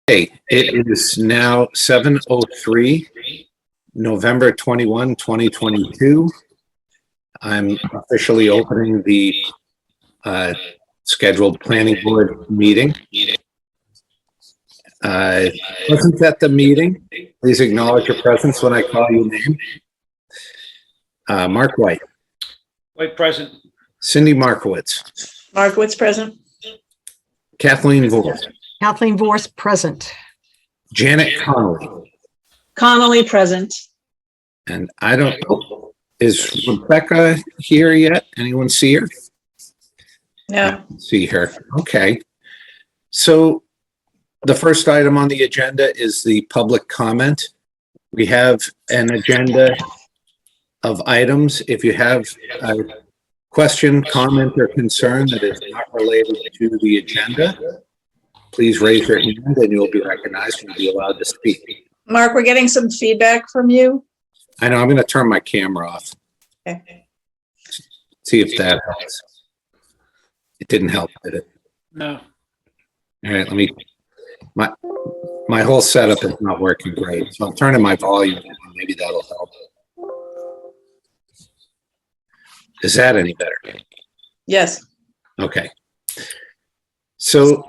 Hey, it is now 7:03, November 21, 2022. I'm officially opening the scheduled planning board meeting. Present at the meeting, please acknowledge your presence when I call your name. Mark White. White present. Cindy Markowitz. Markowitz present. Kathleen Vorse. Kathleen Vorse present. Janet Connolly. Connolly present. And I don't know, is Rebecca here yet? Anyone see her? No. See her. Okay. So the first item on the agenda is the public comment. We have an agenda of items. If you have a question, comment, or concern that is not related to the agenda, please raise your hand and you'll be recognized and be allowed to speak. Mark, we're getting some feedback from you. I know, I'm going to turn my camera off. Okay. See if that helps. It didn't help, did it? No. All right, let me, my whole setup is not working great, so I'm turning my volume down. Maybe that'll help. Is that any better? Yes. Okay. So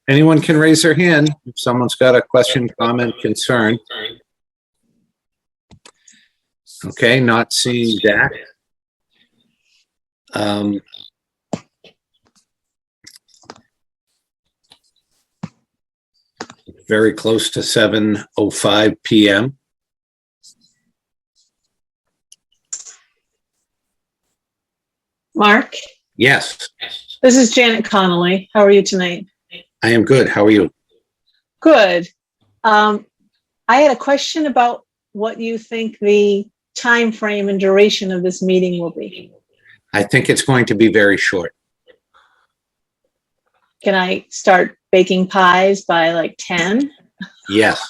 anyone can raise their hand if someone's got a question, comment, concern. Okay, not seeing that. Very close to 7:05 p.m. Mark, Yes, this is Janet Connolly. How are you tonight? I am good. How are you? Good. I had a question about what you think the time frame and duration of this meeting will be. I think it's going to be very short. Can I start baking pies by like 10? Yes,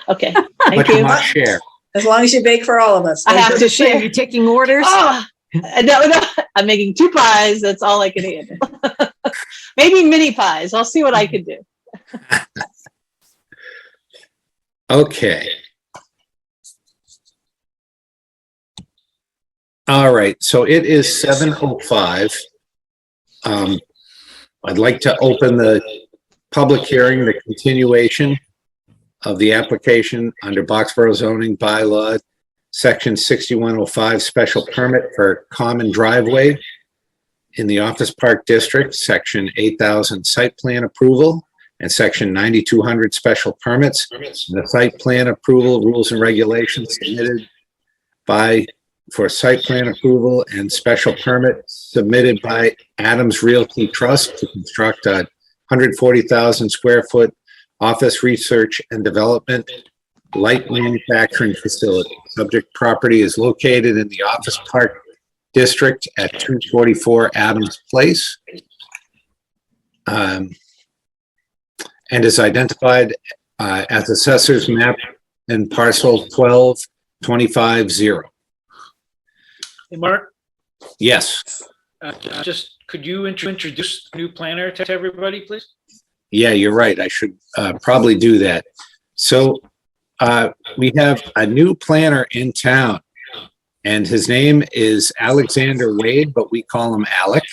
Okay. but Thank you you. must share. As long as you bake for all of us. I have to Are share. you taking orders? Oh, no, I'm making 2 pies. That's all I can eat. Maybe mini pies. I'll see what I can do. Okay. All right, so it is 7:05. I'd like to open the public hearing, the continuation of the application under Boxborough zoning bylaw, section 6105, special permit for common driveway in the Office Park District, section 8000 site plan approval, and section 9200 special permits. The site plan approval rules and regulations submitted for site plan approval and special permit submitted by Adams Realty Trust to construct a 140,000 square foot office research and development light manufacturing facility. Subject property is located in the Office Park District at 244 Adams Place, and is identified as assessor's map and parcel 12250. Hey, Mark, Yes. just could you introduce the new planner to everybody, please? Yeah, you're right. I should probably do that. So we have a new planner in town, and his name is Alexander Wade, but we call him Alec.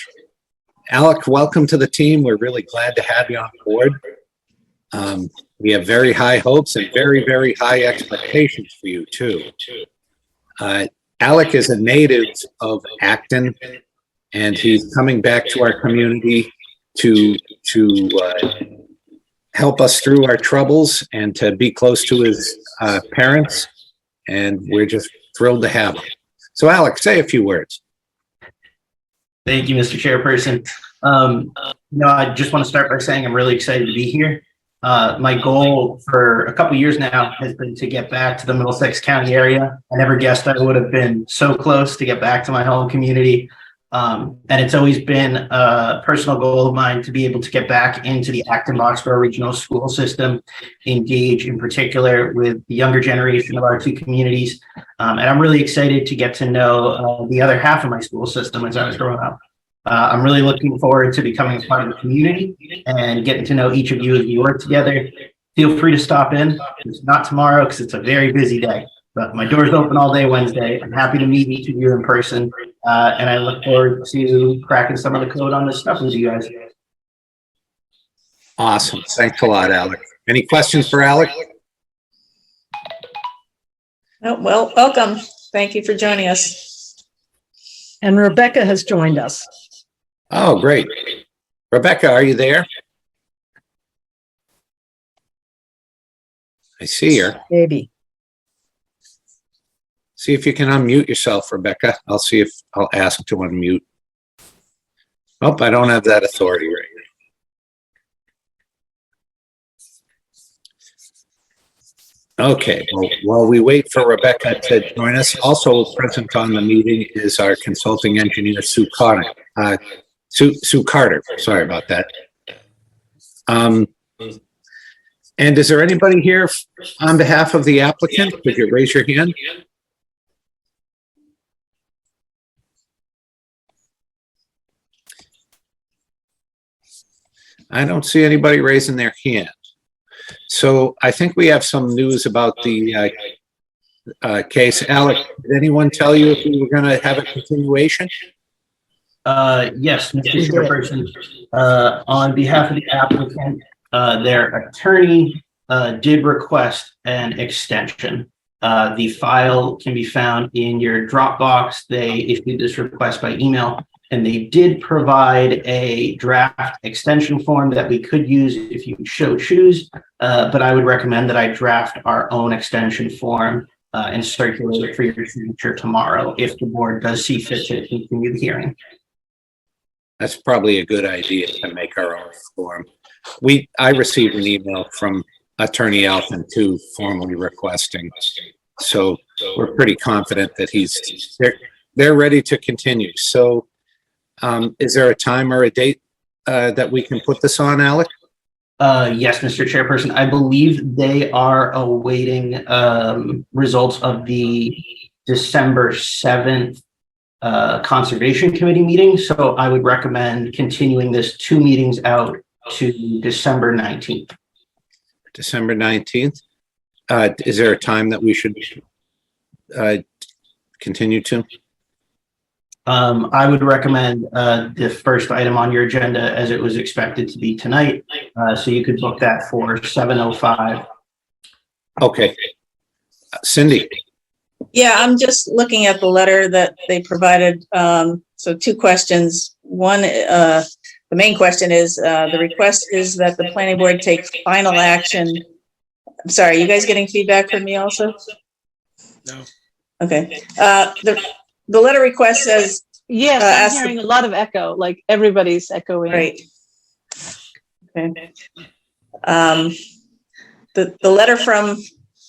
Alec, welcome to the team. We're really glad to have you on board. We have very high hopes and very, very high expectations for you, too. Alec is a native of Acton, and he's coming back to our community to help us through our troubles and to be close to his parents. And we're just thrilled to have him. So, Alex, say a few words. Thank you, Mr. Chairperson. I just want to start by saying I'm really excited to be here. My goal for a couple years now has been to get back to the Middlesex County area. I never guessed I would have been so close to get back to my home community. And it's always been a personal goal of mine to be able to get back into the Acton-Boxborough regional school system, engage in particular with the younger generation of our two communities. And I'm really excited to get to know the other half of my school system as I was growing up. I'm really looking forward to becoming a part of the community and getting to know each of you as we work together. feel free to stop in. It's not tomorrow because it's a very busy day, but my door's open all day Wednesday. I'm happy to meet each of you in person. And I look forward to cracking some of the code on this stuff with you guys. Awesome. Thanks a lot, Alec. Any questions for Alec? Oh, well, welcome. Thank you for joining us. And Rebecca has joined us. Oh, great. Rebecca, are you there? I see her. Maybe. See if you can unmute yourself, Rebecca. I'll see if I'll ask to unmute. Oh, I don't have that authority right now. Okay, well, while we wait for Rebecca to join us, also present on the meeting is our consulting engineer, Sue Carter. Sue Carter, sorry about that. And is there anybody here on behalf of the applicant? Could you raise your hand? I don't see anybody raising their hand. So I think we have some news about the case. Alec, did anyone tell you if we were going to have a continuation? Yes, Mr. Chairperson, on behalf of the applicant, their attorney did request an extension. The file can be found in your Dropbox. They issued this request by email, and they did provide a draft extension form that we could use if you so choose, but I would recommend that I draft our own extension form and circulate it for your signature tomorrow if the board does see fit to continue the hearing. That's probably a good idea to make our own form. I received an email from Attorney Alphen too, formally requesting. So we're pretty confident that they're ready to continue. So is there a time or a date that we can put this on, Alec? Yes, Mr. Chairperson, I believe they are awaiting results of the December 7th Conservation Committee meeting. So I would recommend continuing this 2 meetings out to December 19th. December 19th. Is there a time that we should continue to? I would recommend the first item on your agenda as it was expected to be tonight. So you could book that for 7:05. Okay. Cindy. Yeah, I'm just looking at the letter that they provided. So 2 questions. One, the main question is, the request is that the planning board take final action. I'm sorry, you guys getting feedback from me also? No. Okay. The letter request says, Yes, I'm hearing a lot of echo, like everybody's echoing. right. Okay. The letter from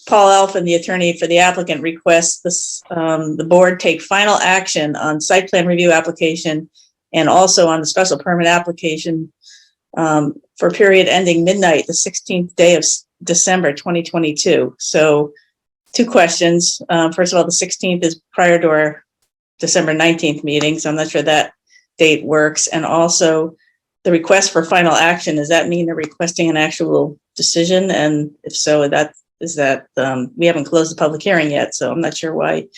Paul Alphen, the attorney for the applicant, requests this, the board take final action on site plan review application and also on the special permit application for a period ending midnight, the 16th day of December 2022. So 2 questions. First of all, the 16th is prior to our December 19th meeting, so I'm not sure that date works. And also the request for final action, does that mean they're requesting an actual decision? And if so, we haven't closed the public hearing yet, so I'm not sure why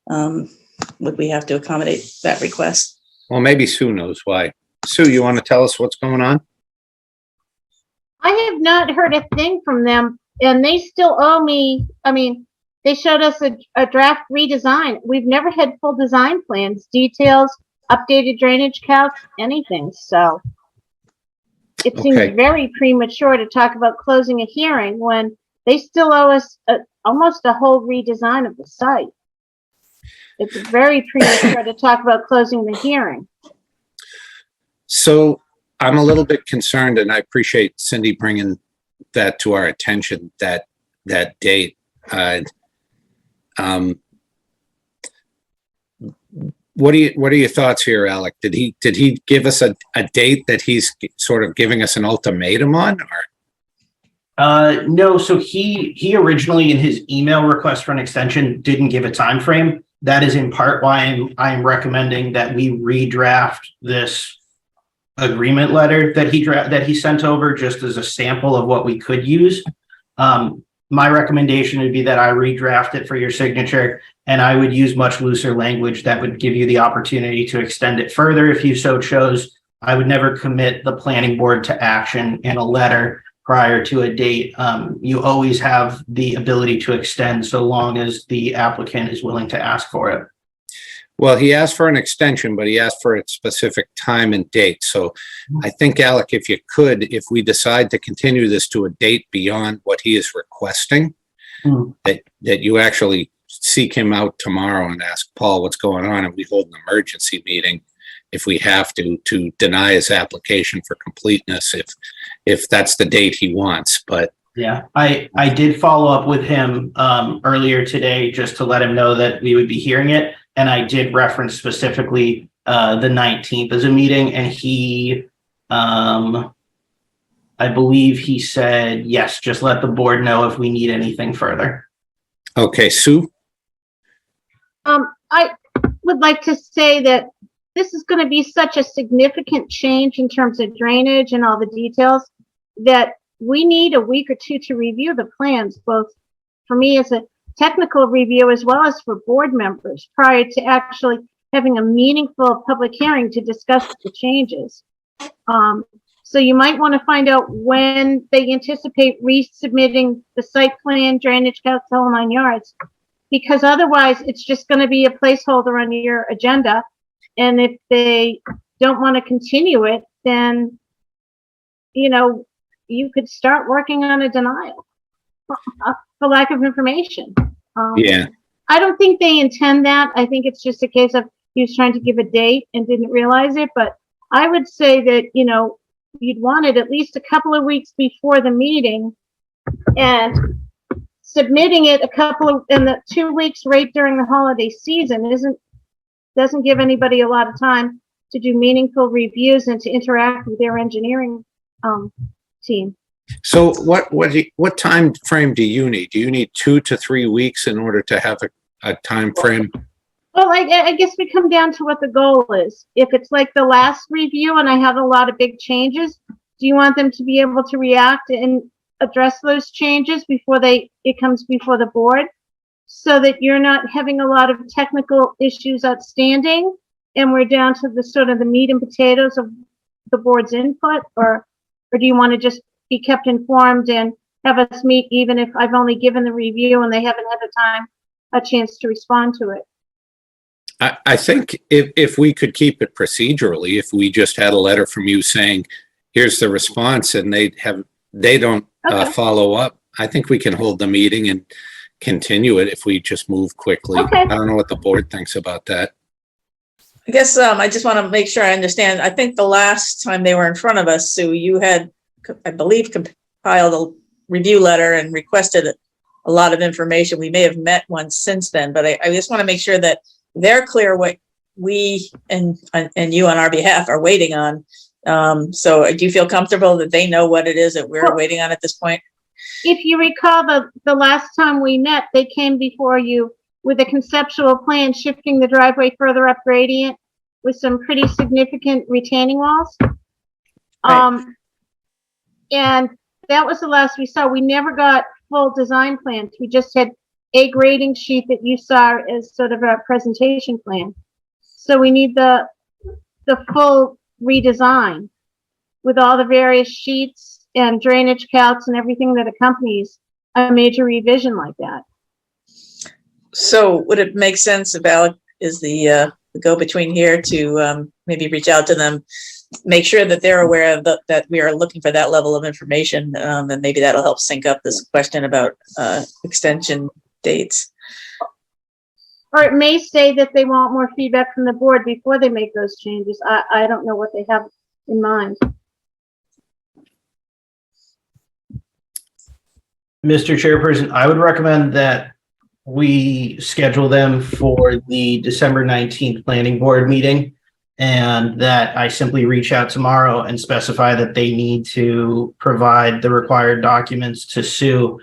would we have to accommodate that request. Well, maybe Sue knows why. Sue, you want to tell us what's going on? I have not heard a thing from them, and they still owe me. I mean, they showed us a draft redesign. We've never had full design plans, details, updated drainage calcs, anything. So it seems very premature to talk about closing a hearing when they still owe us almost a whole redesign of the site. It's very premature to talk about closing the hearing. So I'm a little bit concerned, and I appreciate Cindy bringing that to our attention, that date. What are your thoughts here, Alec? Did he give us a date that he's sort of giving us an ultimatum on, or? No, so he originally in his email request for an extension didn't give a time frame. That is in part why I'm recommending that we redraft this agreement letter that he sent over just as a sample of what we could use. My recommendation would be that I redraft it for your signature, and I would use much looser language that would give you the opportunity to extend it further if you so chose. I would never commit the planning board to action in a letter prior to a date. You always have the ability to extend so long as the applicant is willing to ask for it. Well, he asked for an extension, but he asked for a specific time and date. So I think, Alec, if you could, if we decide to continue this to a date beyond what he is requesting, that you actually seek him out tomorrow and ask Paul what's going on, and we hold an emergency meeting if we have to deny his application for completeness, if that's the date he wants. But yeah, I did follow up with him earlier today just to let him know that we would be hearing it. And I did reference specifically the 19th as a meeting, and he, I believe he said, yes, just let the board know if we need anything further. okay, Sue? I would like to say that this is going to be such a significant change in terms of drainage and all the details that we need a week or two to review the plans, both for me as a technical review as well as for board members prior to actually having a meaningful public hearing to discuss the changes. So you might want to find out when they anticipate resubmitting the site plan, drainage calcs, the whole 9 yards, because otherwise it's just going to be a placeholder on your agenda. And if they don't want to continue it, then, you know, you could start working on a denial for lack of information. Yeah. I don't think they intend that. I think it's just a case of he was trying to give a date and didn't realize it. But I would say that, you know, you'd want it at least a couple of weeks before the meeting, and submitting it in the 2 weeks right during the holiday season doesn't give anybody a lot of time to do meaningful reviews and to interact with their engineering team. So what time frame do you need? Do you need 2 to 3 weeks in order to have a time frame? Well, I guess we come down to what the goal is. If it's like the last review and I have a lot of big changes, do you want them to be able to react and address those changes before it comes before the board, so that you're not having a lot of technical issues outstanding and we're down to the sort of the meat and potatoes of the board's input? Or do you want to just be kept informed and have us meet even if I've only given the review and they haven't had a chance to respond to it? I think if we could keep it procedurally, if we just had a letter from you saying, here's the response, and they don't follow up, I think we can hold the meeting and continue it if we just move quickly. Okay. I don't know what the board thinks about that. I guess I just want to make sure I understand. I think the last time they were in front of us, Sue, you had, I believe, compiled a review letter and requested a lot of information. We may have met once since then, but I just want to make sure that they're clear what we and you on our behalf are waiting on. So do you feel comfortable that they know what it is that we're waiting on at this point? If you recall, the last time we met, they came before you with a conceptual plan shifting the driveway further up gradient with some pretty significant retaining walls. Right. And that was the last we saw. We never got full design plans. We just had a grading sheet that you saw as sort of a presentation plan. So we need the full redesign with all the various sheets and drainage calcs and everything that accompanies a major revision like that. So would it make sense if Alec is the go-between here to maybe reach out to them, make sure that they're aware of that we are looking for that level of information, and maybe that'll help sync up this question about extension dates. Or it may say that they want more feedback from the board before they make those changes. I don't know what they have in mind. Mr. Chairperson, I would recommend that we schedule them for the December 19th planning board meeting, and that I simply reach out tomorrow and specify that they need to provide the required documents to Sue.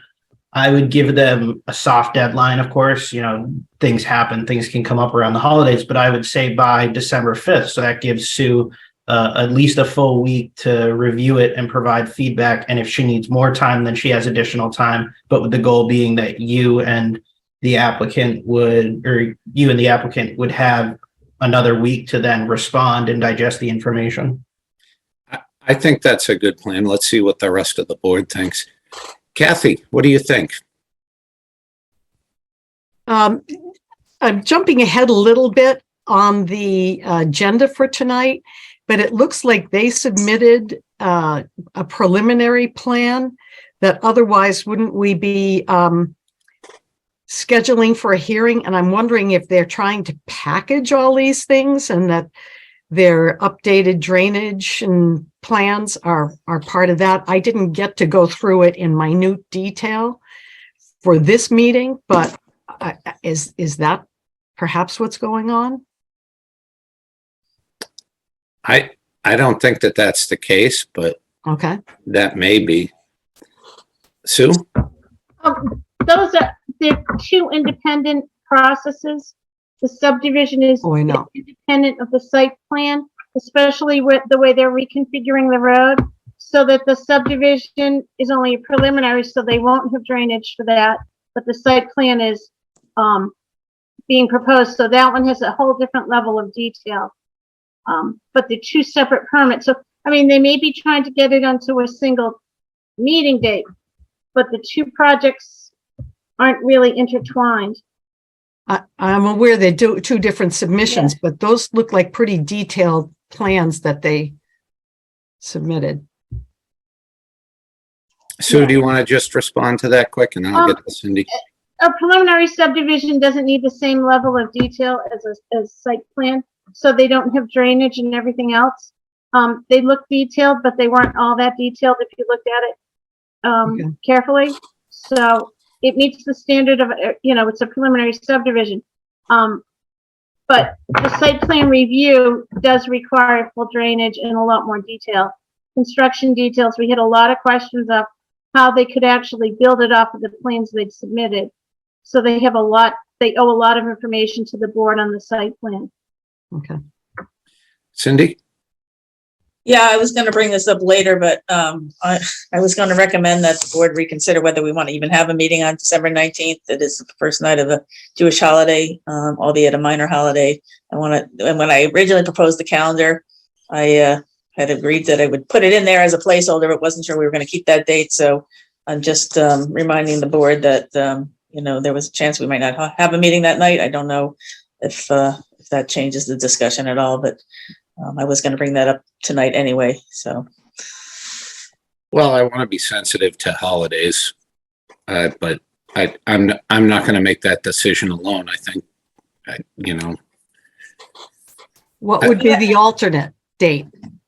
I would give them a soft deadline, of course. You know, things happen, things can come up around the holidays, but I would say by December 5th. So that gives Sue at least a full week to review it and provide feedback. And if she needs more time, then she has additional time. But with the goal being that you and the applicant would have another week to then respond and digest the information. I think that's a good plan. Let's see what the rest of the board thinks. Kathy, what do you think? I'm jumping ahead a little bit on the agenda for tonight, but it looks like they submitted a preliminary plan that otherwise wouldn't we be scheduling for a hearing? And I'm wondering if they're trying to package all these things and that their updated drainage and plans are part of that. I didn't get to go through it in minute detail for this meeting, but is that perhaps what's going on? I don't think that that's the case, but Okay. that may be. Sue? They're two independent processes. The subdivision is Oh, I know. independent of the site plan, especially with the way they're reconfiguring the road, so that the subdivision is only a preliminary, so they won't have drainage for that, but the site plan is being proposed, so that one has a whole different level of detail. But they're two separate permits. So, I mean, they may be trying to get it onto a single meeting date, but the two projects aren't really intertwined. I'm aware they do two different submissions, but those look like pretty detailed plans that they submitted. Sue, do you want to just respond to that quick and I'll get to Cindy? A preliminary subdivision doesn't need the same level of detail as site plan, so they don't have drainage and everything else. They look detailed, but they weren't all that detailed if you looked at it carefully. So it meets the standard of, it's a preliminary subdivision. But the site plan review does require full drainage and a lot more detail. Construction details, we had a lot of questions of how they could actually build it off of the plans they'd submitted. So they owe a lot of information to the board on the site plan. Okay. Cindy? Yeah, I was going to bring this up later, but I was going to recommend that the board reconsider whether we want to even have a meeting on December 19th. It is the first night of the Jewish holiday, albeit a minor holiday. And when I originally proposed the calendar, I had agreed that I would put it in there as a placeholder, but wasn't sure we were going to keep that date. So I'm just reminding the board that, there was a chance we might not have a meeting that night. I don't know if that changes the discussion at all, but I was going to bring that up tonight anyway, so. Well, I want to be sensitive to holidays, but I'm not going to make that decision alone. I think, What would be the alternate date?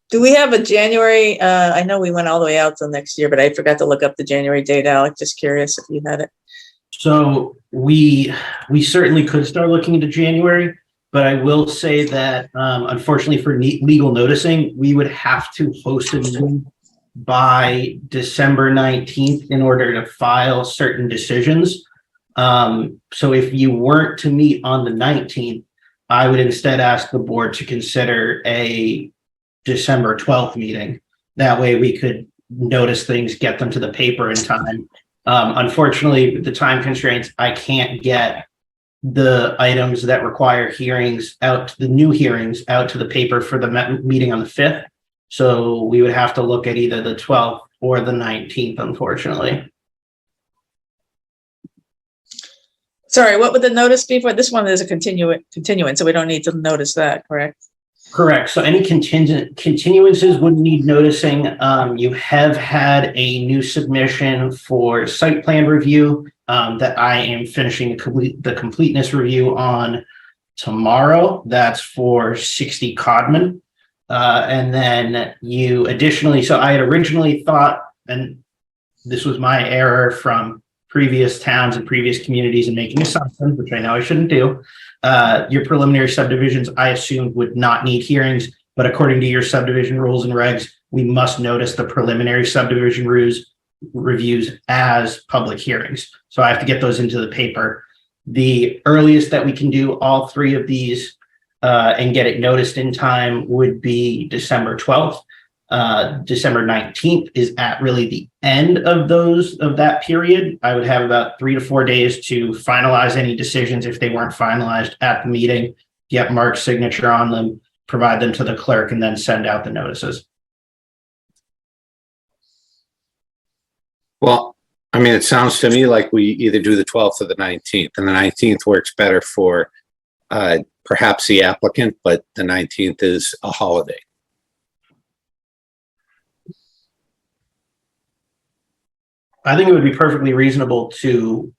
Do we have a January? I know we went all the way out till next year, but I forgot to look up the January date, Alec. Just curious if you had it. So we certainly could start looking into January, but I will say that unfortunately for legal noticing, we would have to host a meeting by December 19th in order to file certain decisions. So if you weren't to meet on the 19th, I would instead ask the board to consider a December 12th meeting. That way we could notice things, get them to the paper in time. Unfortunately, with the time constraints, I can't get the items that require hearings out, the new hearings out to the paper for the meeting on the 5th. So we would have to look at either the 12th or the 19th, unfortunately. Sorry, what would the notice be for? This one is a continuance, so we don't need to notice that, correct? Correct. So any continuances wouldn't need noticing. You have had a new submission for site plan review that I am finishing the completeness review on tomorrow. That's for 60 Codman. And then you additionally, so I had originally thought, and this was my error from previous towns and previous communities and making assumptions, which I know I shouldn't do. Your preliminary subdivisions, I assumed, would not need hearings, but according to your subdivision rules and regs, we must notice the preliminary subdivision reviews as public hearings. So I have to get those into the paper. The earliest that we can do all three of these and get it noticed in time would be December 12th. December 19th is at really the end of that period. I would have about 3 to 4 days to finalize any decisions if they weren't finalized at the meeting, get Mark's signature on them, provide them to the clerk, and then send out the notices. Well, I mean, it sounds to me like we either do the 12th or the 19th, and the 19th works better for perhaps the applicant, but the 19th is a holiday. I think it would be perfectly reasonable to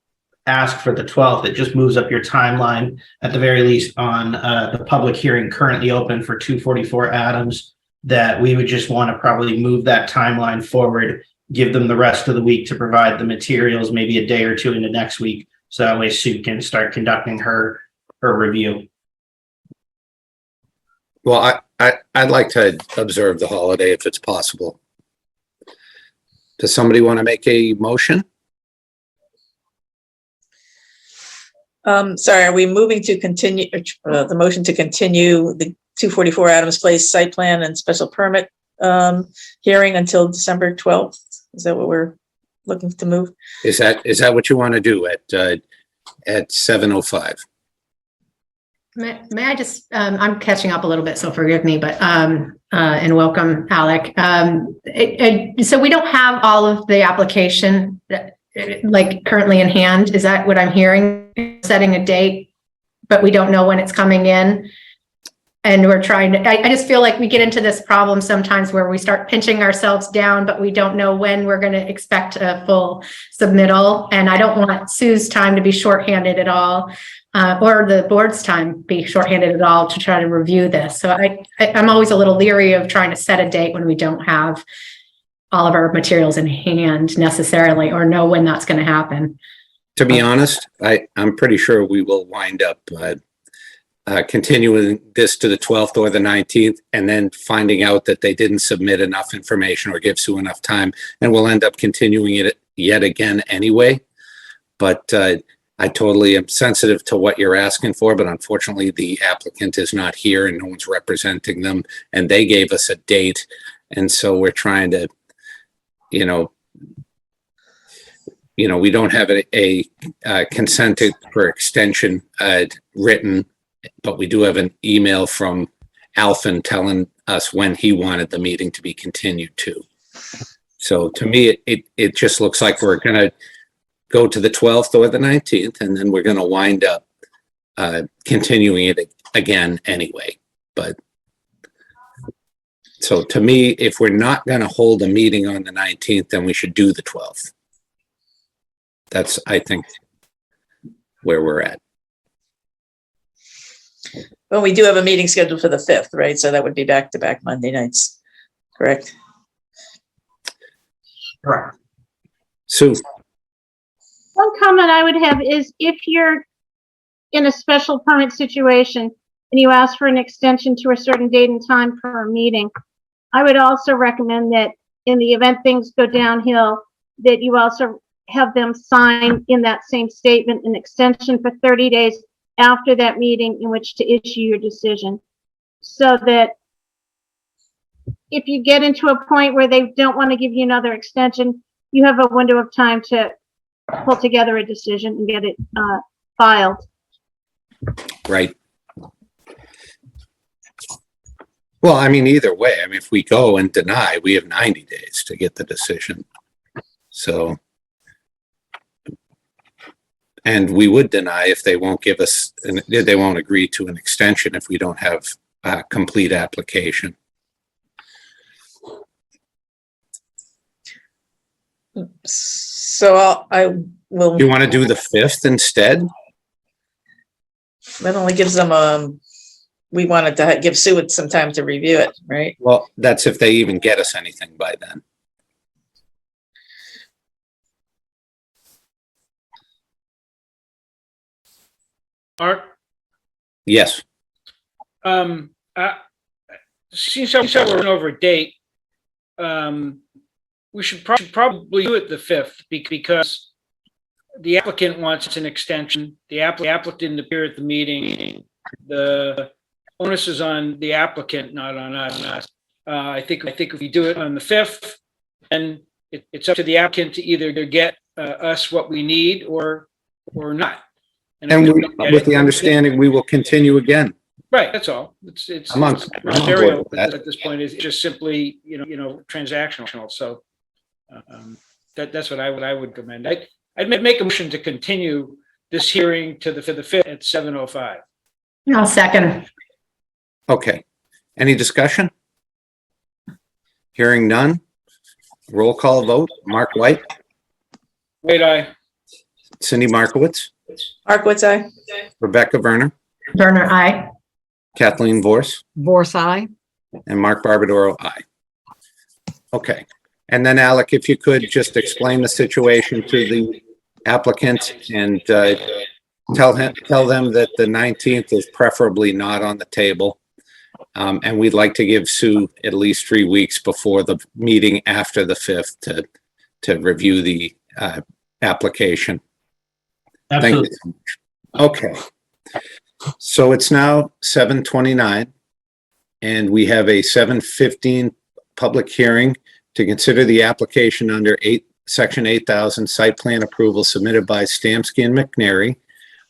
ask for the 12th. It just moves up your timeline at the very least on the public hearing currently open for 244 Adams, that we would just want to probably move that timeline forward, give them the rest of the week to provide the materials, maybe a day or two into next week. So that way Sue can start conducting her review. Well, I'd like to observe the holiday if it's possible. Does somebody want to make a motion? Sorry, are we moving to continue, the motion to continue the 244 Adams Place site plan and special permit hearing until December 12th? Is that what we're looking to move? Is that what you want to do at 7:05? May I just, I'm catching up a little bit, so forgive me, but, and welcome, Alec. So we don't have all of the application like currently in hand. Is that what I'm hearing? Setting a date, but we don't know when it's coming in. And we're trying to, I just feel like we get into this problem sometimes where we start pinching ourselves down, but we don't know when we're going to expect a full submittal. And I don't want Sue's time to be shorthanded at all. Or the board's time be shorthanded at all to try to review this. So I'm always a little leery of trying to set a date when we don't have all of our materials in hand necessarily, or know when that's going to happen. To be honest, I'm pretty sure we will wind up continuing this to the 12th or the 19th, and then finding out that they didn't submit enough information or give Sue enough time, and we'll end up continuing it yet again anyway. But I totally am sensitive to what you're asking for, but unfortunately the applicant is not here and no one's representing them, and they gave us a date. And so we're trying to, we don't have a consent for extension written, but we do have an email from Alphen telling us when he wanted the meeting to be continued to. So to me, it just looks like we're going to go to the 12th or the 19th, and then we're going to wind up continuing it again anyway. But so to me, if we're not going to hold a meeting on the 19th, then we should do the 12th. That's, I think, where we're at. Well, we do have a meeting scheduled for the 5th, right? So that would be back-to-back Monday nights, correct? Correct. Sue. One comment I would have is if you're in a special permit situation and you ask for an extension to a certain date and time for a meeting, I would also recommend that in the event things go downhill, that you also have them sign in that same statement an extension for 30 days after that meeting in which to issue your decision. So that if you get into a point where they don't want to give you another extension, you have a window of time to pull together a decision and get it filed. Right. Well, I mean, either way, I mean, if we go and deny, we have 90 days to get the decision. So, and we would deny if they won't give us, they won't agree to an extension if we don't have a complete application. So I will. You want to do the 5th instead? That only gives them we wanted to give Sue some time to review it, right? Well, that's if they even get us anything by then. Art, Yes. since we're running over a date, we should probably do it the 5th because the applicant wants an extension. The applicant didn't appear at the meeting. The onus is on the applicant, not on us. I think if we do it on the 5th, and it's up to the applicant to either get us what we need or not. And if we don't get with it, the understanding, we will continue again. right, that's all. It's I'm on adversarial board with that. at this point. Is just simply transactional. So that's what I would recommend. I'd make a motion to continue this hearing to the 5th at 7:05. I'll second. Okay. Any discussion? Hearing none. Roll call vote. Mark White, Wait, Cindy Markowitz, Markowitz, aye. Rebecca Werner, Werner, aye. Kathleen Vorse, Vorse, aye. and Mark Barbadoro, aye. Okay. And then Alec, if you could just explain the situation to the applicant and tell them that the 19th is preferably not on the table. And we'd like to give Sue at least 3 weeks before the meeting after the 5th to review the application. Thank you so much. Okay. So it's now 7:29 and we have a 7:15 public hearing to consider the application under Section 8000 site plan approval submitted by Stamsky and McNary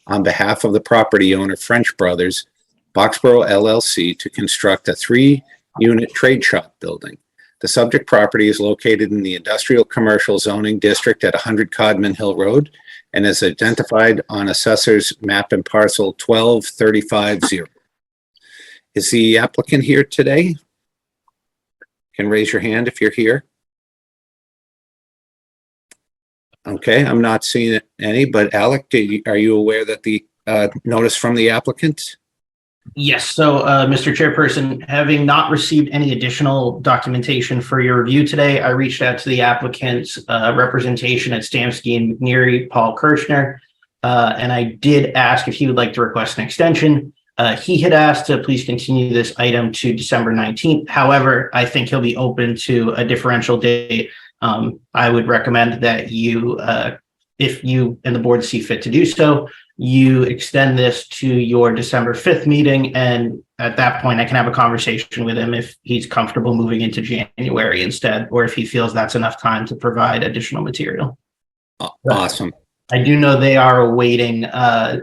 on behalf of the property owner French Brothers, Boxborough LLC, to construct a 3-unit trade shop building. The subject property is located in the industrial commercial zoning district at 100 Codman Hill Road and is identified on assessor's map and parcel 12350. Is the applicant here today? Can raise your hand if you're here. Okay, I'm not seeing any, but Alec, are you aware that the notice from the applicant? Yes, so Mr. Chairperson, having not received any additional documentation for your review today, I reached out to the applicant's representation at Stamsky and McNary, Paul Kirchner, and I did ask if he would like to request an extension. He had asked to please continue this item to December 19th. However, I think he'll be open to a differential date. I would recommend that you, if you and the board see fit to do so, you extend this to your December 5th meeting. And at that point, I can have a conversation with him if he's comfortable moving into January instead, or if he feels that's enough time to provide additional material. Awesome. I do know they are awaiting a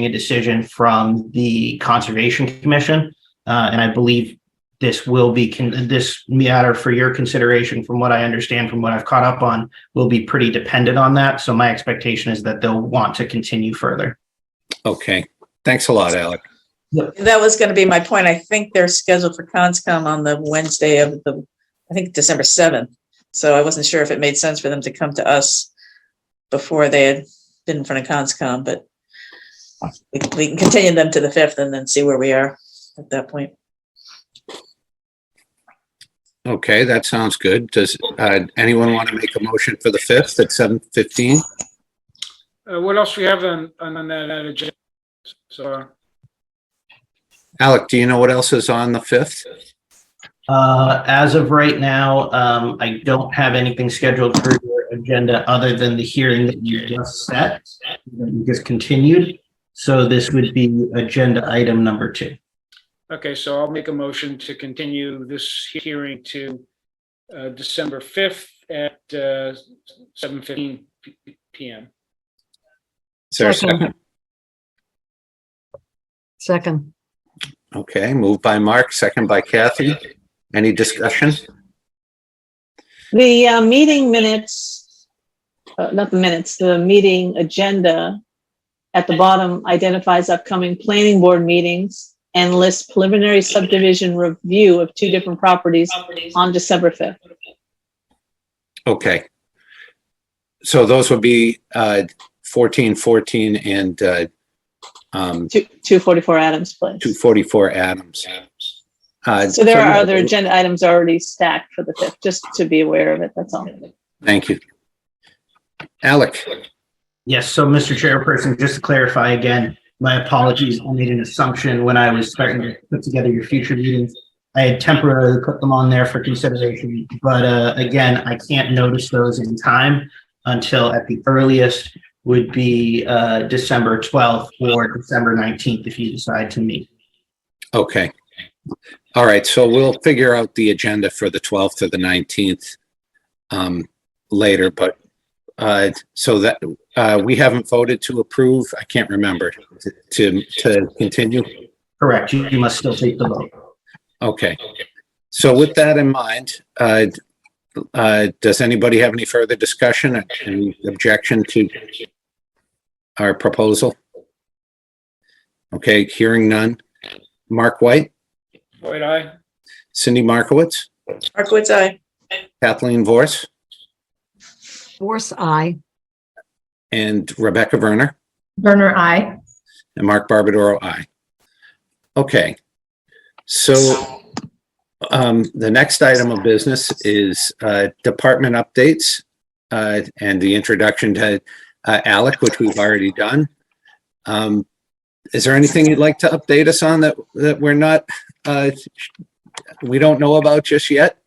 decision from the Conservation Commission. And I believe this will be, this matter for your consideration, from what I understand, from what I've caught up on, will be pretty dependent on that. So my expectation is that they'll want to continue further. Okay. Thanks a lot, Alec. That was going to be my point. I think they're scheduled for Conscom on the Wednesday of I think December 7th. So I wasn't sure if it made sense for them to come to us before they had been in front of Conscom, but we can continue them to the 5th and then see where we are at that point. Okay, that sounds good. Does anyone want to make a motion for the 5th at 7:15? what else we have on that agenda? So Alec, do you know what else is on the 5th? As of right now, I don't have anything scheduled for your agenda other than the hearing that you just set, that you just continued. So this would be agenda item number 2. okay, so I'll make a motion to continue this hearing to December 5th at 7:15 p.m. Is there a second? Second. Okay, moved by Mark, second by Kathy. Any discussion? The meeting minutes, not the minutes, the meeting agenda at the bottom identifies upcoming planning board meetings and lists preliminary subdivision review of 2 different properties on December 5th. Okay. So those would be 1414 and 244 Adams Place. 244 Adams. So there are other agenda items already stacked for the 5th, just to be aware of it, that's all. Thank you. Alec, Yes, so Mr. Chairperson, just to clarify again, my apologies. I made an assumption when I was starting to put together your future meetings. I had temporarily put them on there for consideration, but again, I can't notice those in time until at the earliest would be December 12th or December 19th if you decide to meet. Okay. All right, so we'll figure out the agenda for the 12th or the 19th later, but so that we haven't voted to approve, I can't remember, to continue. Correct. You must still take the vote. Okay. So with that in mind, does anybody have any further discussion and objection to our proposal? Okay, hearing none. Mark White, Boyd, aye. Cindy Markowitz, Markowitz, aye. Kathleen Vorse, Force I. and Rebecca Werner, Werner, I. and Mark Barbadoro, aye. Okay. So the next item of business is department updates and the introduction to Alec, which we've already done. Is there anything you'd like to update us on that we're not, we don't know about just yet?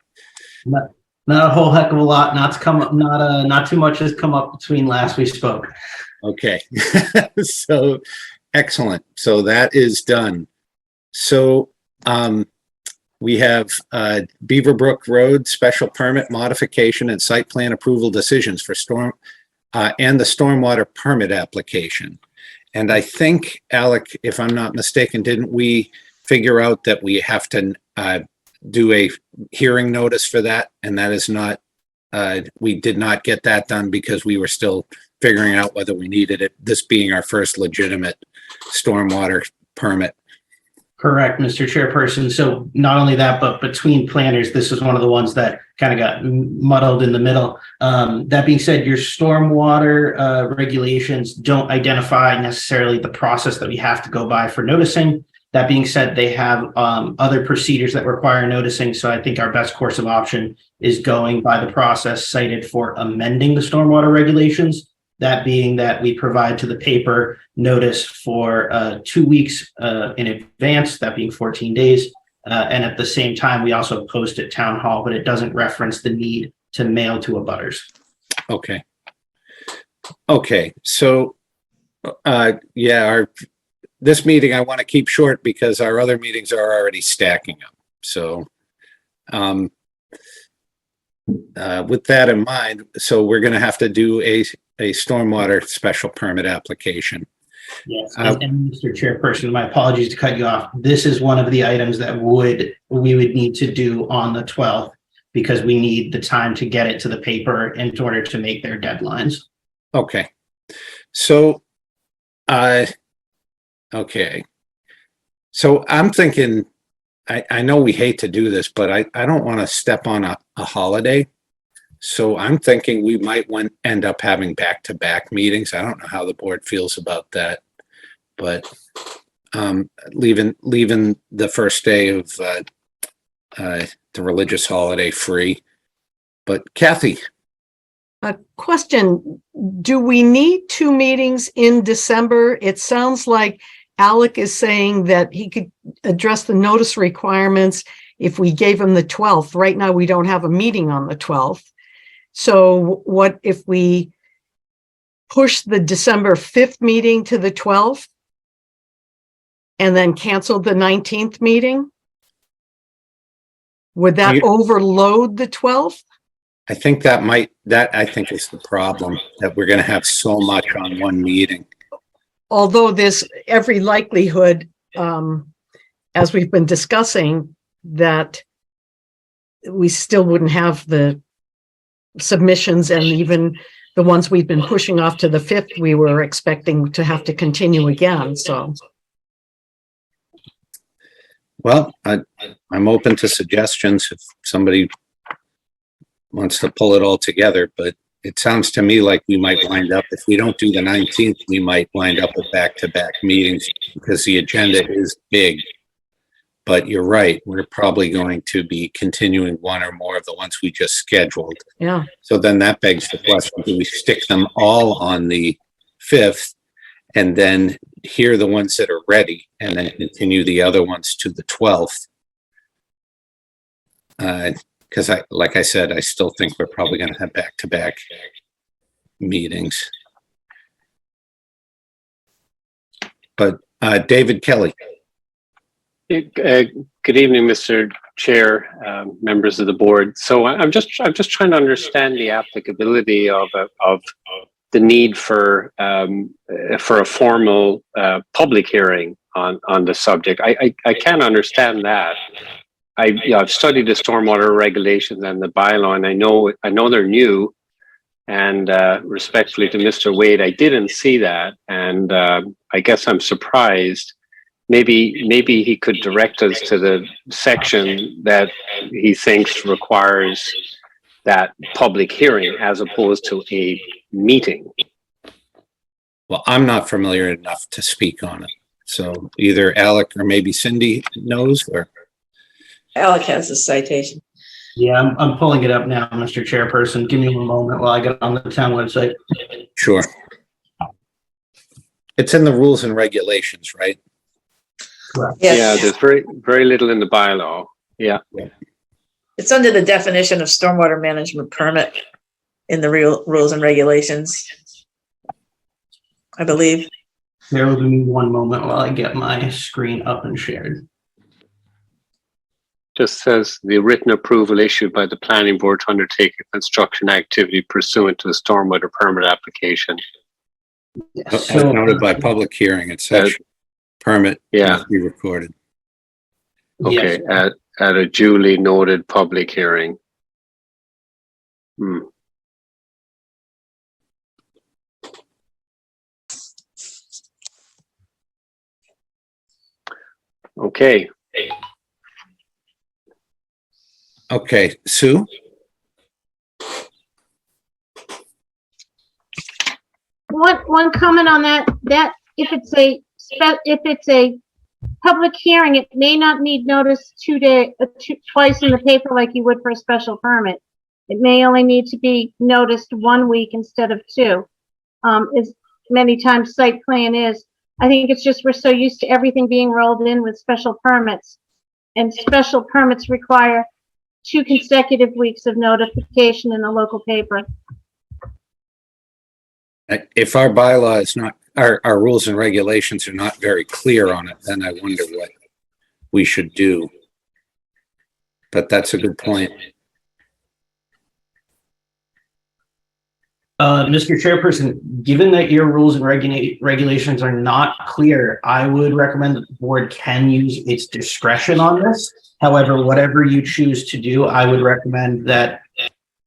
Not a whole heck of a lot. Not too much has come up between last we spoke. Okay. So excellent. So that is done. So we have Beaverbrook Road special permit modification and site plan approval decisions for storm and the stormwater permit application. And I think, Alec, if I'm not mistaken, didn't we figure out that we have to do a hearing notice for that? And that is not, we did not get that done because we were still figuring out whether we needed it, this being our first legitimate stormwater permit. Correct, Mr. Chairperson. So not only that, but between planners, this is one of the ones that kind of got muddled in the middle. That being said, your stormwater regulations don't identify necessarily the process that we have to go by for noticing. That being said, they have other procedures that require noticing. So I think our best course of option is going by the process cited for amending the stormwater regulations. That being that we provide to the paper notice for 2 weeks in advance, that being 14 days. And at the same time, we also post at town hall, but it doesn't reference the need to mail to abutters. Okay. Okay. So, yeah, this meeting I want to keep short because our other meetings are already stacking up. So, with that in mind, so we're going to have to do a stormwater special permit application. Yes, and Mr. Chairperson, my apologies to cut you off. This is one of the items that we would need to do on the 12th because we need the time to get it to the paper in order to make their deadlines. Okay. So, okay. So I'm thinking, I know we hate to do this, but I don't want to step on a holiday. So I'm thinking we might end up having back-to-back meetings. I don't know how the board feels about that, but leaving the first day of the religious holiday free. But Kathy. A question, do we need 2 meetings in December? It sounds like Alec is saying that he could address the notice requirements if we gave him the 12th. Right now, we don't have a meeting on the 12th. So what if we push the December 5th meeting to the 12th and then cancel the 19th meeting? Would that overload the 12th? I think that I think is the problem, that we're going to have so much on one meeting. Although there's every likelihood, as we've been discussing, that we still wouldn't have the submissions, and even the ones we've been pushing off to the 5th, we were expecting to have to continue again, so. Well, I'm open to suggestions if somebody wants to pull it all together, but it sounds to me like we might wind up, if we don't do the 19th, we might wind up with back-to-back meetings because the agenda is big. But you're right, we're probably going to be continuing one or more of the ones we just scheduled. Yeah. So then that begs the question, do we stick them all on the 5th and then hear the ones that are ready and then continue the other ones to the 12th? Because like I said, I still think we're probably going to have back-to-back meetings. But David Kelly. Good evening, Mr. Chair, members of the board. So I'm just trying to understand the applicability of the need for a formal public hearing on the subject. I can't understand that. I've studied the stormwater regulations and the bylaw, and I know they're new. And respectfully to Mr. Wade, I didn't see that, and I guess I'm surprised. Maybe he could direct us to the section that he thinks requires that public hearing as opposed to a meeting. Well, I'm not familiar enough to speak on it. So either Alec or maybe Cindy knows, or Alec has the citation. Yeah, I'm pulling it up now, Mr. Chairperson. Give me one moment while I get on the town website. sure. It's in the rules and regulations, right? Yes. Yeah, there's very little in the bylaw. Yeah. It's under the definition of stormwater management permit in the rules and regulations, I believe. Bear with me one moment while I get my screen up and shared. Just says the written approval issued by the planning board to undertake a construction activity pursuant to the stormwater permit application. Yes. As noted by public hearing, it says permit Yeah. must be recorded. Okay, Yes. at a duly noted public hearing. Okay. Okay, Sue? One comment on that if it's a public hearing, it may not need notice twice in the paper like you would for a special permit. It may only need to be noticed 1 week instead of 2. As many times site plan is. I think it's just we're so used to everything being rolled in with special permits, and special permits require 2 consecutive weeks of notification in the local paper. If our bylaw is not, our rules and regulations are not very clear on it, then I wonder what we should do. But that's a good point. Mr. Chairperson, given that your rules and regulations are not clear, I would recommend that the board can use its discretion on this. However, whatever you choose to do, I would recommend that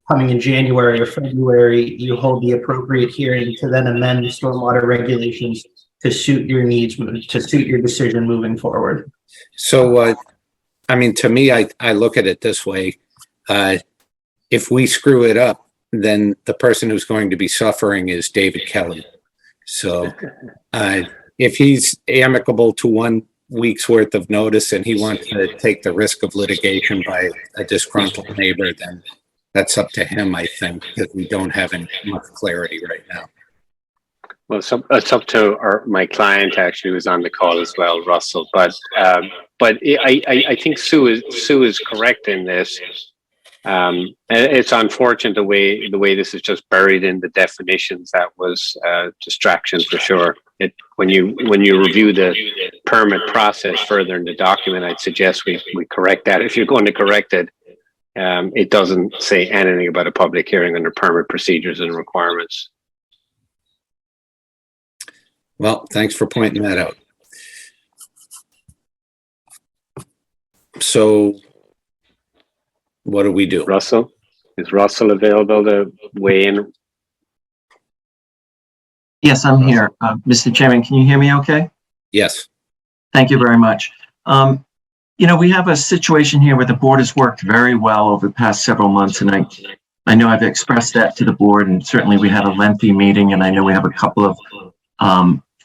coming in January or February, you hold the appropriate hearing to then amend the stormwater regulations to suit your needs, to suit your decision moving forward. So, I mean, to me, I look at it this way. If we screw it up, then the person who's going to be suffering is David Kelly. So if he's amicable to 1 week's worth of notice and he wants to take the risk of litigation by a disgruntled neighbor, then that's up to him, I think, because we don't have much clarity right now. Well, it's up to my client actually, who's on the call as well, Russell. But I think Sue is correct in this. And it's unfortunate the way this is just buried in the definitions. That was distraction for sure. When you review the permit process further in the document, I'd suggest we correct that. If you're going to correct it, it doesn't say anything about a public hearing under permit procedures and requirements. Well, thanks for pointing that out. So what do we do? Russell? Is Russell available to weigh in? Yes, I'm here. Mr. Chairman, can you hear me okay? Yes. Thank you very much. You know, we have a situation here where the board has worked very well over the past several months, and I know I've expressed that to the board, and certainly we had a lengthy meeting, and I know we have a couple of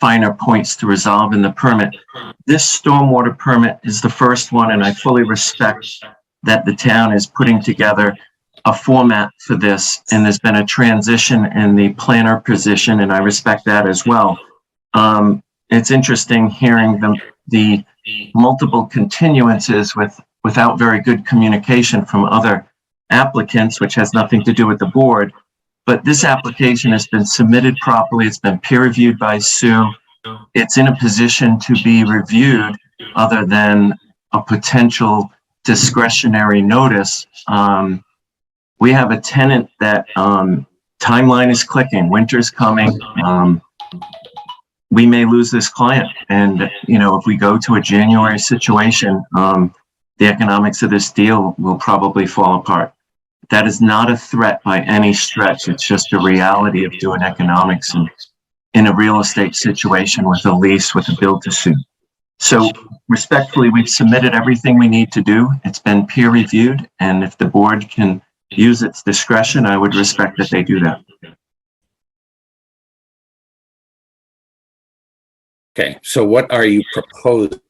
finer points to resolve in the permit. This stormwater permit is the first one, and I fully respect that the town is putting together a format for this, and there's been a transition in the planner position, and I respect that as well. It's interesting hearing the multiple continuances without very good communication from other applicants, which has nothing to do with the board. But this application has been submitted properly. It's been peer reviewed by Sue. It's in a position to be reviewed other than a potential discretionary notice. We have a tenant that timeline is clicking, winter's coming. We may lose this client. And, you know, if we go to a January situation, the economics of this deal will probably fall apart. That is not a threat by any stretch. It's just a reality of doing economics in a real estate situation with a lease, with a build to suit. So respectfully, we've submitted everything we need to do. It's been peer reviewed. And if the board can use its discretion, I would respect that they do that. Okay, so what are you proposing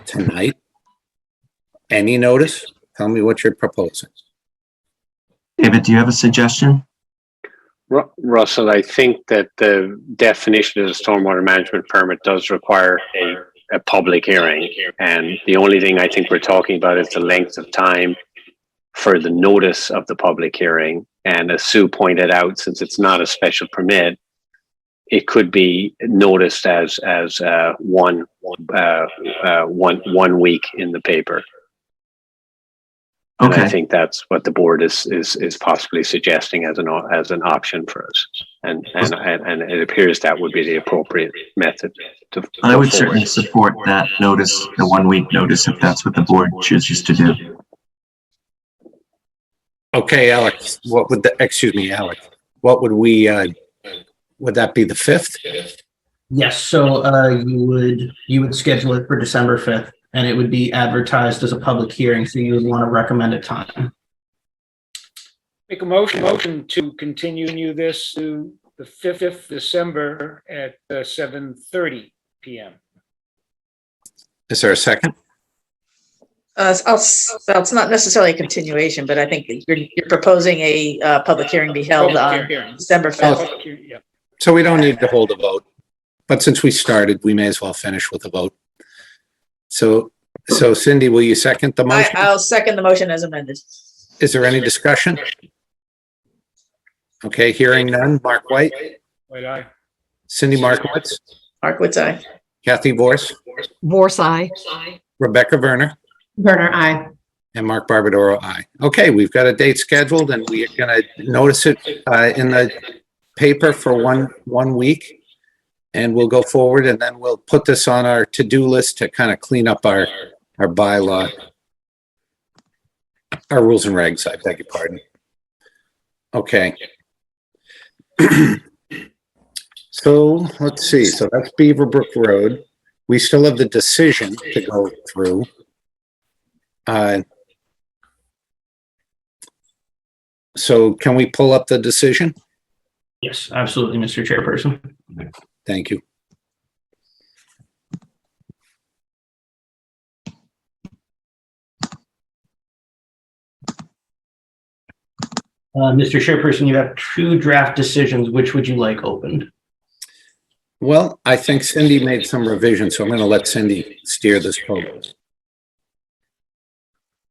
tonight? Any notice? Tell me what you're proposing. David, do you have a suggestion? Russell, I think that the definition of a stormwater management permit does require a public hearing. And the only thing I think we're talking about is the length of time for the notice of the public hearing. And as Sue pointed out, since it's not a special permit, it could be noticed as one week in the paper. And Okay. I think that's what the board is possibly suggesting as an option for us. And it appears that would be the appropriate method to I go would forward. certainly support that notice, the 1 week notice, if that's what the board chooses to do. Okay, Alex, what would Alex, what would we, would that be the 5th? Yes, so you would schedule it for December 5th, and it would be advertised as a public hearing, so you would want to recommend a time. Make a motion to continue this to the 5th December at 7:30 p.m. Is there a second? It's not necessarily a continuation, but I think that you're proposing a public hearing be held on December 5th. Yeah. So we don't need to hold a vote, but since we started, we may as well finish with a vote. So Cindy, will you second the motion? I'll second the motion as amended. Is there any discussion? Okay, hearing none. Mark White, White eye. Cindy Markowitz, Markowitz, aye. Kathy Vorse, Vorse, aye. Rebecca Werner, Werner, aye. and Mark Barbadoro, aye. Okay, we've got a date scheduled and we are going to notice it in the paper for one week. And we'll go forward and then we'll put this on our to-do list to kind of clean up our bylaw, our rules and regs, I beg your pardon. Okay. So let's see. So that's Beaverbrook Road. We still have the decision to go through. So can we pull up the decision? Yes, absolutely, Mr. Chairperson. Thank you. Mr. Chairperson, you have 2 draft decisions. Which would you like opened? Well, I think Cindy made some revisions, so I'm going to let Cindy steer this program.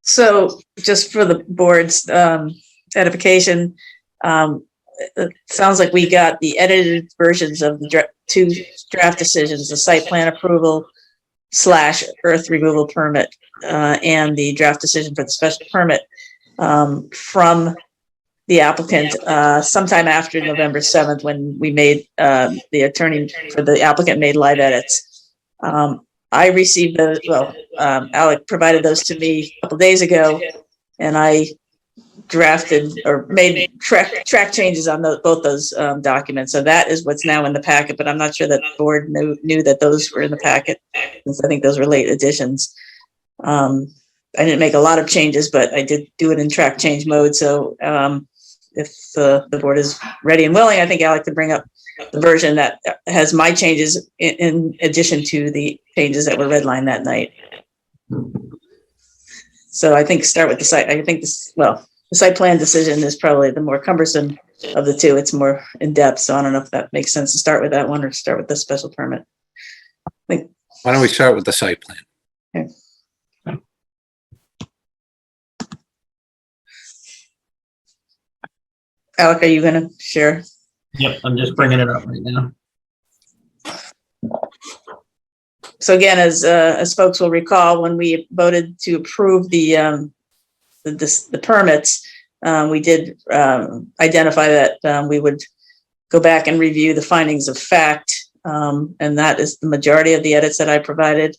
So just for the board's edification, it sounds like we got the edited versions of the 2 draft decisions, the site plan approval / earth removal permit and the draft decision for the special permit from the applicant sometime after November 7th when we made the attorney for the applicant made live edits. I received those, Alec provided those to me a couple days ago, and I drafted or made track changes on both those documents. So that is what's now in the packet, but I'm not sure that the board knew that those were in the packet, since I think those were late additions. I didn't make a lot of changes, but I did do it in track change mode. So if the board is ready and willing, I think Alec could bring up the version that has my changes in addition to the changes that were redlined that night. So I think start with the site. I think the site plan decision is probably the more cumbersome of the 2. It's more in depth. So I don't know if that makes sense to start with that one or start with the special permit. Why don't we start with the site plan? Okay. Alec, are you going to share? Yep, I'm just bringing it up right now. So again, as folks will recall, when we voted to approve the permits, we did identify that we would go back and review the findings of fact, and that is the majority of the edits that I provided.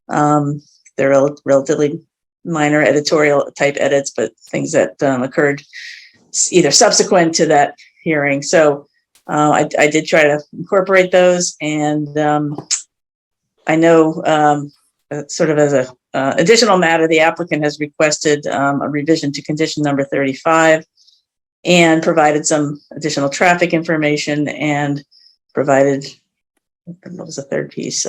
They're relatively minor editorial type edits, but things that occurred either subsequent to that hearing. So I did try to incorporate those, and I know sort of as a additional matter, the applicant has requested a revision to condition number 35 and provided some additional traffic information and provided, what was the third piece?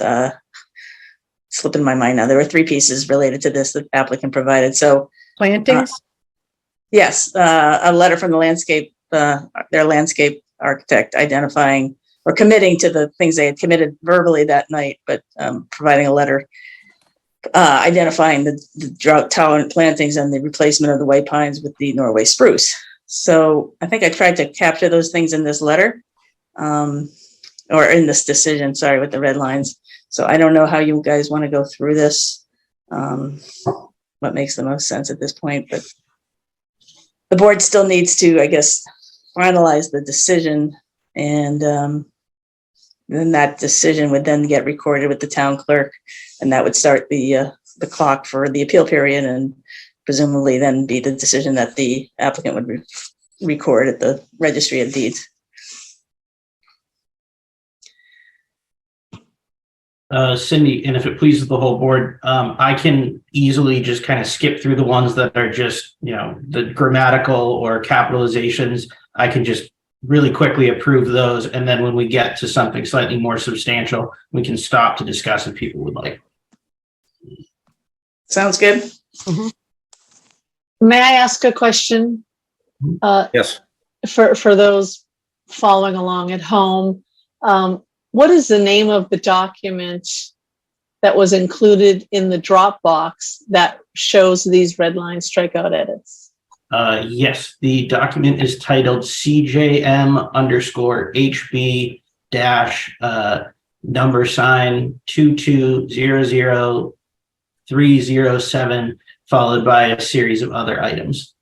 Slipping my mind now. There were 3 pieces related to this that the applicant provided. So Plantings? yes, a letter from the landscape, their landscape architect identifying or committing to the things they had committed verbally that night, but providing a letter identifying the drought tolerant plantings and the replacement of the white pines with the Norway spruce. So I think I tried to capture those things in this letter, or in this decision, sorry, with the red lines. So I don't know how you guys want to go through this, what makes the most sense at this point, but the board still needs to, I guess, finalize the decision, and then that decision would then get recorded with the town clerk, and that would start the clock for the appeal period, and presumably then be the decision that the applicant would record at the registry of deeds. Cindy, and if it pleases the whole board, I can easily just kind of skip through the ones that are just, the grammatical or capitalizations. I can just really quickly approve those. And then when we get to something slightly more substantial, we can stop to discuss if people would like. Sounds good. Mhm. May I ask a question? Yes. For those following along at home, what is the name of the document that was included in the Dropbox that shows these red line strikeout edits? Yes, the document is titled CJM_HB $22000307, followed by a series of other items.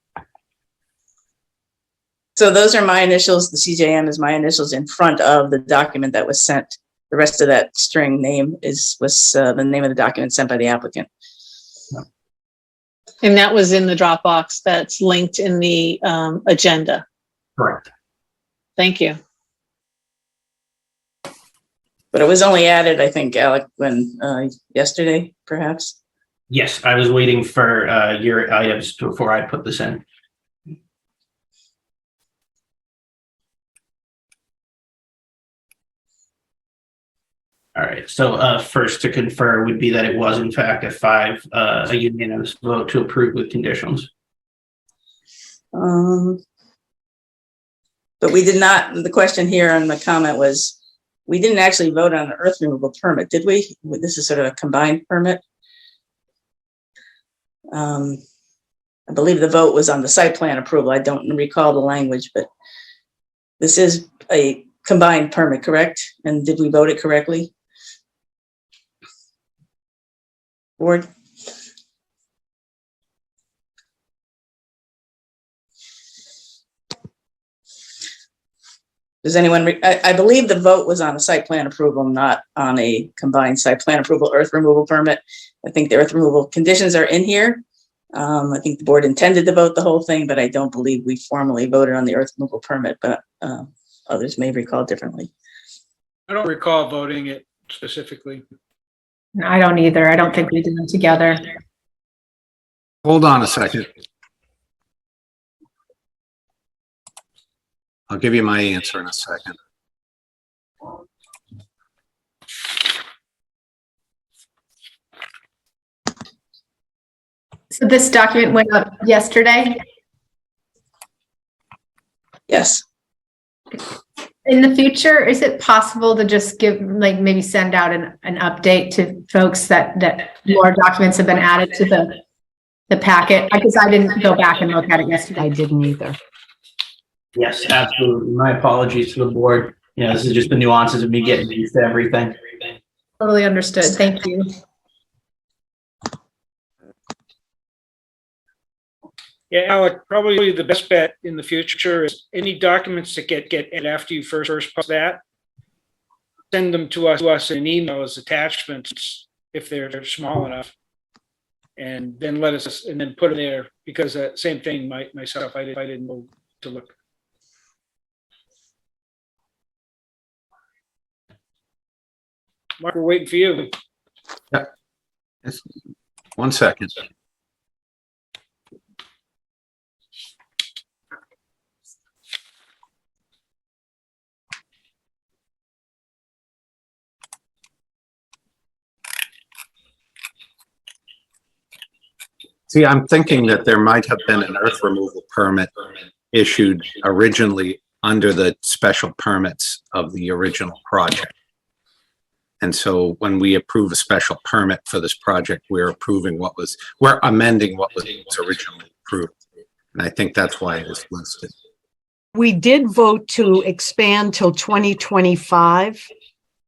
So those are my initials. The CJM is my initials in front of the document that was sent. The rest of that string name was the name of the document sent by the applicant. And that was in the Dropbox that's linked in the agenda. Correct. Thank you. But it was only added, I think, Alec, when yesterday, perhaps. Yes, I was waiting for your items before I put this in. All right, so first to confer would be that it was in fact a unanimous vote to approve with conditions. But we did not, the question here on the comment was, we didn't actually vote on an earth removal permit, did we? This is sort of a combined permit. I believe the vote was on the site plan approval. I don't recall the language, but this is a combined permit, correct? And did we vote it correctly? Board? Does anyone, I believe the vote was on a site plan approval, not on a combined site plan approval earth removal permit. I think the earth removal conditions are in here. I think the board intended to vote the whole thing, but I don't believe we formally voted on the earth removal permit, but others may recall differently. I don't recall voting it specifically. No, I don't either. I don't think we did them together. Hold on a second. I'll give you my answer in a second. So this document went up yesterday. Yes. In the future, is it possible to just give, like, maybe send out an update to folks that more documents have been added to the packet? Because I didn't go back and look at it yesterday. I didn't either. Yes, absolutely. My apologies to the board. This is just the nuances of me getting used to everything. Totally understood. Thank you. Yeah, Alec, probably the best bet in the future is any documents that get after you first post that, send them to us in an email as attachments if they're small enough, and then let us and then put it there, because same thing myself, I didn't know to look. Mark, we're waiting for you. Yes. 1 second. See, I'm thinking that there might have been an earth removal permit issued originally under the special permits of the original project. And so when we approve a special permit for this project, we're amending what was originally approved. And I think that's why it is listed. We did vote to expand till 2025,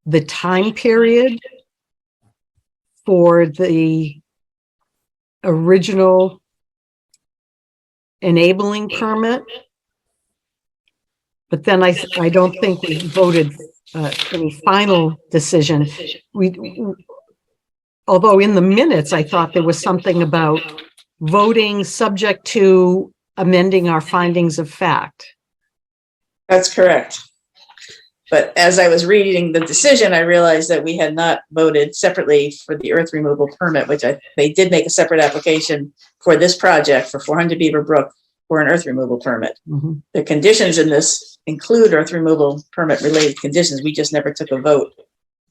the time period for the original enabling permit. But then I don't think we voted any final decision. Although in the minutes, I thought there was something about voting subject to amending our findings of fact. That's correct. But as I was reading the decision, I realized that we had not voted separately for the earth removal permit, which they did make a separate application for this project for 400 Beaver Brook for an earth removal permit. Mm-hmm. The conditions in this include earth removal permit related conditions. We just never took a vote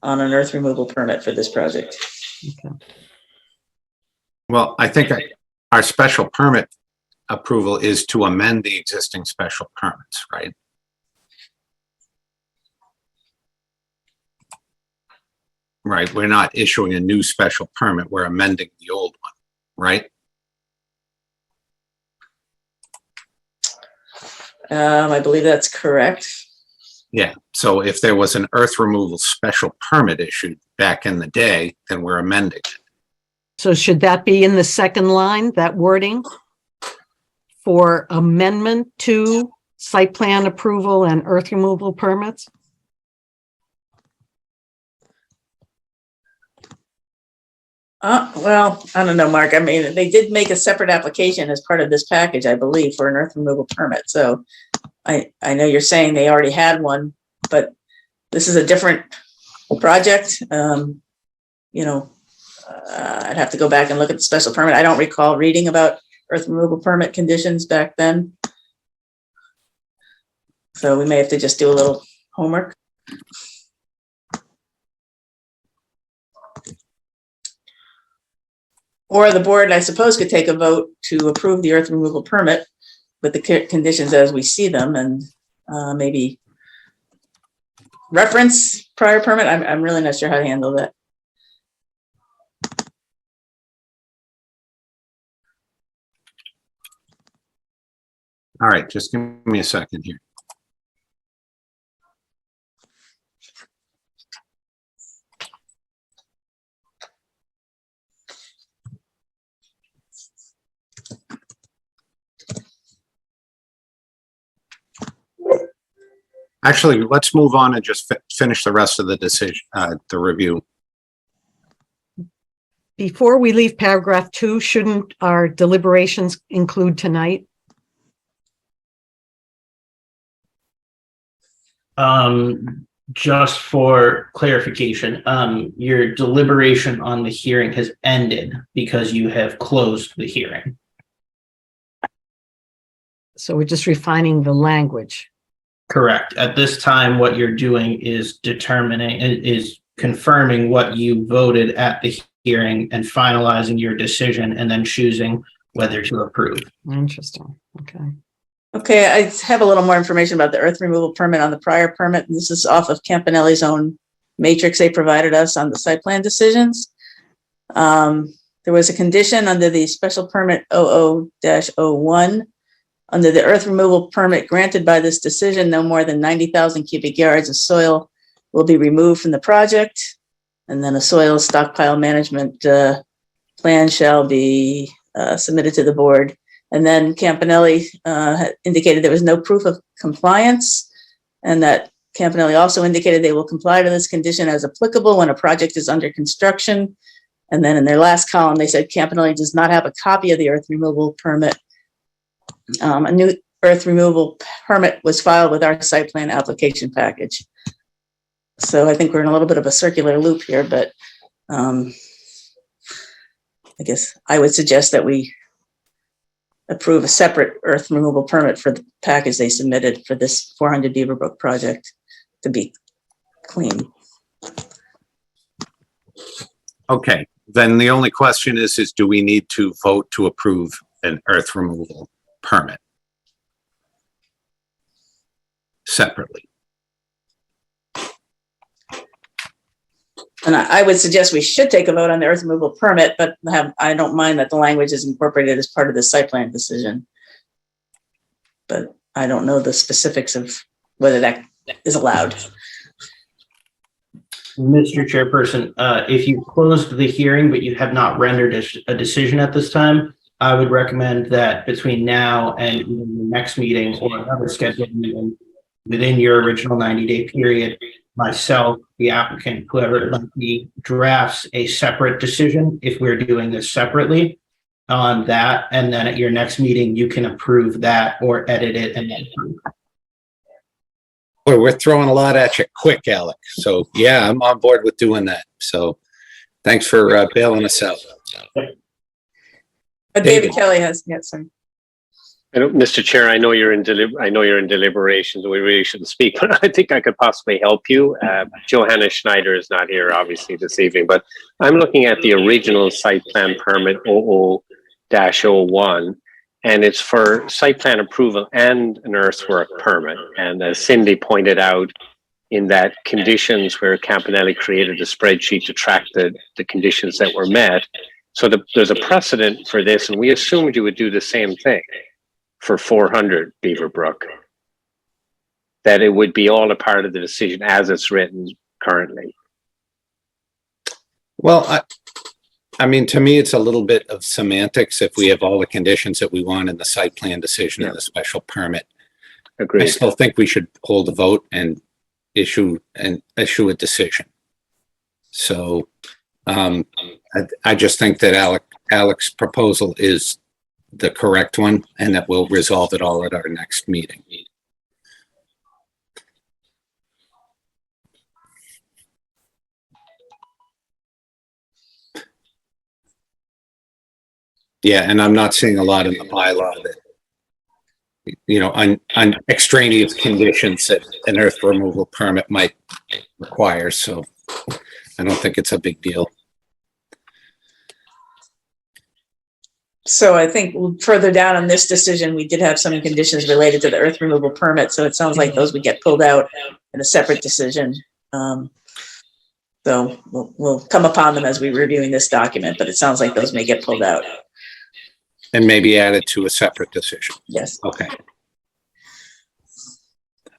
on an earth removal permit for this project. Okay. Well, I think our special permit approval is to amend the existing special permits, right? Right, we're not issuing a new special permit, we're amending the old one, right? I believe that's correct. Yeah, so if there was an earth removal special permit issued back in the day, then we're amending it. So should that be in the second line, that wording for amendment to site plan approval and earth removal permits? Well, I don't know, Mark. I mean, they did make a separate application as part of this package, I believe, for an earth removal permit. So I know you're saying they already had one, but this is a different project. You know, I'd have to go back and look at the special permit. I don't recall reading about earth removal permit conditions back then. So we may have to just do a little homework. Or the board, I suppose, could take a vote to approve the earth removal permit with the conditions as we see them, and maybe reference prior permit. I'm really not sure how to handle that. All right, just give me a second here. Actually, let's move on and just finish the rest of the decision, the review. Before we leave paragraph 2, shouldn't our deliberations include tonight? Just for clarification, your deliberation on the hearing has ended because you have closed the hearing. So we're just refining the language. Correct. At this time, what you're doing is confirming what you voted at the hearing and finalizing your decision and then choosing whether to approve. Interesting. Okay. Okay, I have a little more information about the earth removal permit on the prior permit. This is off of Campanelli's own matrix they provided us on the site plan decisions. There was a condition under the special permit 00-01. Under the earth removal permit granted by this decision, no more than 90,000 cubic yards of soil will be removed from the project. And then a soil stockpile management plan shall be submitted to the board. And then Campanelli indicated there was no proof of compliance, and that Campanelli also indicated they will comply to this condition as applicable when a project is under construction. And then in their last column, they said Campanelli does not have a copy of the earth removal permit. A new earth removal permit was filed with our site plan application package. So I think we're in a little bit of a circular loop here, but I guess I would suggest that we approve a separate earth removal permit for the package they submitted for this 400 Beaverbrook project to be clean. Okay, then the only question is do we need to vote to approve an earth removal permit separately? And I would suggest we should take a vote on the earth removal permit, but I don't mind that the language is incorporated as part of the site plan decision. But I don't know the specifics of whether that is allowed. Mr. Chairperson, if you closed the hearing, but you have not rendered a decision at this time, I would recommend that between now and the next meeting or another scheduled meeting within your original 90-day period, myself, the applicant, whoever it might be, drafts a separate decision if we're doing this separately on that. And then at your next meeting, you can approve that or edit it and then approve. Boy, we're throwing a lot at you quick, Alec. So yeah, I'm on board with doing that. So thanks for bailing us out. But David Kelly has, yes, sir. Mr. Chair, I know you're in deliberations. We really shouldn't speak, but I think I could possibly help you. Johanna Schneider is not here, obviously, this evening, but I'm looking at the original site plan permit 00-01, and it's for site plan approval and an earthwork permit. And as Cindy pointed out, in that conditions where Campanelli created a spreadsheet to track the conditions that were met. So there's a precedent for this, and we assumed you would do the same thing for 400 Beaverbrook, that it would be all a part of the decision as it's written currently. Well, I mean, to me, it's a little bit of semantics if we have all the conditions that we want in the site plan decision and the special permit. Agreed. I still think we should hold a vote and issue a decision. So I just think that Alec's proposal is the correct one, and that we'll resolve it all at our next meeting. Yeah, and I'm not seeing a lot in the bylaw that, you know, on extraneous conditions that an earth removal permit might require, so I don't think it's a big deal. So I think further down on this decision, we did have some conditions related to the earth removal permit. So it sounds like those would get pulled out in a separate decision. So we'll come upon them as we're reviewing this document, but it sounds like those may get pulled out. And maybe added to a separate decision. Yes. Okay.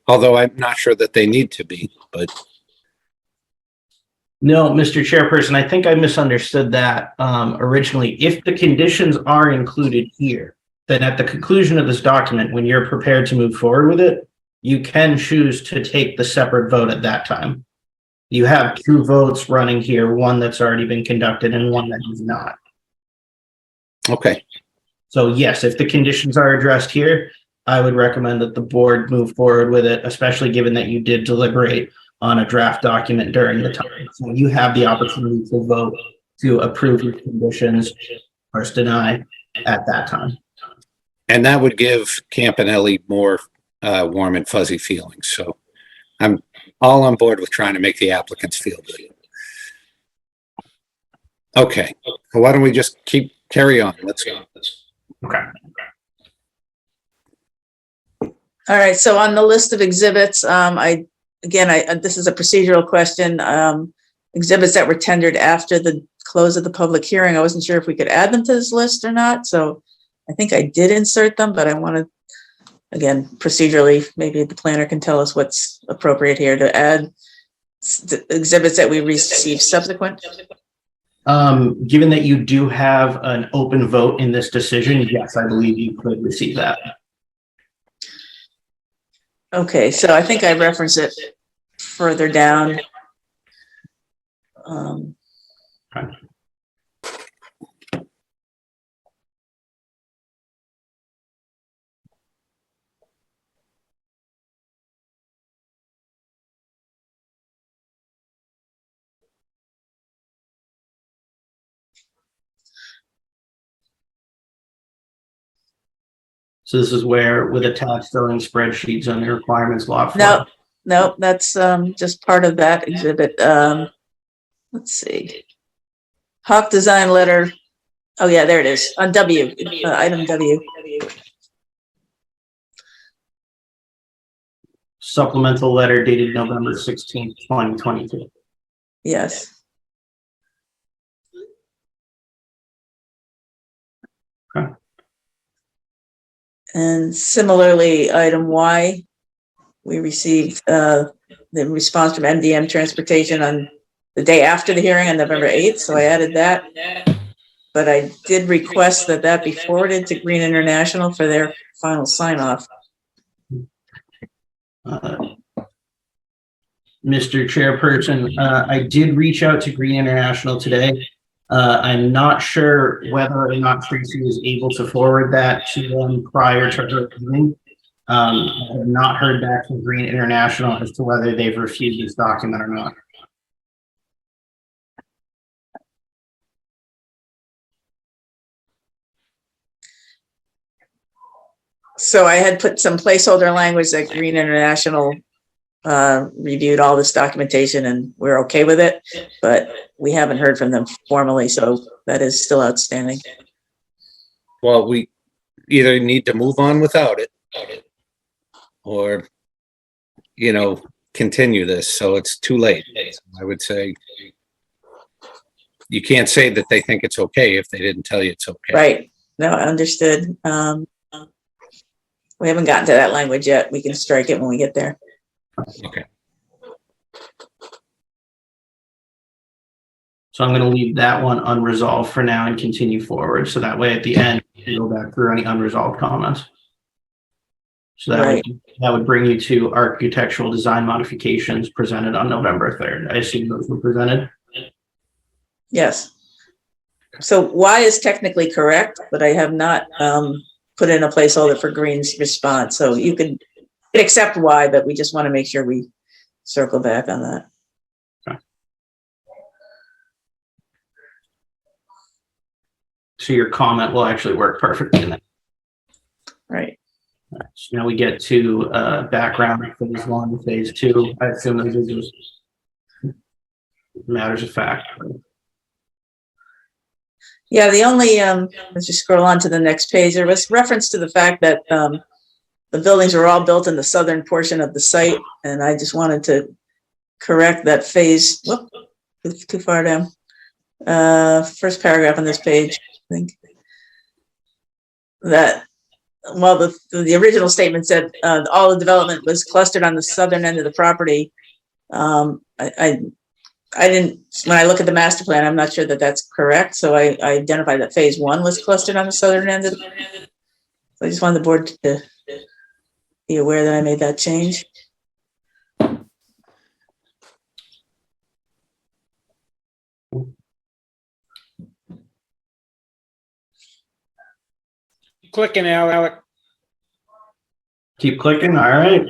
Although I'm not sure that they need to be, but. No, Mr. Chairperson, I think I misunderstood that originally. If the conditions are included here, then at the conclusion of this document, when you're prepared to move forward with it, you can choose to take the separate vote at that time. You have two votes running here, one that's already been conducted and one that is not. Okay. So yes, if the conditions are addressed here, I would recommend that the board move forward with it, especially given that you did deliberate on a draft document during the time. So you have the opportunity to vote to approve your conditions or deny at that time. And that would give Campanelli more warm and fuzzy feelings. So I'm all on board with trying to make the applicants feel good. Okay, well, why don't we just carry on? Let's go. Okay. All right. So on the list of exhibits, this is a procedural question. Exhibits that were tendered after the close of the public hearing, I wasn't sure if we could add them to this list or not. So I think I did insert them, but I want to, again, procedurally, maybe the planner can tell us what's appropriate here to add exhibits that we received subsequent? Given that you do have an open vote in this decision, yes, I believe you could receive that. Okay, so I think I reference it further down. Okay. So this is where with attached zoning spreadsheets on the requirements lot. No, that's just part of that exhibit. Let's see. Hawk design letter. Oh yeah, there it is on W, item W. Supplemental letter dated November 16th, 2022. Yes. Okay. And similarly, item Y, we received the response from MDM Transportation on the day after the hearing on November 8th, so I added that. But I did request that that be forwarded to Green International for their final sign-off. Mr. Chairperson, I did reach out to Green International today. I'm not sure whether or not Tracy was able to forward that to them prior to her meeting. I have not heard back from Green International as to whether they've refused this document or not. So I had put some placeholder language that Green International reviewed all this documentation and we're okay with it, but we haven't heard from them formally, so that is still outstanding. Well, we either need to move on without it or, you know, continue this. So it's too late. I would say you can't say that they think it's okay if they didn't tell you it's okay. Right. No, understood. We haven't gotten to that language yet. We can strike it when we get there. Okay. So I'm going to leave that one unresolved for now and continue forward. So that way at the end, you can go back through any unresolved comments. So that would bring you to architectural design modifications presented on November 3rd. I assume those were presented. Yes. So Y is technically correct, but I have not put in a placeholder for Green's response. So you can accept Y, but we just want to make sure we circle back on that. Okay. So your comment will actually work perfectly in that. Right. So now we get to background phase 1, phase 2. I assume those are just matters of fact. Yeah, the only, let's just scroll on to the next page. There was reference to the fact that the buildings were all built in the southern portion of the site, and I just wanted to correct that phase. Whoop, too far down. First paragraph on this page, I think. That, well, the original statement said all the development was clustered on the southern end of the property. I didn't, when I look at the master plan, I'm not sure that that's correct. So I identified that phase 1 was clustered on the southern end of the, so I just wanted the board to be aware that I made that change. Clicking, Alec. Keep clicking. All right.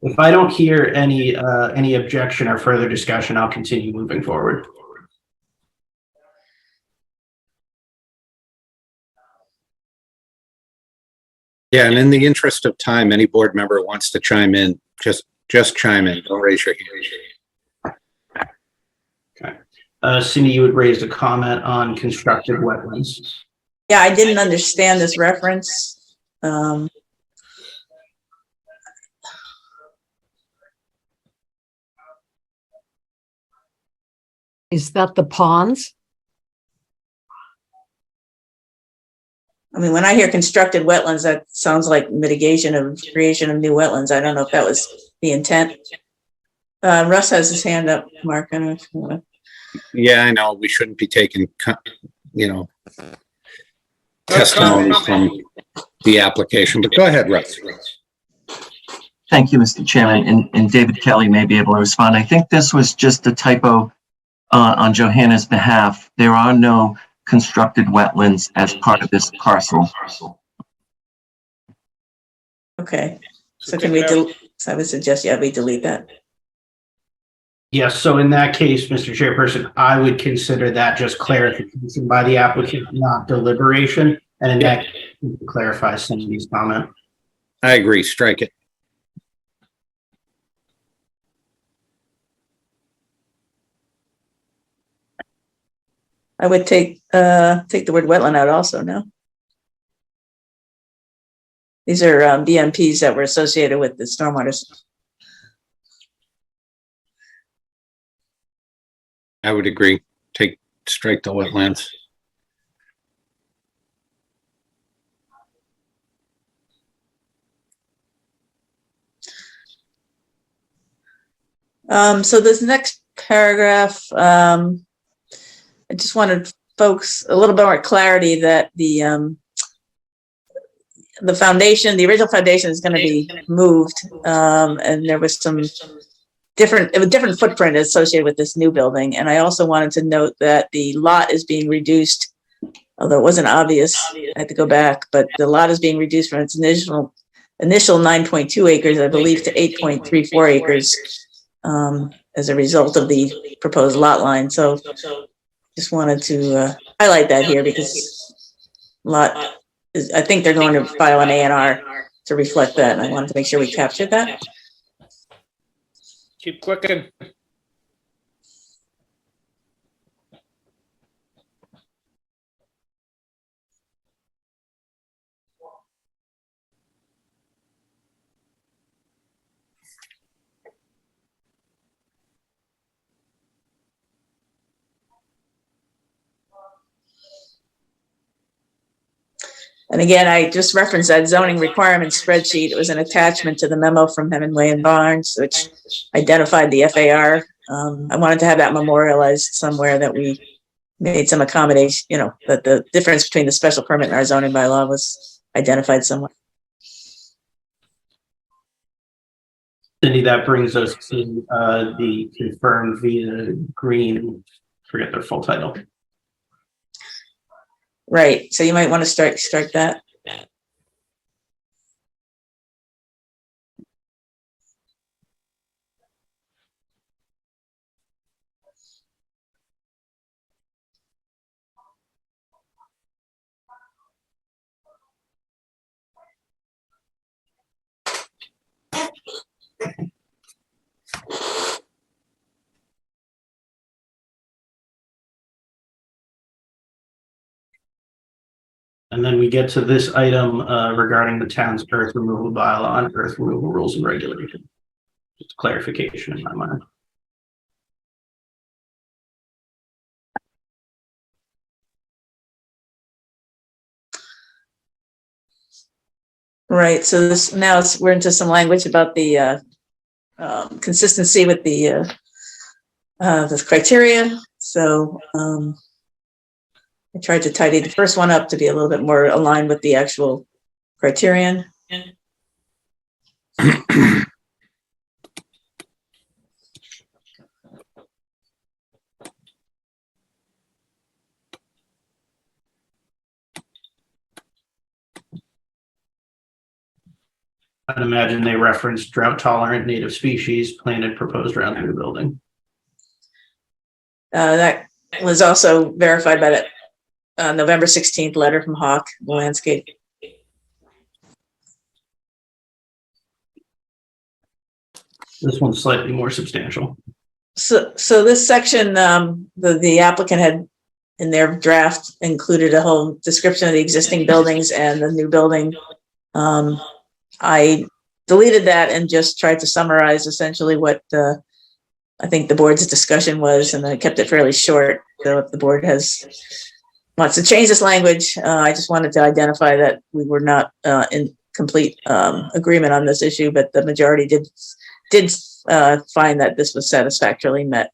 If I don't hear any objection or further discussion, I'll continue moving forward. Yeah, and in the interest of time, any board member wants to chime in, just chime in. Don't raise your hand. Okay. Cindy, you had raised a comment on constructed wetlands. Yeah, I didn't understand this reference. Is that the ponds? I mean, when I hear constructed wetlands, that sounds like mitigation of creation of new wetlands. I don't know if that was the intent. Russ has his hand up, Mark. I don't know if you want Yeah, I know, we shouldn't be taking, testimony from the application, but go ahead, Russ. Thank you, Mr. Chairman, and David Kelly may be able to respond. I think this was just a typo on Johanna's behalf. There are no constructed wetlands as part of this parcel. Okay, so take can we, it out. so I would suggest, yeah, we delete that. Yes, so in that case, Mr. Chairperson, I would consider that just clarification by the applicant, not deliberation. And in that, clarify Cindy's comment. I agree, strike it. I would take the word wetland out also, no? These are BMPs that were associated with the stormwater. I would agree. Strike the wetlands. So this next paragraph, I just wanted folks a little bit more clarity that the foundation, the original foundation is going to be moved, and there was some different footprint associated with this new building. And I also wanted to note that the lot is being reduced, although it wasn't obvious. I had to go back, but the lot is being reduced from its initial 9.2 acres, I believe, to 8.34 acres as a result of the proposed lot line. So just wanted to highlight that here because I think they're going to file an A&R to reflect that, and I wanted to make sure we captured that. Keep clicking. And again, I just referenced that zoning requirement spreadsheet. It was an attachment to the memo from Hemingway and Barnes, which identified the FAR. I wanted to have that memorialized somewhere, that we made some accommodation, that the difference between the special permit and our zoning bylaw was identified somewhere. Cindy, that brings us to the confirmed via Green, forget their full title. Right, so you might want to strike that. And then we get to this item regarding the town's earth removal bylaw and earth removal rules and regulations. Just clarification in my mind. Right, so we're into some language about the consistency with the criteria. So I tried to tidy the first one up to be a little bit more aligned with the actual criterion. I'd imagine they referenced drought tolerant native species planted proposed around the new building. That was also verified by that November 16th letter from Hawk Landscape. This one's slightly more substantial. So this section, the applicant had in their draft included a whole description of the existing buildings and the new building. I deleted that and just tried to summarize essentially what I think the board's discussion was, and I kept it fairly short. So if the board wants to change this language, I just wanted to identify that we were not in complete agreement on this issue, but the majority did did find that this was satisfactorily met.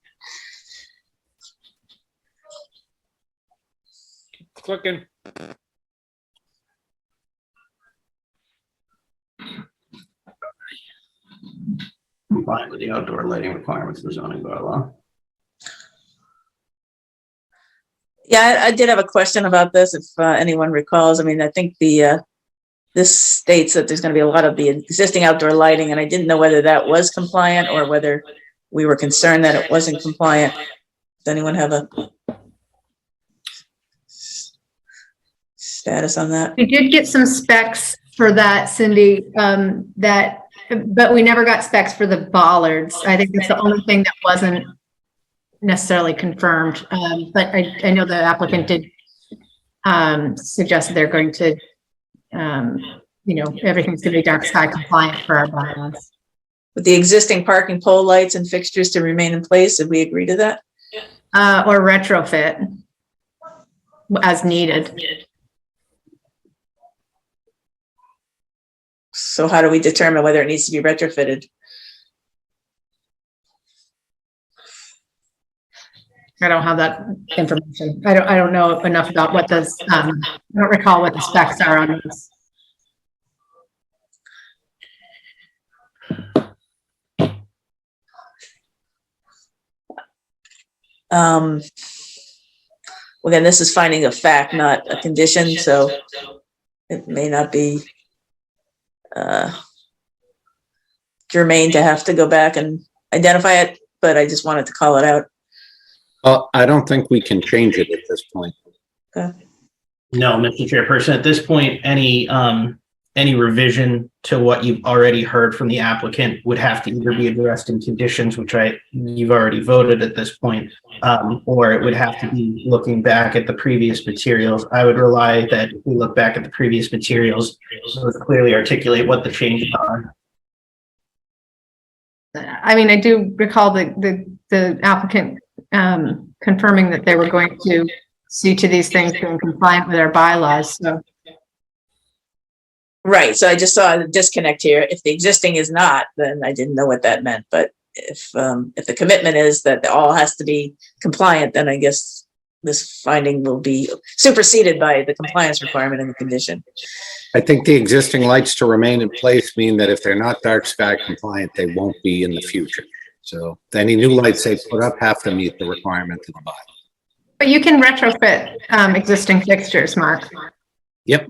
Clicking. Complying with the outdoor lighting requirements of the zoning bylaw. Yeah, I did have a question about this, if anyone recalls. I mean, I think this states that there's going to be a lot of the existing outdoor lighting, and I didn't know whether that was compliant or whether we were concerned that it wasn't compliant. Does anyone have a status on that? We did get some specs for that, Cindy, but we never got specs for the bollards. I think that's the only thing that wasn't necessarily confirmed. But I know the applicant did suggest that they're going to, everything's going to be dark sky compliant for our bylaws. With the existing parking pole lights and fixtures to remain in place, did we agree to that? Or retrofit as needed. So how do we determine whether it needs to be retrofitted? I don't have that information. I don't know enough about what those, I don't recall what the specs are on this. Well, again, this is finding a fact, not a condition, so it may not be germane to have to go back and identify it, but I just wanted to call it out. Well, I don't think we can change it at this point. Okay. No, Mr. Chairperson, at this point, any revision to what you've already heard from the applicant would have to either be addressed in conditions, which you've already voted at this point, or it would have to be looking back at the previous materials. I would rely that if we look back at the previous materials, it would clearly articulate what the changes are. I mean, I do recall the applicant confirming that they were going to see to these things being compliant with our bylaws. So. Right. So I just saw a disconnect here. If the existing is not, then I didn't know what that meant. But if the commitment is that it all has to be compliant, then I guess this finding will be superseded by the compliance requirement in the condition. I think the existing lights to remain in place mean that if they're not dark sky compliant, they won't be in the future. So any new lights they put up have to meet the requirement of the bylaw. But you can retrofit existing fixtures, Mark. Yep.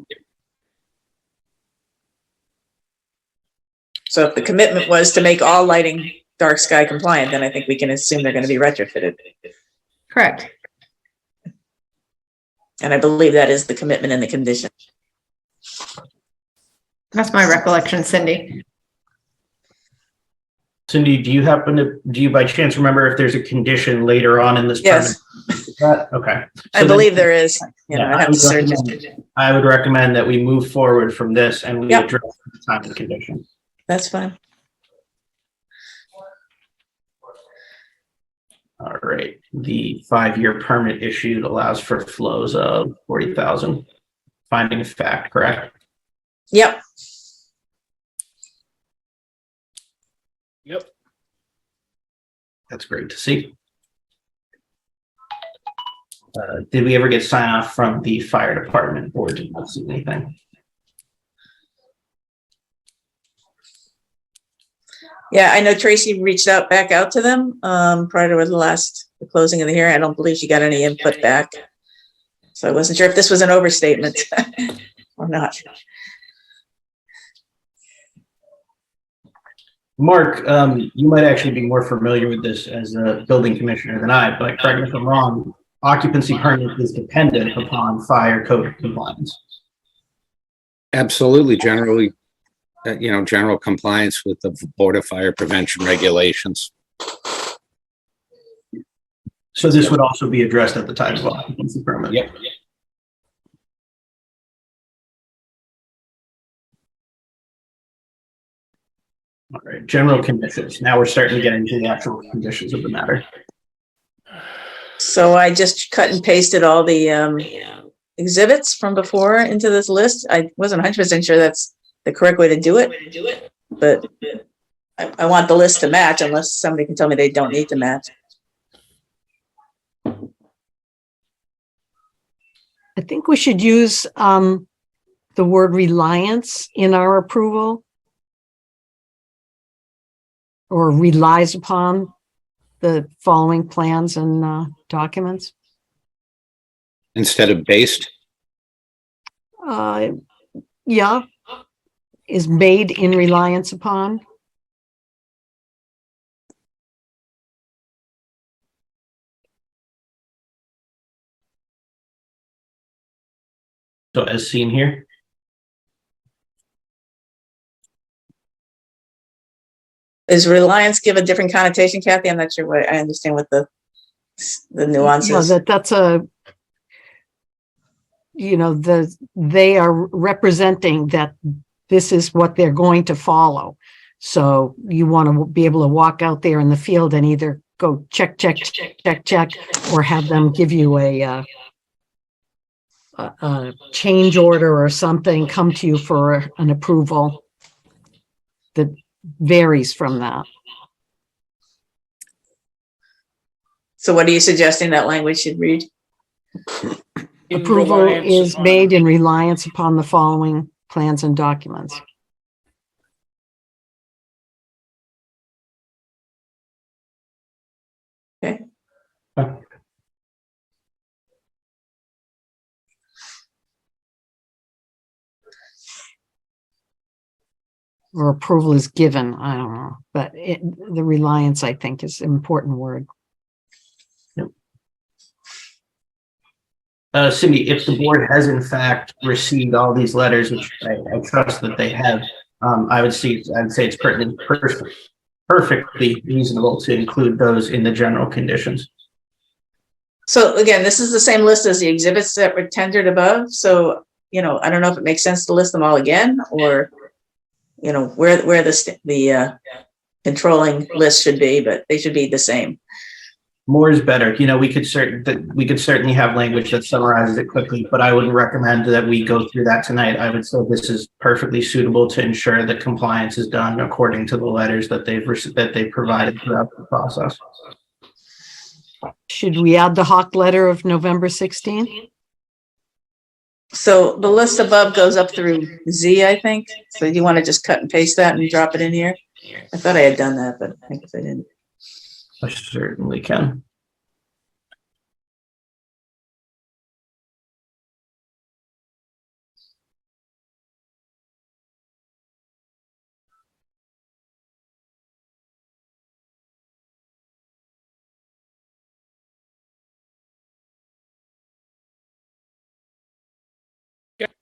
So if the commitment was to make all lighting dark sky compliant, then I think we can assume they're going to be retrofitted. Correct. And I believe that is the commitment in the condition. That's my recollection, Cindy. Cindy, do you by chance remember if there's a condition later on in this Yes. permit? Okay. I believe there is. You know, I have to search it. I would recommend that we move forward from this and we address the time of the condition. That's fine. All right. The 5-year permit issued allows for flows of 40,000. Finding of fact, correct? Yep. Yep. That's great to see. Did we ever get sign off from the fire department or did not see anything? Yeah, I know Tracy reached back out to them prior to the closing of the hearing. I don't believe she got any input back. So I wasn't sure if this was an overstatement or not. Mark, you might actually be more familiar with this as a building commissioner than I, but correct me if I'm wrong, occupancy permit is dependent upon fire code compliance. Absolutely. Generally, general compliance with the Board of Fire Prevention regulations. So this would also be addressed at the time of occupancy permit. Yep. All right, general conditions. Now we're starting to get into the actual conditions of the matter. So I just cut and pasted all the exhibits from before into this list. I wasn't 100% sure that's the correct way to do it, but I want the list to match unless somebody can tell me they don't need to match. I think we should use the word reliance in our approval, or relies upon the following plans and documents. Instead of based. Yeah, is made in reliance upon. So as seen here. Is reliance give a different connotation, Kathy? I'm not sure what I understand what the nuances. Yeah, that's a, you know, they are representing that this is what they're going to follow. So you want to be able to walk out there in the field and either go check, check, check, check, check, or have them give you a change order or something, come to you for an approval that varies from that. So what are you suggesting that language should read? In Approval reliance is upon- made in reliance upon the following plans and documents. Okay. Or approval is given, I don't know, but the reliance, I think, is an important word. Cindy, if the board has in fact received all these letters, which I trust that they have, I'd say it's perfectly reasonable to include those in the general conditions. So again, this is the same list as the exhibits that were tendered above. So, you know, I don't know if it makes sense to list them all again, or, you know, where the controlling list should be, but they should be the same. More is better. You know, we could certainly have language that summarizes it quickly, but I wouldn't recommend that we go through that tonight. I would say this is perfectly suitable to ensure that compliance is done according to the letters that they've provided throughout the process. Should we add the Hawk letter of November 16th? So the list above goes up through Z, I think. So you want to just cut and paste that and drop it in here? I thought I had done that, but I guess I didn't. I certainly can.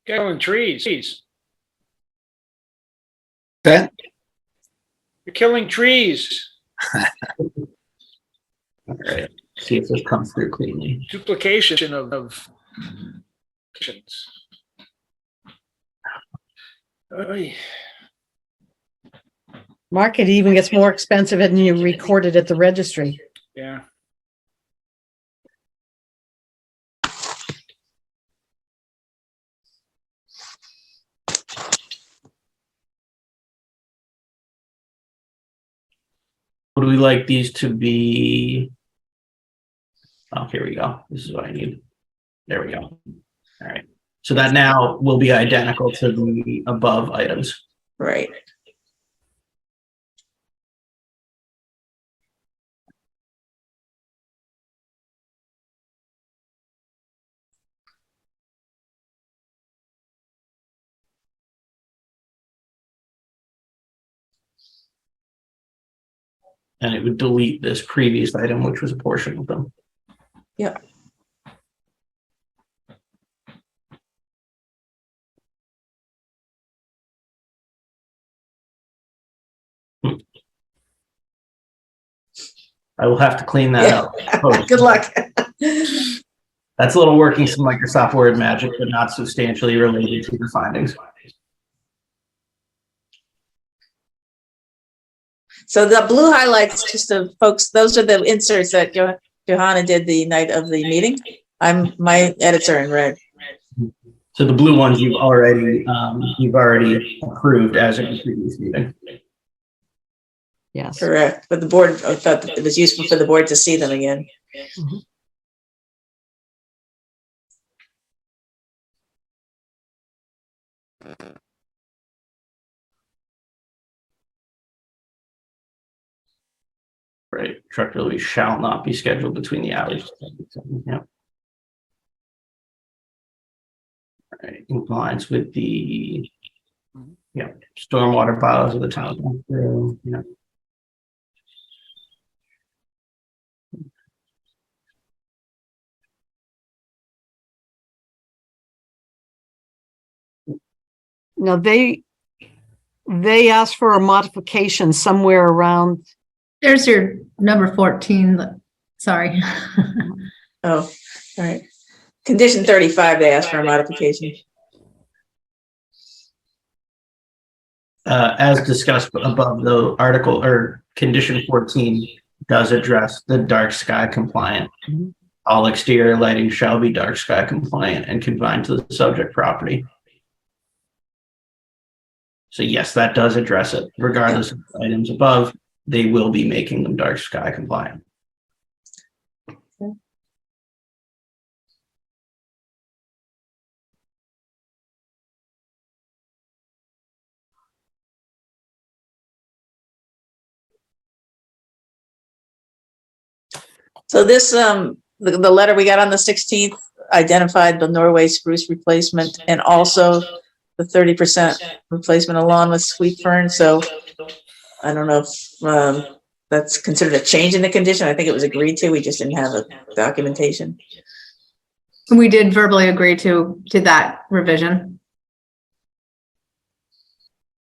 Killing trees. That, You're killing trees. All right. See if this comes through cleanly. Duplication of Oy. Mark, it even gets more expensive and you record it at the registry. Yeah. Would we like these to be? Oh, here we go. This is what I need. There we go. All right. So that now will be identical to the above items. Right. And it would delete this previous item, which was a portion of them. Yep. I will have to clean that up. Good luck. That's a little working some Microsoft Word magic, but not substantially related to the findings. So the blue highlights, just the folks, those are the inserts that Johanna did the night of the meeting. I'm my editor in red. So the blue ones you've already approved as in the previous meeting. Yes. Correct. But the board thought that it was useful for the board to see them again. Mhm. Right, truck delivery shall not be scheduled between the hours. Yeah. Right, in compliance with the, yeah, stormwater bylaws of the town. Yeah. Now, they asked for a modification somewhere around, There's your number 14. Sorry. Oh, all right. Condition 35, they asked for a modification. As discussed above, the article or condition 14 does address the dark sky compliant. Mhm. All exterior lighting shall be dark sky compliant and confined to the subject property. So yes, that does address it. Regardless of the items above, they will be making them dark sky compliant. So this, the letter we got on the 16th identified the Norway spruce replacement and also the 30% replacement along with sweet fern. So I don't know if that's considered a change in the condition. I think it was agreed to. We just didn't have a documentation. We did verbally agree to that revision.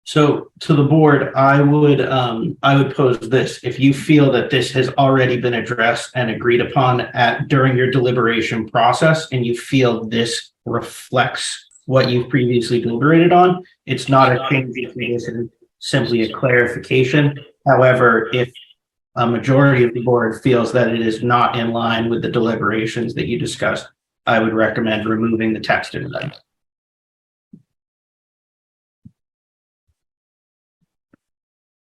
So to the board, I would pose this: if you feel that this has already been addressed and agreed upon during your deliberation process, and you feel this reflects what you've previously deliberated on, it's not a change. It's simply a clarification. However, if a majority of the board feels that it is not in line with the deliberations that you discussed, I would recommend removing the text in red.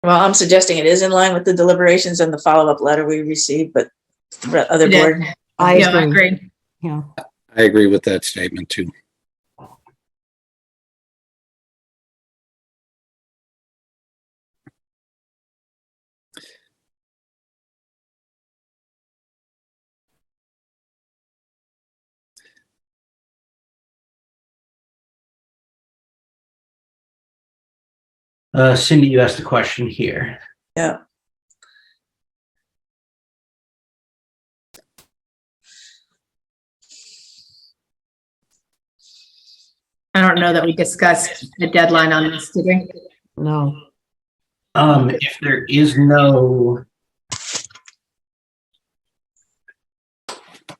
Well, I'm suggesting it is in line with the deliberations and the follow-up letter we received, but the other It is. board. I Yeah, I agree. agree. Yeah. I agree with that statement too. Cindy, you asked a question here. Yeah. I don't know that we discussed the deadline on this, did we? No. If there is no,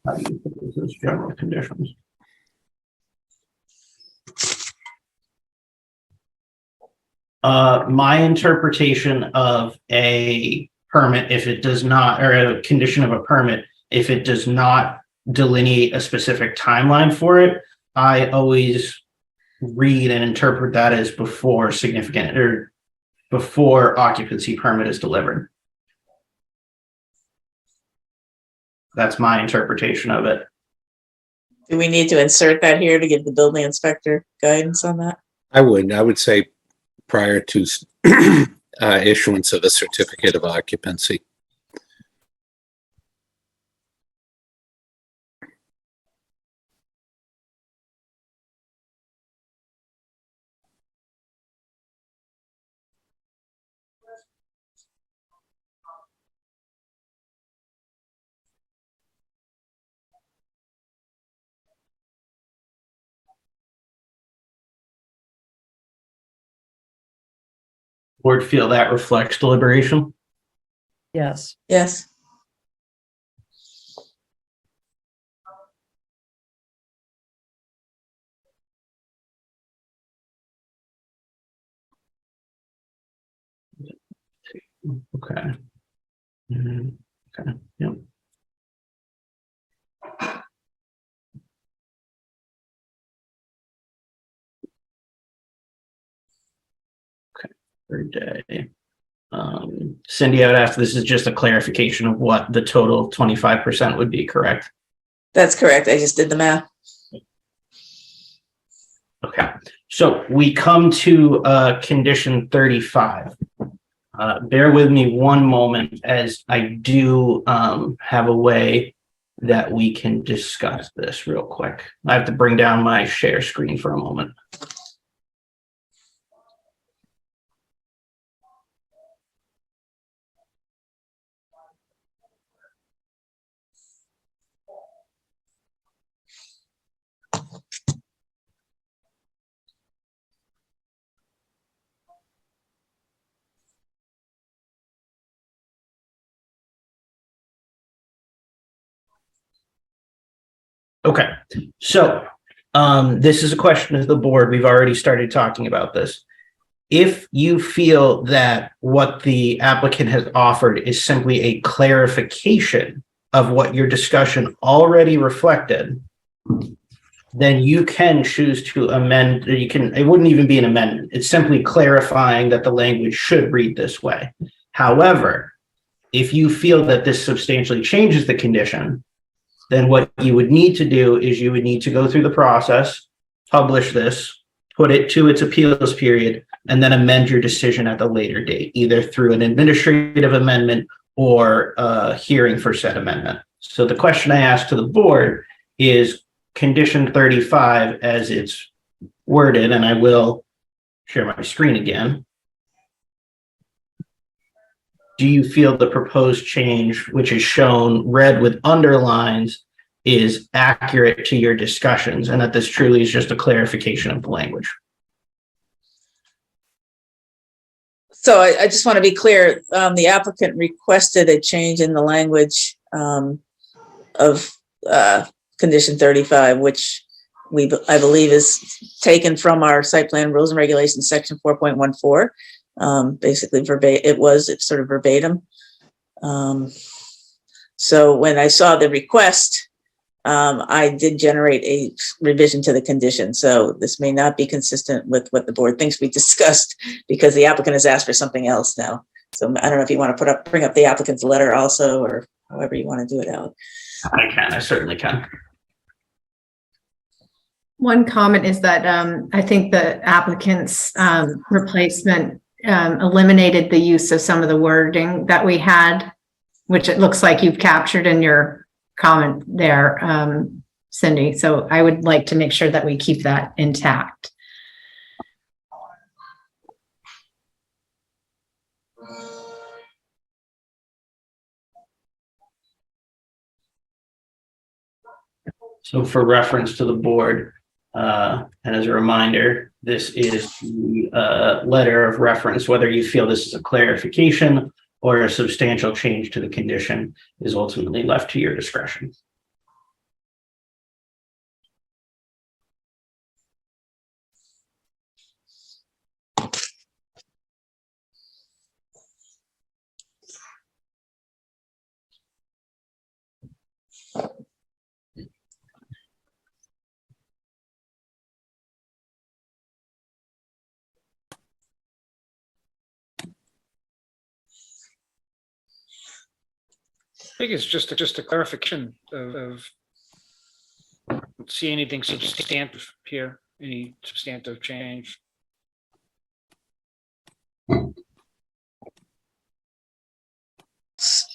how do you put this as general conditions? My interpretation of a permit, if it does not, or a condition of a permit, if it does not delineate a specific timeline for it, I always read and interpret that as before significant or before occupancy permit is delivered. That's my interpretation of it. Do we need to insert that here to give the building inspector guidance on that? I would say prior to issuance of a certificate of occupancy. Board feel that reflects deliberation? Yes. Yes. Okay. Okay. Yep. Okay. Third day. Cindy, I would ask, this is just a clarification of what the total 25% would be, correct? That's correct. I just did the math. Okay, so we come to condition 35. Bear with me one moment as I do have a way that we can discuss this real quick. I have to bring down my share screen for a moment. Okay, so this is a question to the board. We've already started talking about this. If you feel that what the applicant has offered is simply a clarification of what your discussion already reflected, then you can choose to amend. It wouldn't even be an amendment. It's simply clarifying that the language should read this way. However, if you feel that this substantially changes the condition, then what you would need to do is you would need to go through the process, publish this, put it to its appeals period, and then amend your decision at the later date, either through an administrative amendment or a hearing for said amendment. So the question I asked to the board is condition 35 as it's worded, and I will share my screen again. Do you feel the proposed change, which is shown red with underlines, is accurate to your discussions and that this truly is just a clarification of the language? So I just want to be clear, the applicant requested a change in the language of condition 35, which I believe is taken from our site plan rules and regulations, section 4.14. Basically it's sort of verbatim. So when I saw the request, I did generate a revision to the condition. So this may not be consistent with what the board thinks we discussed because the applicant has asked for something else now. So I don't know if you want to bring up the applicant's letter also, or however you want to do it out. I certainly can. One comment is that I think the applicant's replacement eliminated the use of some of the wording that we had, which it looks like you've captured in your comment there, Cindy. So I would like to make sure that we keep that intact. So for reference to the board, and as a reminder, this is the letter of reference. Whether you feel this is a clarification or a substantial change to the condition is ultimately left to your discretion. I think it's just a clarification of don't see anything substantive here, any substantive change.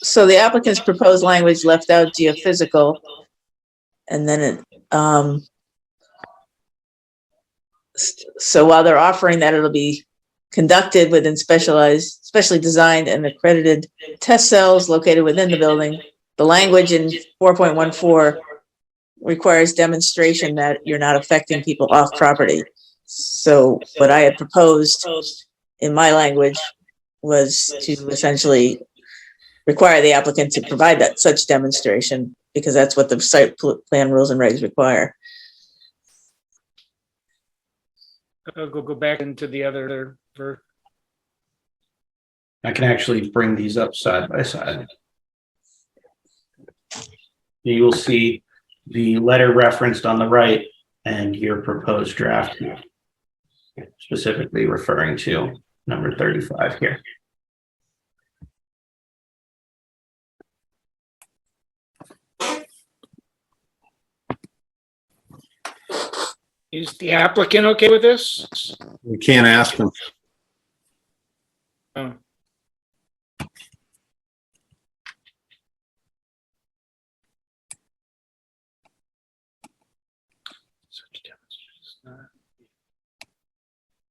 So the applicant's proposed language left out geophysical, and then it, so while they're offering that it'll be conducted within specially designed and accredited test cells located within the building, the language in 4.14 requires demonstration that you're not affecting people off property. So what I had proposed in my language was to essentially require the applicant to provide that such demonstration, because that's what the site plan rules and regs require. I'll go back into the other verse. I can actually bring these up side by side. You will see the letter referenced on the right and your proposed draft here, specifically referring to number 35 here. Is the applicant okay with this? We can't ask them. Oh.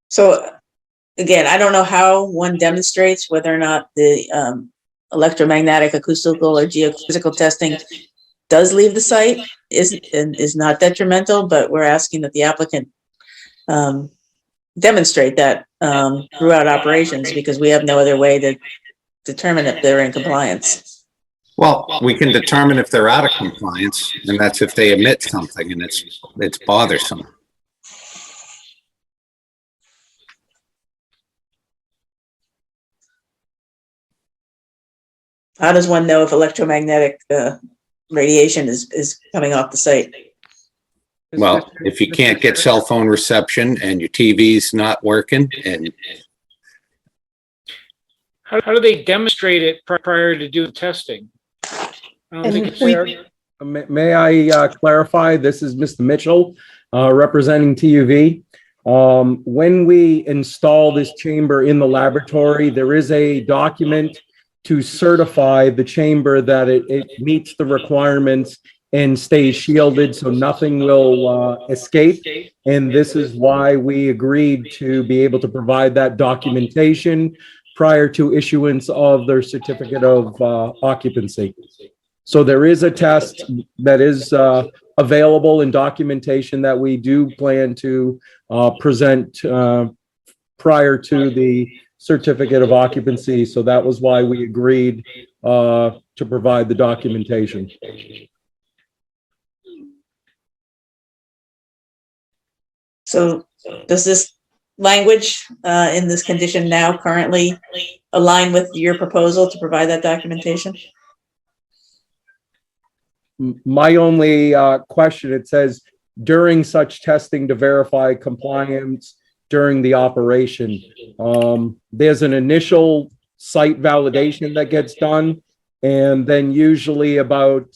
So again, I don't know how one demonstrates whether or not the electromagnetic, acoustical, or geophysical testing does leave the site is not detrimental, but we're asking that the applicant demonstrate that throughout operations, because we have no other way to determine if they're in compliance. Well, we can determine if they're out of compliance, and that's if they emit something and it's bothersome. How does one know if electromagnetic radiation is coming off the site? Well, if you can't get cell phone reception and your TV's not working, and How do they demonstrate it prior to do the testing? I don't think it's fair. May I clarify? This is Mr. Mitchell, representing TUV. When we install this chamber in the laboratory, there is a document to certify the chamber that it meets the requirements and stays shielded, so nothing will escape. And this is why we agreed to be able to provide that documentation prior to issuance of their certificate of occupancy. So there is a test that is available in documentation that we do plan to present prior to the certificate of occupancy. So that was why we agreed to provide the documentation. So does this language in this condition now currently align with your proposal to provide that documentation? My only question, it says during such testing to verify compliance during the operation. There's an initial site validation that gets done, and then usually about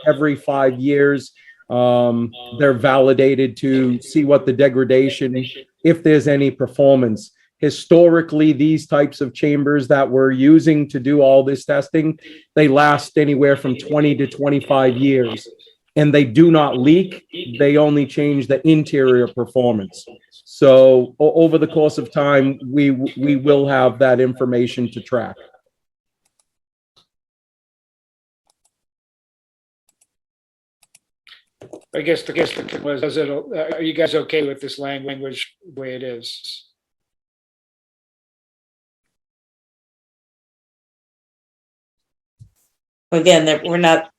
every 5 years, they're validated to see what the degradation, if there's any performance. Historically, these types of chambers that we're using to do all this testing, they last anywhere from 20 to 25 years, and they do not leak. They only change the interior performance. So over the course of time, we will have that information to track. I guess the question was, are you guys okay with this language the way it is? Again, that we're not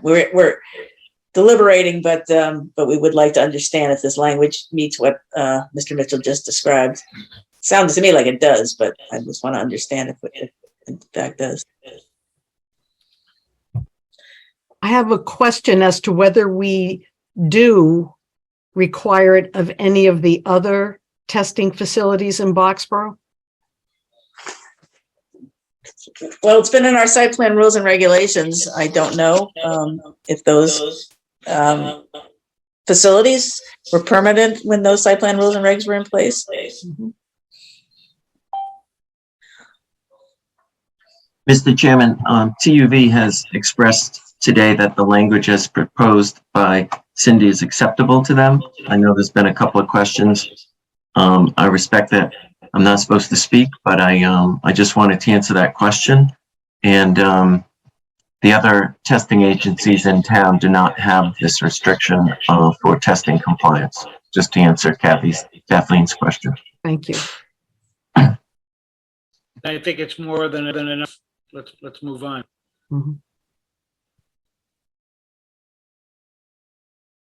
we're deliberating, but we would like to understand if this language meets what Mr. Mitchell just described. Sounds to me like it does, but I just want to understand if it in fact does. I have a question as to whether we do require it of any of the other testing facilities in Boxborough. Well, it's been in our site plan rules and regulations. I don't know if those facilities were permanent when those site plan rules and regs were in place. Mr. Chairman, TUV has expressed today that the language as proposed by Cindy is acceptable to them. I know there's been a couple of questions. I respect that I'm not supposed to speak, but I just wanted to answer that question. And the other testing agencies in town do not have this restriction for testing compliance, just to answer Kathleen's question. Thank you. I think it's more than enough. Let's move on. Mhm.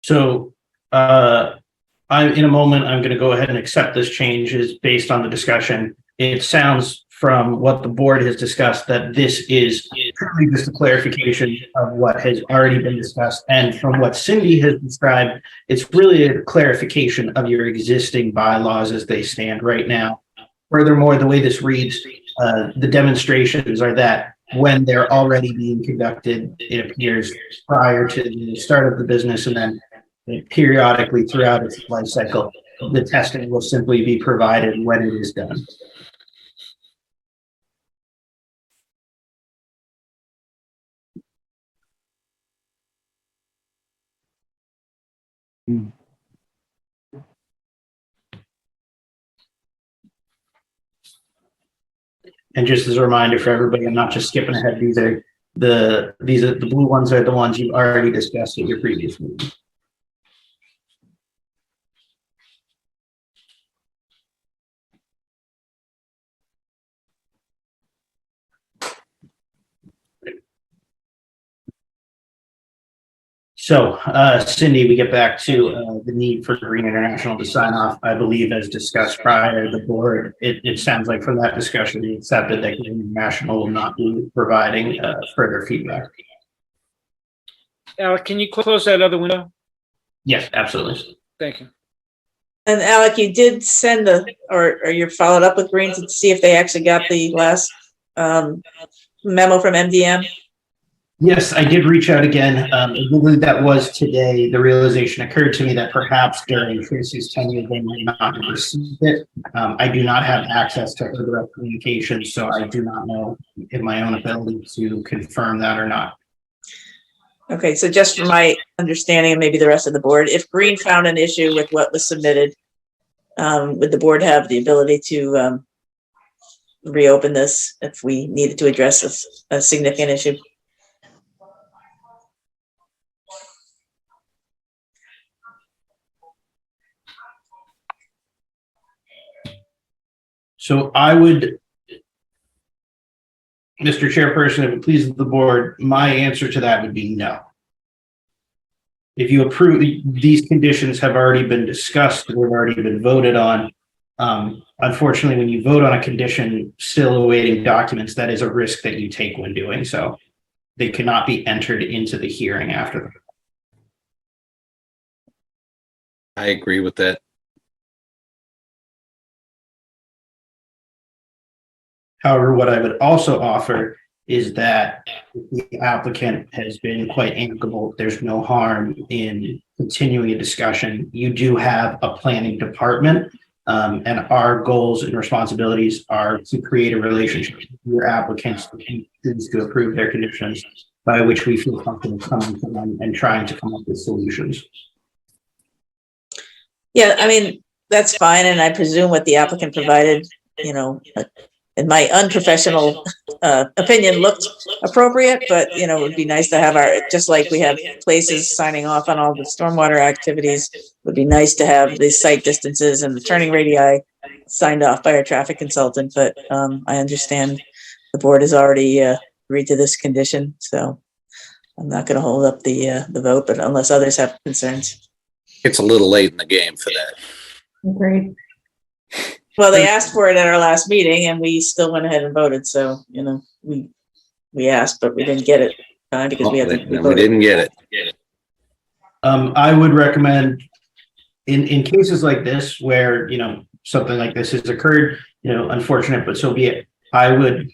So in a moment, I'm going to go ahead and accept this change is based on the discussion. It sounds from what the board has discussed that this is purely just a clarification of what has already been discussed. And from what Cindy has described, it's really a clarification of your existing bylaws as they stand right now. Furthermore, the way this reads, the demonstrations are that when they're already being conducted, it appears prior to the start of the business, and then periodically throughout its life cycle. The testing will simply be provided when it is done. And just as a reminder for everybody, I'm not just skipping ahead. These are the blue ones are the ones you already discussed at your previous meeting. So, Cindy, we get back to the need for Green International to sign off. I believe, as discussed prior, the board, it sounds like from that discussion, we accepted that Green International will not be providing further feedback. Alec, can you close that other window? Yes, absolutely. Thank you. And Alec, you did send or you followed up with Green to see if they actually got the last memo from MDM? Yes, I did reach out again. I believe that was today. The realization occurred to me that perhaps during Tracy's tenure, they might not have received it. I do not have access to her direct communication, so I do not know in my own ability to confirm that or not. Okay, so just from my understanding, and maybe the rest of the board, if Green found an issue with what was submitted, would the board have the ability to reopen this if we needed to address a significant issue? So I would, Mr. Chairperson, if it pleases the board, my answer to that would be no. If you approve, these conditions have already been discussed, they've already been voted on. Unfortunately, when you vote on a condition still awaiting documents, that is a risk that you take when doing so. They cannot be entered into the hearing after. I agree with that. However, what I would also offer is that if the applicant has been quite amicable, there's no harm in continuing a discussion. You do have a planning department, and our goals and responsibilities are to create a relationship with your applicants who choose to approve their conditions, by which we feel comfortable coming to them and trying to come up with solutions. Yeah, I mean, that's fine, and I presume what the applicant provided, you know, in my unprofessional opinion, looked appropriate, but, you know, it would be nice to have just like we have places signing off on all the stormwater activities, it would be nice to have the site distances and the turning radii signed off by our traffic consultant, but I understand the board has already agreed to this condition, so I'm not going to hold up the vote, but unless others have concerns. It's a little late in the game for that. Agreed. Well, they asked for it at our last meeting and we still went ahead and voted. So, you know, we asked, but we didn't get it because we didn't get it. I would recommend in cases like this where, you know, something like this has occurred, you know, unfortunate, but so be it. I would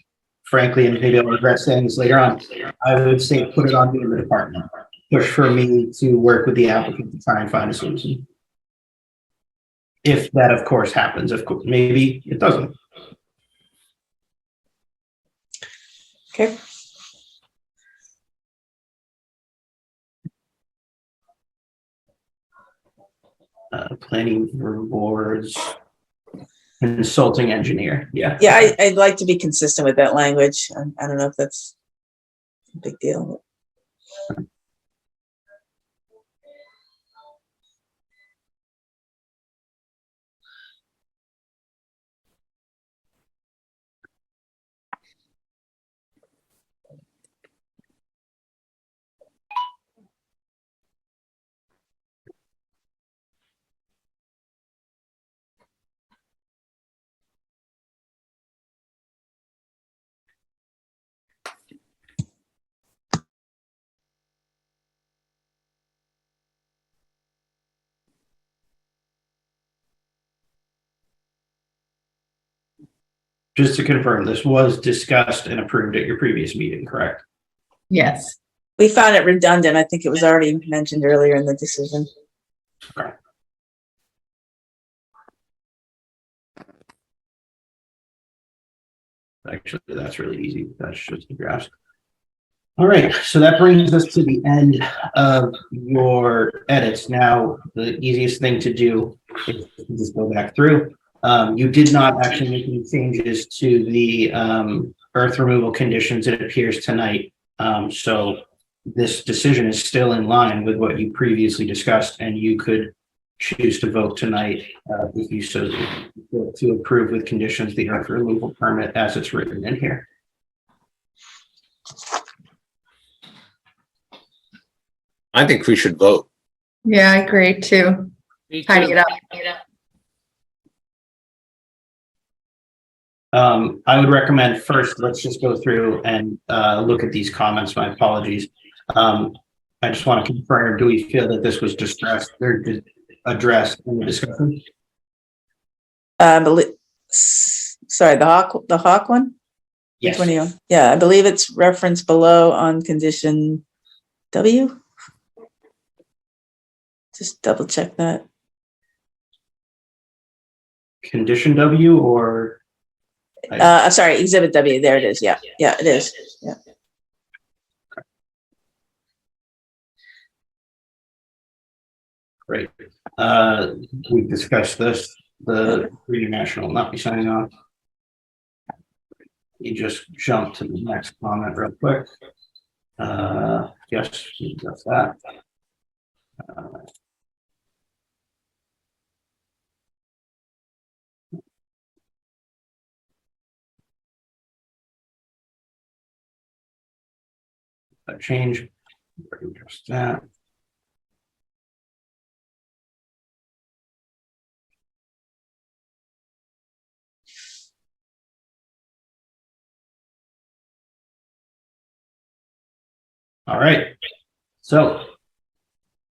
frankly, and maybe I'll address things later on, I would say put it on to the department. Push for me to work with the applicant to try and find a solution. If that, of course, happens, of course, maybe it doesn't. Okay. Planning boards, consulting engineer. Yeah. Yeah, I'd like to be consistent with that language. I don't know if that's a big deal. Just to confirm, this was discussed and approved at your previous meeting, correct? Yes. We found it redundant. I think it was already mentioned earlier in the decision. Actually, that's really easy. That's just the drafts. All right, so that brings us to the end of your edits. Now, the easiest thing to do is just go back through. You did not actually make any changes to the earth removal conditions, it appears, tonight. So this decision is still in line with what you previously discussed, and you could choose to vote tonight if you so to approve with conditions the earth removal permit as it's written in here. I think we should vote. Yeah, I agree too. Me too. Tidy it up. I would recommend first, let's just go through and look at these comments. My apologies. I just want to confirm, do we feel that this was distressed or addressed in the discussion? Sorry, the Hawk one? Yes. Which one are you on? Yeah, I believe it's referenced below on condition W. Just double check that. Condition W or? Sorry, exhibit W. There it is. Yeah, yeah, it is. Yeah. Great. We discussed this. The Reading National will not be signing off. You just jump to the next comment real quick. Yes, that's that. That change. Just that. All right. So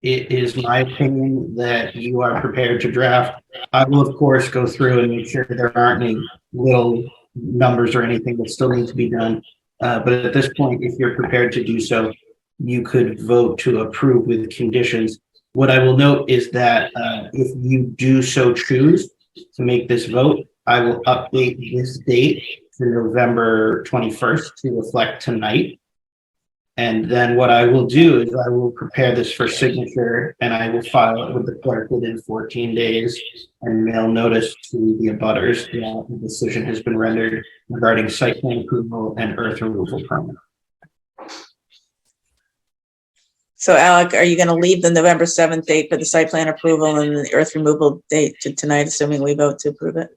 it is my opinion that you are prepared to draft. I will, of course, go through and make sure there aren't any little numbers or anything that still need to be done. But at this point, if you're prepared to do so, you could vote to approve with conditions. What I will note is that if you do so choose to make this vote, I will update this date to November 21st to reflect tonight. And then what I will do is I will prepare this for signature and I will file it with the clerk within 14 days and mail notice to the abutters that the decision has been rendered regarding site plan approval and earth removal permit. So Alec, are you going to leave the November 7th date for the site plan approval and the earth removal date to tonight, assuming we vote to approve it?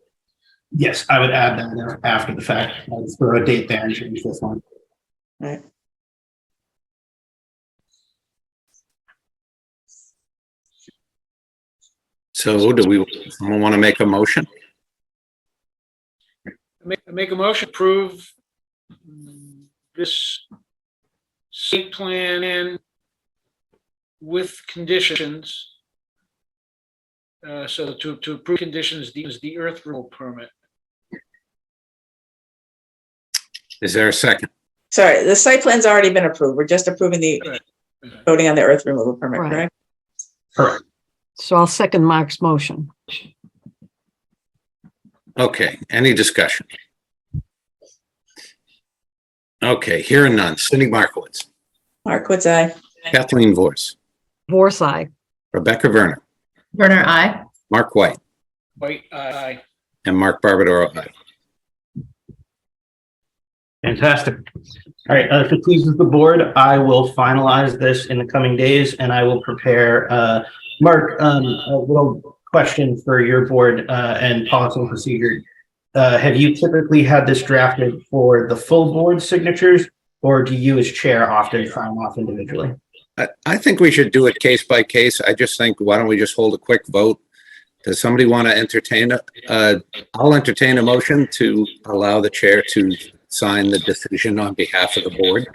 Yes, I would add that after the fact. I'll just throw a date there and change this one. All right. So do we, someone want to make a motion? Make a motion to approve this site plan with conditions. So to approve conditions, the earth removal permit. Is there a second? Sorry, the site plan's already been approved. We're just approving the voting on the earth removal permit, Right. correct? Correct. So I'll second Mark's motion. Okay, any discussion? Okay, hearing none. Cindy Markowitz, Markowitz, aye. Kathleen Vorse, Vorse, aye. Rebecca Werner, Werner, aye. Mark White, White, aye. and Mark Barbadoro, aye. Fantastic. All right, if it pleases the board, I will finalize this in the coming days and I will prepare, Mark, a little question for your board and policy and procedure. Have you typically had this drafted for the full board signatures or do you as chair often sign off individually? I think we should do it case by case. I just think, why don't we just hold a quick vote? Does somebody want to entertain I'll entertain a motion to allow the chair to sign the decision on behalf of the board.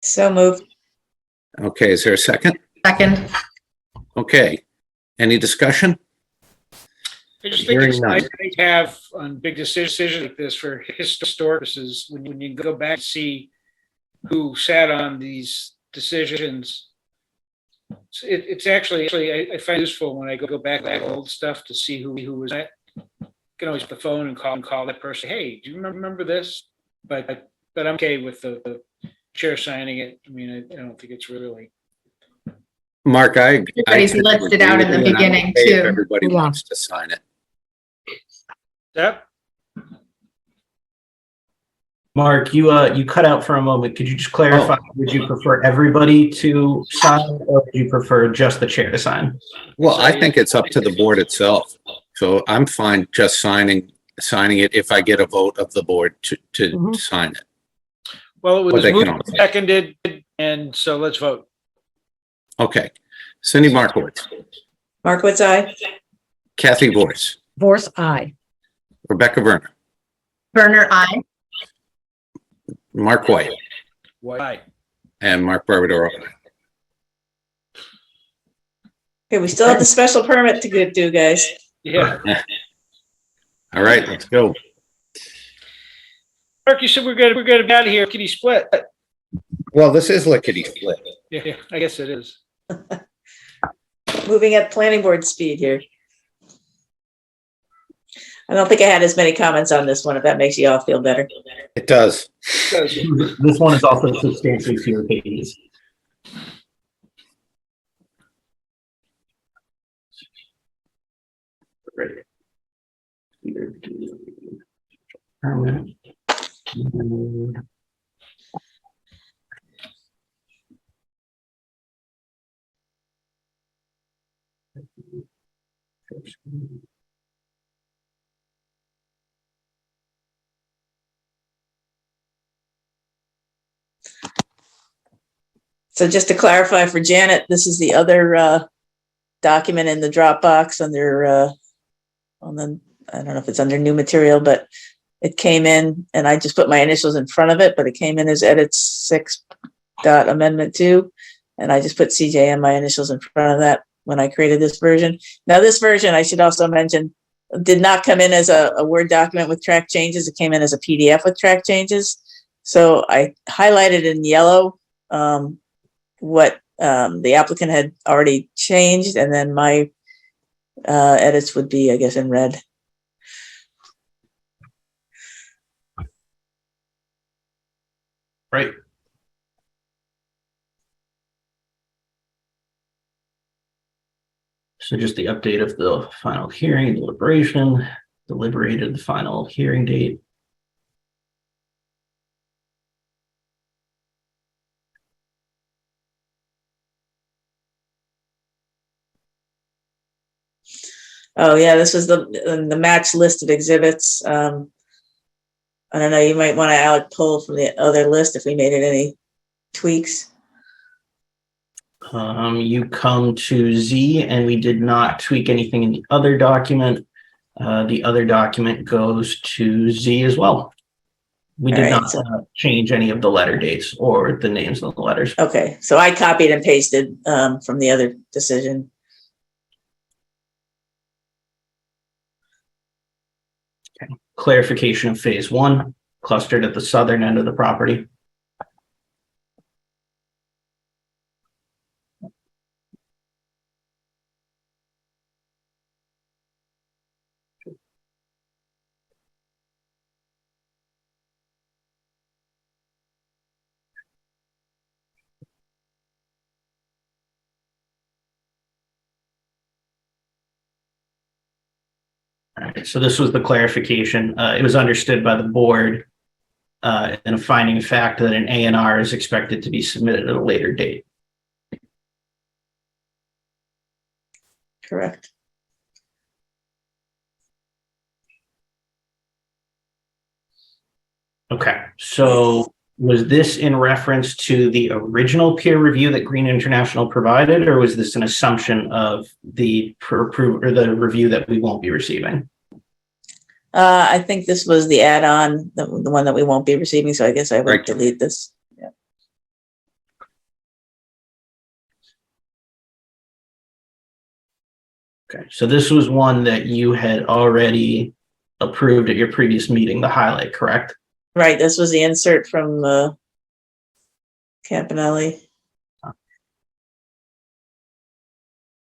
So moved. Okay, is there a second? Second. Okay, any discussion? I just think it's Hearing none. nice to have on big decisions like this for historic purposes, when you go back and see who sat on these decisions, It's actually, I find it useful when I go back to old stuff to see who was at. Can always pick the phone and call that person. Hey, do you remember this? But I'm okay with the chair signing it. I mean, I don't think it's really. Mark, Everybody's listed out in the beginning If too. everybody Yeah. wants to sign it. Yep. Mark, you cut out for a moment. Could you just clarify? Would you prefer everybody to sign, or would you prefer just the chair to sign? Well, I think it's up to the board itself. So I'm fine just signing it if I get a vote of the board to Mhm. sign it. Well, it But was they can moved, all- seconded, and so let's vote. Okay. Cindy Markowitz, Markowitz, aye. Kathy Voice, Vorse, aye. Rebecca Werner, Werner, aye. Mark White, Why? and Mark Barbadoro. Okay, we still have the special permit to go do, guys. Yeah. All right, let's go. Mark, you said we're gonna be out of here. Kitty split. Well, this is lickety split. Yeah, I guess it is. Moving at planning board speed here. I don't think I had as many comments on this one, if that makes you all feel better. It does. This one is also substantially fewer pages. Right. Permit. So just to clarify for Janet, this is the other document in the Dropbox under on the, I don't know if it's under new material, but it came in and I just put my initials in front of it, but it came in as edit 6.amendment2. And I just put CJ and my initials in front of that when I created this version. Now this version, I should also mention, did not come in as a Word document with track changes. It came in as a PDF with track changes. So I highlighted in yellow what the applicant had already changed, and then my edits would be, I guess, in red. Right. So just the update of the final hearing, deliberated the final hearing date. Oh yeah, this was the match list of exhibits. I don't know, you might want to Alec pull from the other list if we made it any tweaks. You come to Z and we did not tweak anything in the other document. The other document goes to Z as well. We did not change any of the letter dates or the names of the letters. Okay, so I copied and pasted from the other decision. Okay. Clarification of phase 1, clustered at the southern end of the property. All right, so this was the clarification. It was understood by the board in a finding of fact that an A&R is expected to be submitted at a later date. Correct. Okay, so was this in reference to the original peer review that Green International provided, or was this an assumption of the the review that we won't be receiving? I think this was the add-on, the one that we won't be receiving, so I guess I would delete this. Yeah. Okay, so this was one that you had already approved at your previous meeting, the highlight, correct? Right, this was the insert from Campanelli.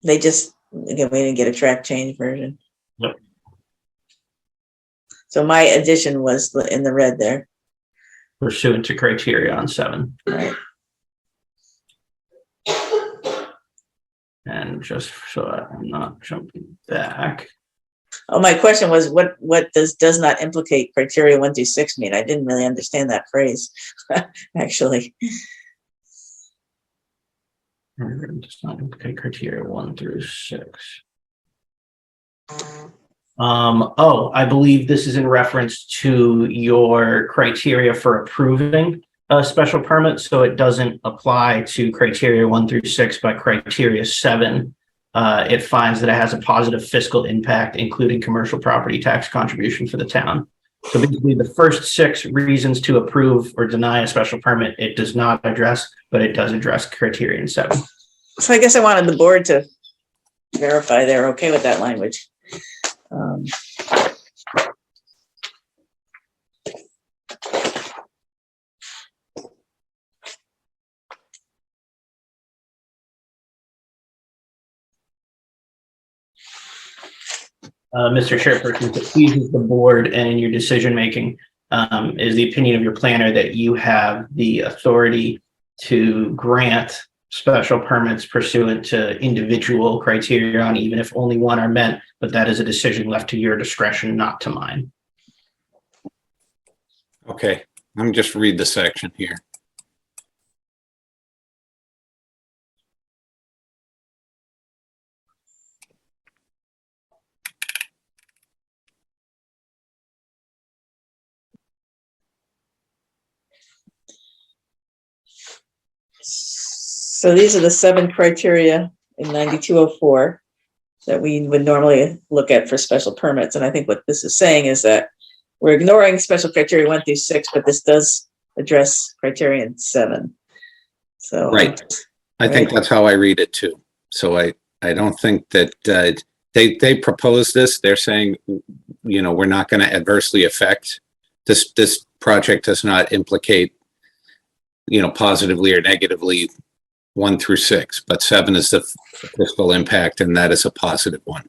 They just, again, we didn't get a track change version. Yep. So my addition was in the red there. Pursuant to criteria on 7. Right. And just so I'm not jumping back. Oh, my question was, what does not implicate criteria 1 through 6 mean? I didn't really understand that phrase, actually. Does not implicate criteria 1 through 6. Oh, I believe this is in reference to your criteria for approving a special permit. So it doesn't apply to criteria 1 through 6, but criteria 7. It finds that it has a positive fiscal impact, including commercial property tax contribution for the town. So basically the first 6 reasons to approve or deny a special permit, it does not address, but it does address criterion 7. So I guess I wanted the board to verify they're okay with that language. Mr. Chairperson, if it pleases the board and in your decision making, is the opinion of your planner that you have the authority to grant special permits pursuant to individual criteria on even if only one are met, but that is a decision left to your discretion, not to mine. Okay, let me just read the section here. So these are the 7 criteria in 9204 that we would normally look at for special permits. And I think what this is saying is that we're ignoring special criteria 1 through 6, but this does address criterion 7. So Right. I think that's how I read it too. So I don't think that they propose this. They're saying, you know, we're not going to adversely affect this project does not implicate, you know, positively or negatively 1 through 6, but 7 is the fiscal impact, and that is a positive one.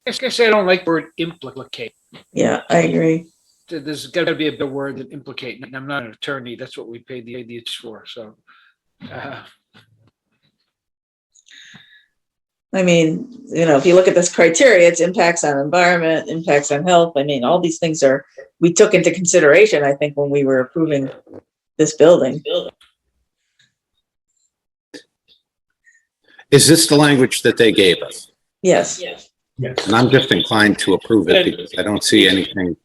I guess I don't like the word implicate. yeah, I agree. There's got to be a better word than implicate. And I'm not an attorney. That's what we paid the idiots for. So, I mean, you know, if you look at this criteria, it's impacts on environment, impacts on health. I mean, all these things we took into consideration, I think, when we were approving this building. Is this the language that they gave us? Yes. Yes. And I'm just inclined to approve it because I don't see anything.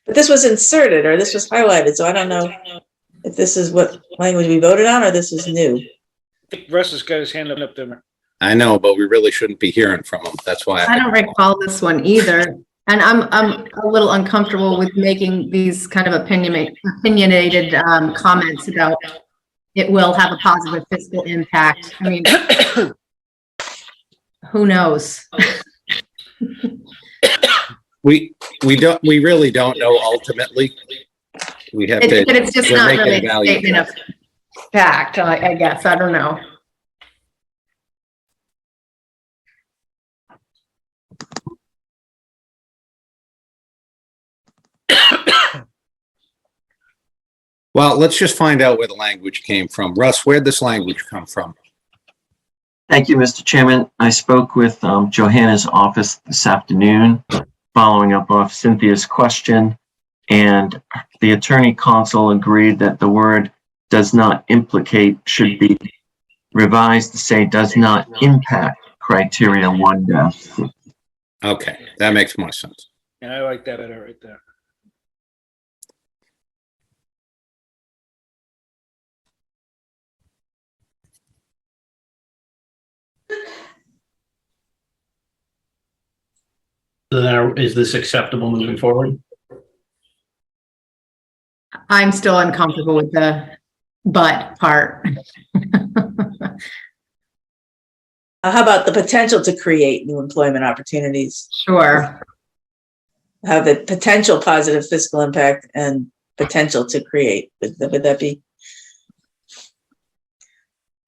But this was inserted or this was highlighted, so I don't know if this is what language we voted on or this is new. I think Russ has got his hand up there. I know, but we really shouldn't be hearing from them. That's why I don't recall this one either. And I'm a little uncomfortable with making these kind of opinionated comments about it will have a positive fiscal impact. I mean, who knows? we really don't know ultimately. We have to. But it's just we're not making really a value statement of fact, I guess. I don't know. Well, let's just find out where the language came from. Russ, where'd this language come from? Thank you, Mr. Chairman. I spoke with Johanna's office this afternoon, following up off Cynthia's question, and the attorney counsel agreed that the word does not implicate should be revised to say does not impact criteria 1-6. Okay, that makes more sense. And I like that better right there. So then is this acceptable moving forward? I'm still uncomfortable with the but part. How about the potential to create new employment opportunities? Sure. Have the potential positive fiscal impact and potential to create. Would that be?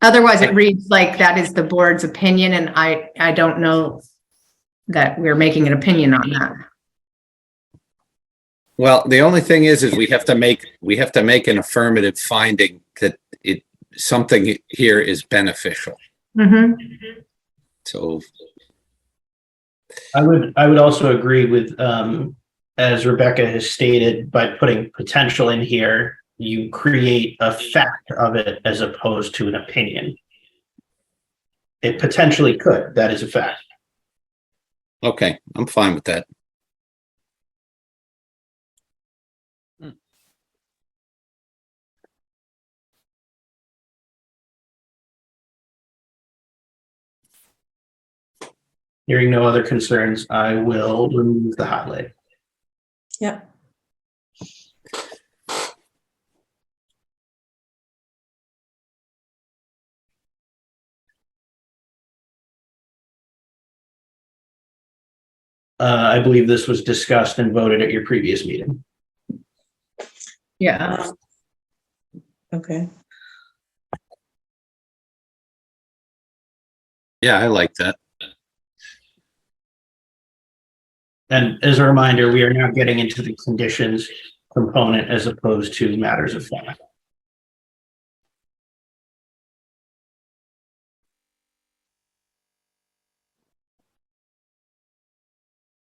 Otherwise, it reads like that is the board's opinion, and I don't know that we're making an opinion on that. Well, the only thing is we have to make an affirmative finding that something here is beneficial. Mm-hmm. So I would also agree with, as Rebecca has stated, by putting potential in here, you create a fact of it as opposed to an opinion. It potentially could. That is a fact. okay, I'm fine with that. Hearing no other concerns, I will remove the highlight. Yep. I believe this was discussed and voted at your previous meeting. Yeah. Okay. Yeah, I like that. And as a reminder, we are now getting into the conditions component as opposed to matters of fact.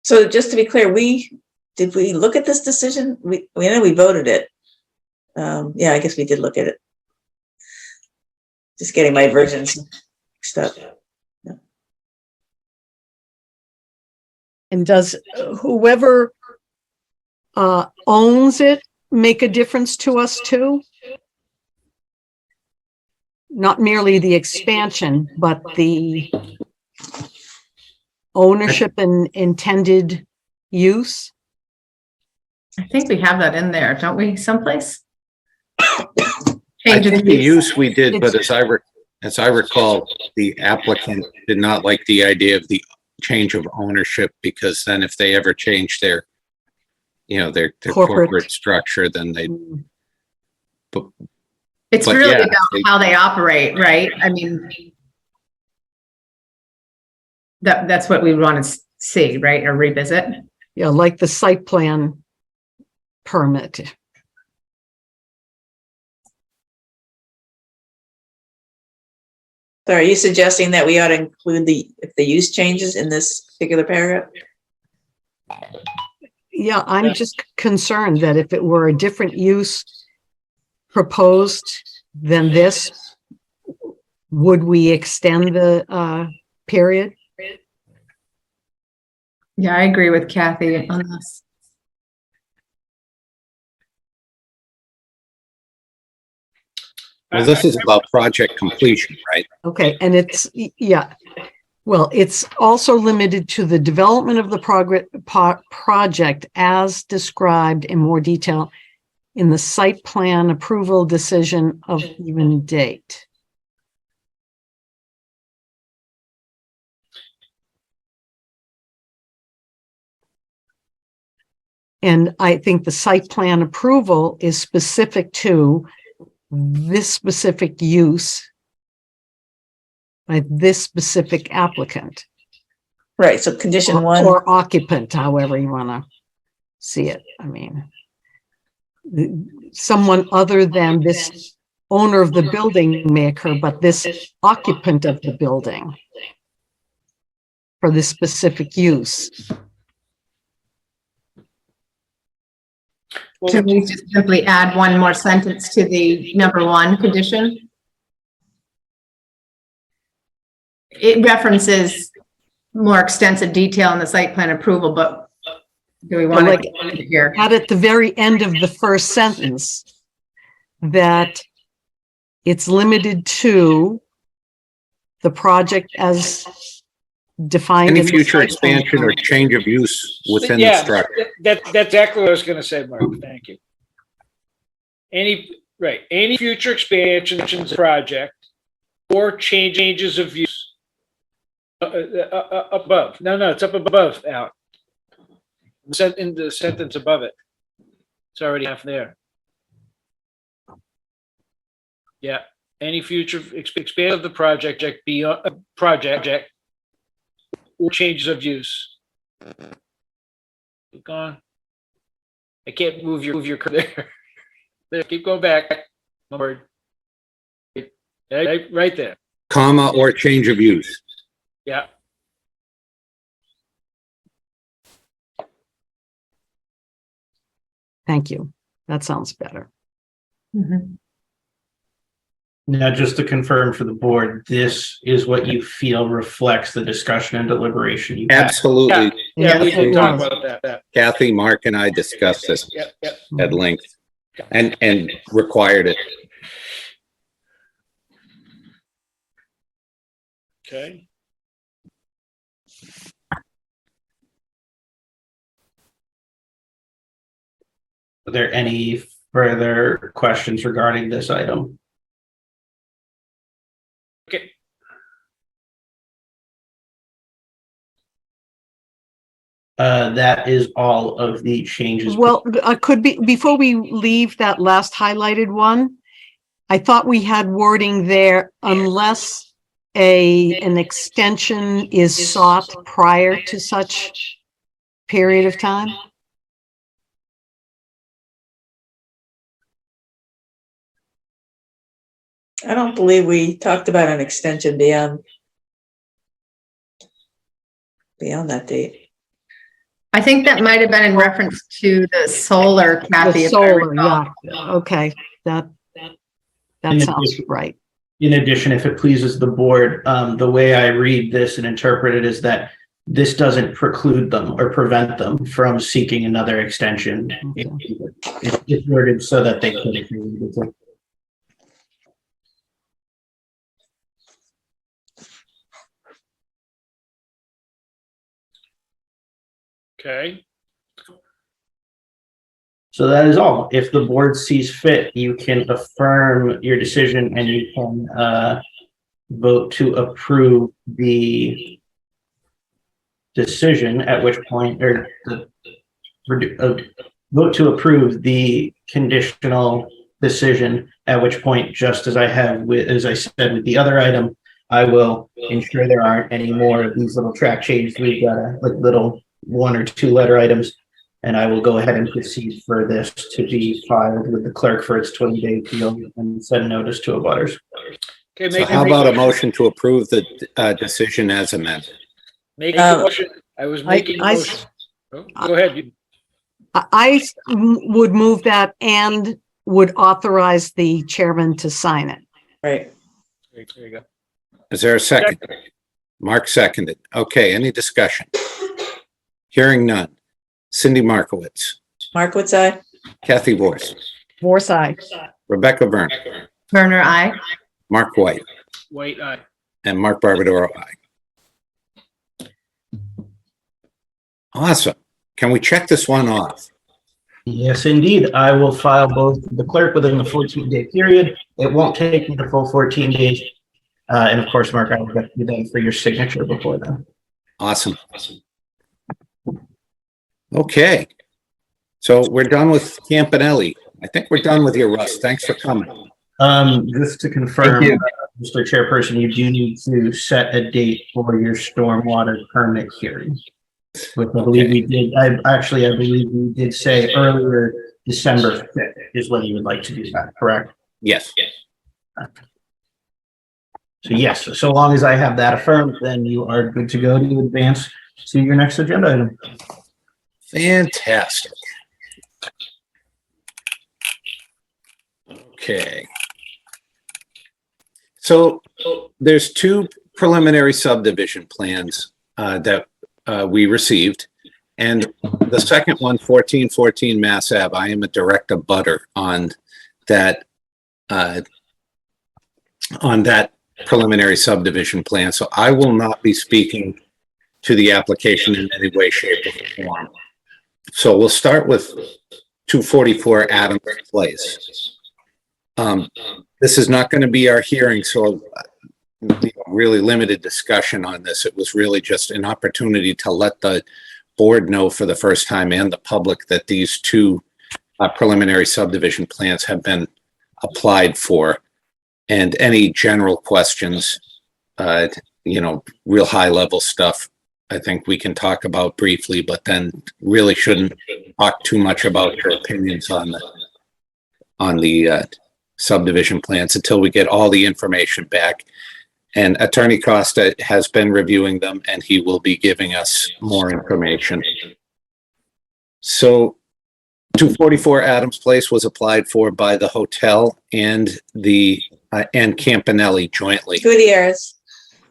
So just to be clear, did we look at this decision? We know we voted it. Yeah, I guess we did look at it. Just getting my versions mixed up. Yeah. And does whoever owns it make a difference to us too? Not merely the expansion, but the ownership and intended use? I think we have that in there, don't we, someplace? I Change of think the use. use we did, but as I recall, the applicant did not like the idea of the change of ownership, because then if they ever change their corporate structure, then they. It's but really yeah, about how they operate, right? I mean, that's what we want to see, right? Or revisit. Yeah, like the site plan permit. So are you suggesting that we ought to include if the use changes in this particular paragraph? Yeah, I'm just concerned that if it were a different use proposed than this, would we extend the period? Yeah, I agree with Kathy on this. Well, this is about project completion, right? Okay, and it's, yeah. Well, it's also limited to the development of the project as described in more detail in the site plan approval decision of even date. And I think the site plan approval is specific to this specific use by this specific applicant. Right, so condition one. Or occupant, however you want to see it. I mean, someone other than this owner of the building may occur, but this occupant of the building for this specific use. Can we just simply add one more sentence to the number 1 condition? It references more extensive detail in the site plan approval, but do we want to add it here? Add at the very end of the first sentence that it's limited to the project as defined. Any in the future site plan expansion or change of use within the Yeah, structure. that's exactly what I was going to say, Mark. Thank you. Any future expansions of the project or changes of use above. No, it's up above, Al. In the sentence above it. It's already half there. Yeah. any future expand of the project beyond project or changes of use. Keep going. I can't move your there. There, keep going back. One word. Right there. Comma or change of use. Yeah. Thank you. That sounds better. Mhm. Now, just to confirm for the board, this is what you feel reflects the discussion and deliberation you had. Absolutely. Yeah, we Yes, did it talk was. about that. Kathy, Mark, and I discussed this Yep. at length and required it. Okay. Are there any further questions regarding this item? Okay. That is all of the changes. Well, could be, before we leave that last highlighted one, I thought we had wording there, unless an extension is sought prior to such period of time. I don't believe we talked about an extension beyond that date. I think that might have been in reference to the solar, Kathy. The if I solar, recall. yeah, okay, that In sounds addition- right. In addition, if it pleases the board, the way I read this and interpret it is that this doesn't preclude them or prevent them from seeking another extension. It's worded so that they could if they needed to. Okay. So that is all. If the board sees fit, you can affirm your decision and you can vote to approve the decision, at which point, or vote to approve the conditional decision, at which point, just as I have with, as I said with the other item, I will ensure there aren't any more of these little track changes. We've got like little 1 or 2 letter items. And I will go ahead and proceed for this to be filed with the clerk for its 20-day appeal and send notice to abutters. Okay. So how about a motion to approve the decision as amended? Make a motion. I was making a I- motion. Oh, go ahead. I would move that and would authorize the chairman to sign it. Right. There you go. Is there a second? Mark seconded. Okay, any discussion? Hearing none. Cindy Markowitz, Markowitz, aye. Kathy Vorse, Forsyth. Rebecca Byrne, Turner, aye. Mark White, White eye. and Mark Barbadoro, aye. Awesome. Can we check this one off? Yes, indeed. I will file both the clerk within the 14-day period. It won't take me the full 14 days. And of course, Mark, I will get you then for your signature before then. Awesome. Okay. So we're done with Campanelli. I think we're done with you, Russ. Thanks for coming. Just to confirm, Mr. Chairperson, you do need to set a date for your stormwater permit hearing, which I believe we did. I believe we did say earlier December 5th is when you would like to do that, correct? Yes. So yes, so long as I have that affirmed, then you are good to go to advance to your next agenda item. Fantastic. Okay. So there's 2 preliminary subdivision plans that we received. And the second one, 1414 Mass Ave, I am a direct abutter on that preliminary subdivision plan. So I will not be speaking to the application in any way, shape, or form. So we'll start with 244 Adams Place. This is not going to be our hearing, so really limited discussion on this. It was really just an opportunity to let the board know for the first time and the public that these 2 preliminary subdivision plans have been applied for. And any general questions, real high level stuff, I think we can talk about briefly, but then really shouldn't talk too much about your opinions on the subdivision plans until we get all the information back. And Attorney Costa has been reviewing them, and he will be giving us more information. So 244 Adams Place was applied for by the hotel and and Campanelli jointly. Gutierrez.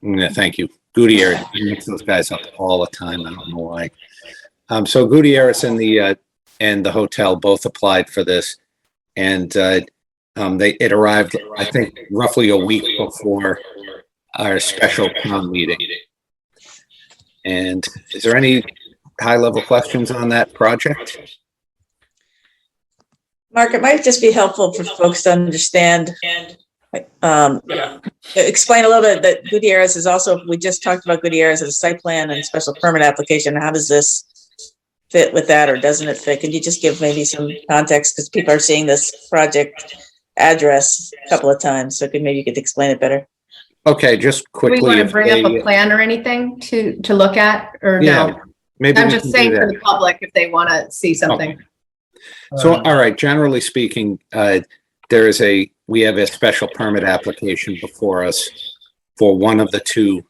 Yeah, thank you. Gutierrez, I mix those guys up all the time. I don't know why. So Gutierrez and the hotel both applied for this, and it arrived, I think, roughly a week before our special town meeting. And is there any high-level questions on that project? Mark, it might just be helpful for folks to understand, explain a little bit that Gutierrez is also, we just talked about Gutierrez as a site plan and special permit application. How does this fit with that, or doesn't it fit? Could you just give maybe some context, because people are seeing this project address a couple of times, so maybe you could explain it better. Okay, just Do quickly. we want to bring up a plan or anything to look at, or Yeah, no? maybe I'm we just can saying do for that. the public if they want to see something. So, all right, generally speaking, we have a special permit application before us for one of the two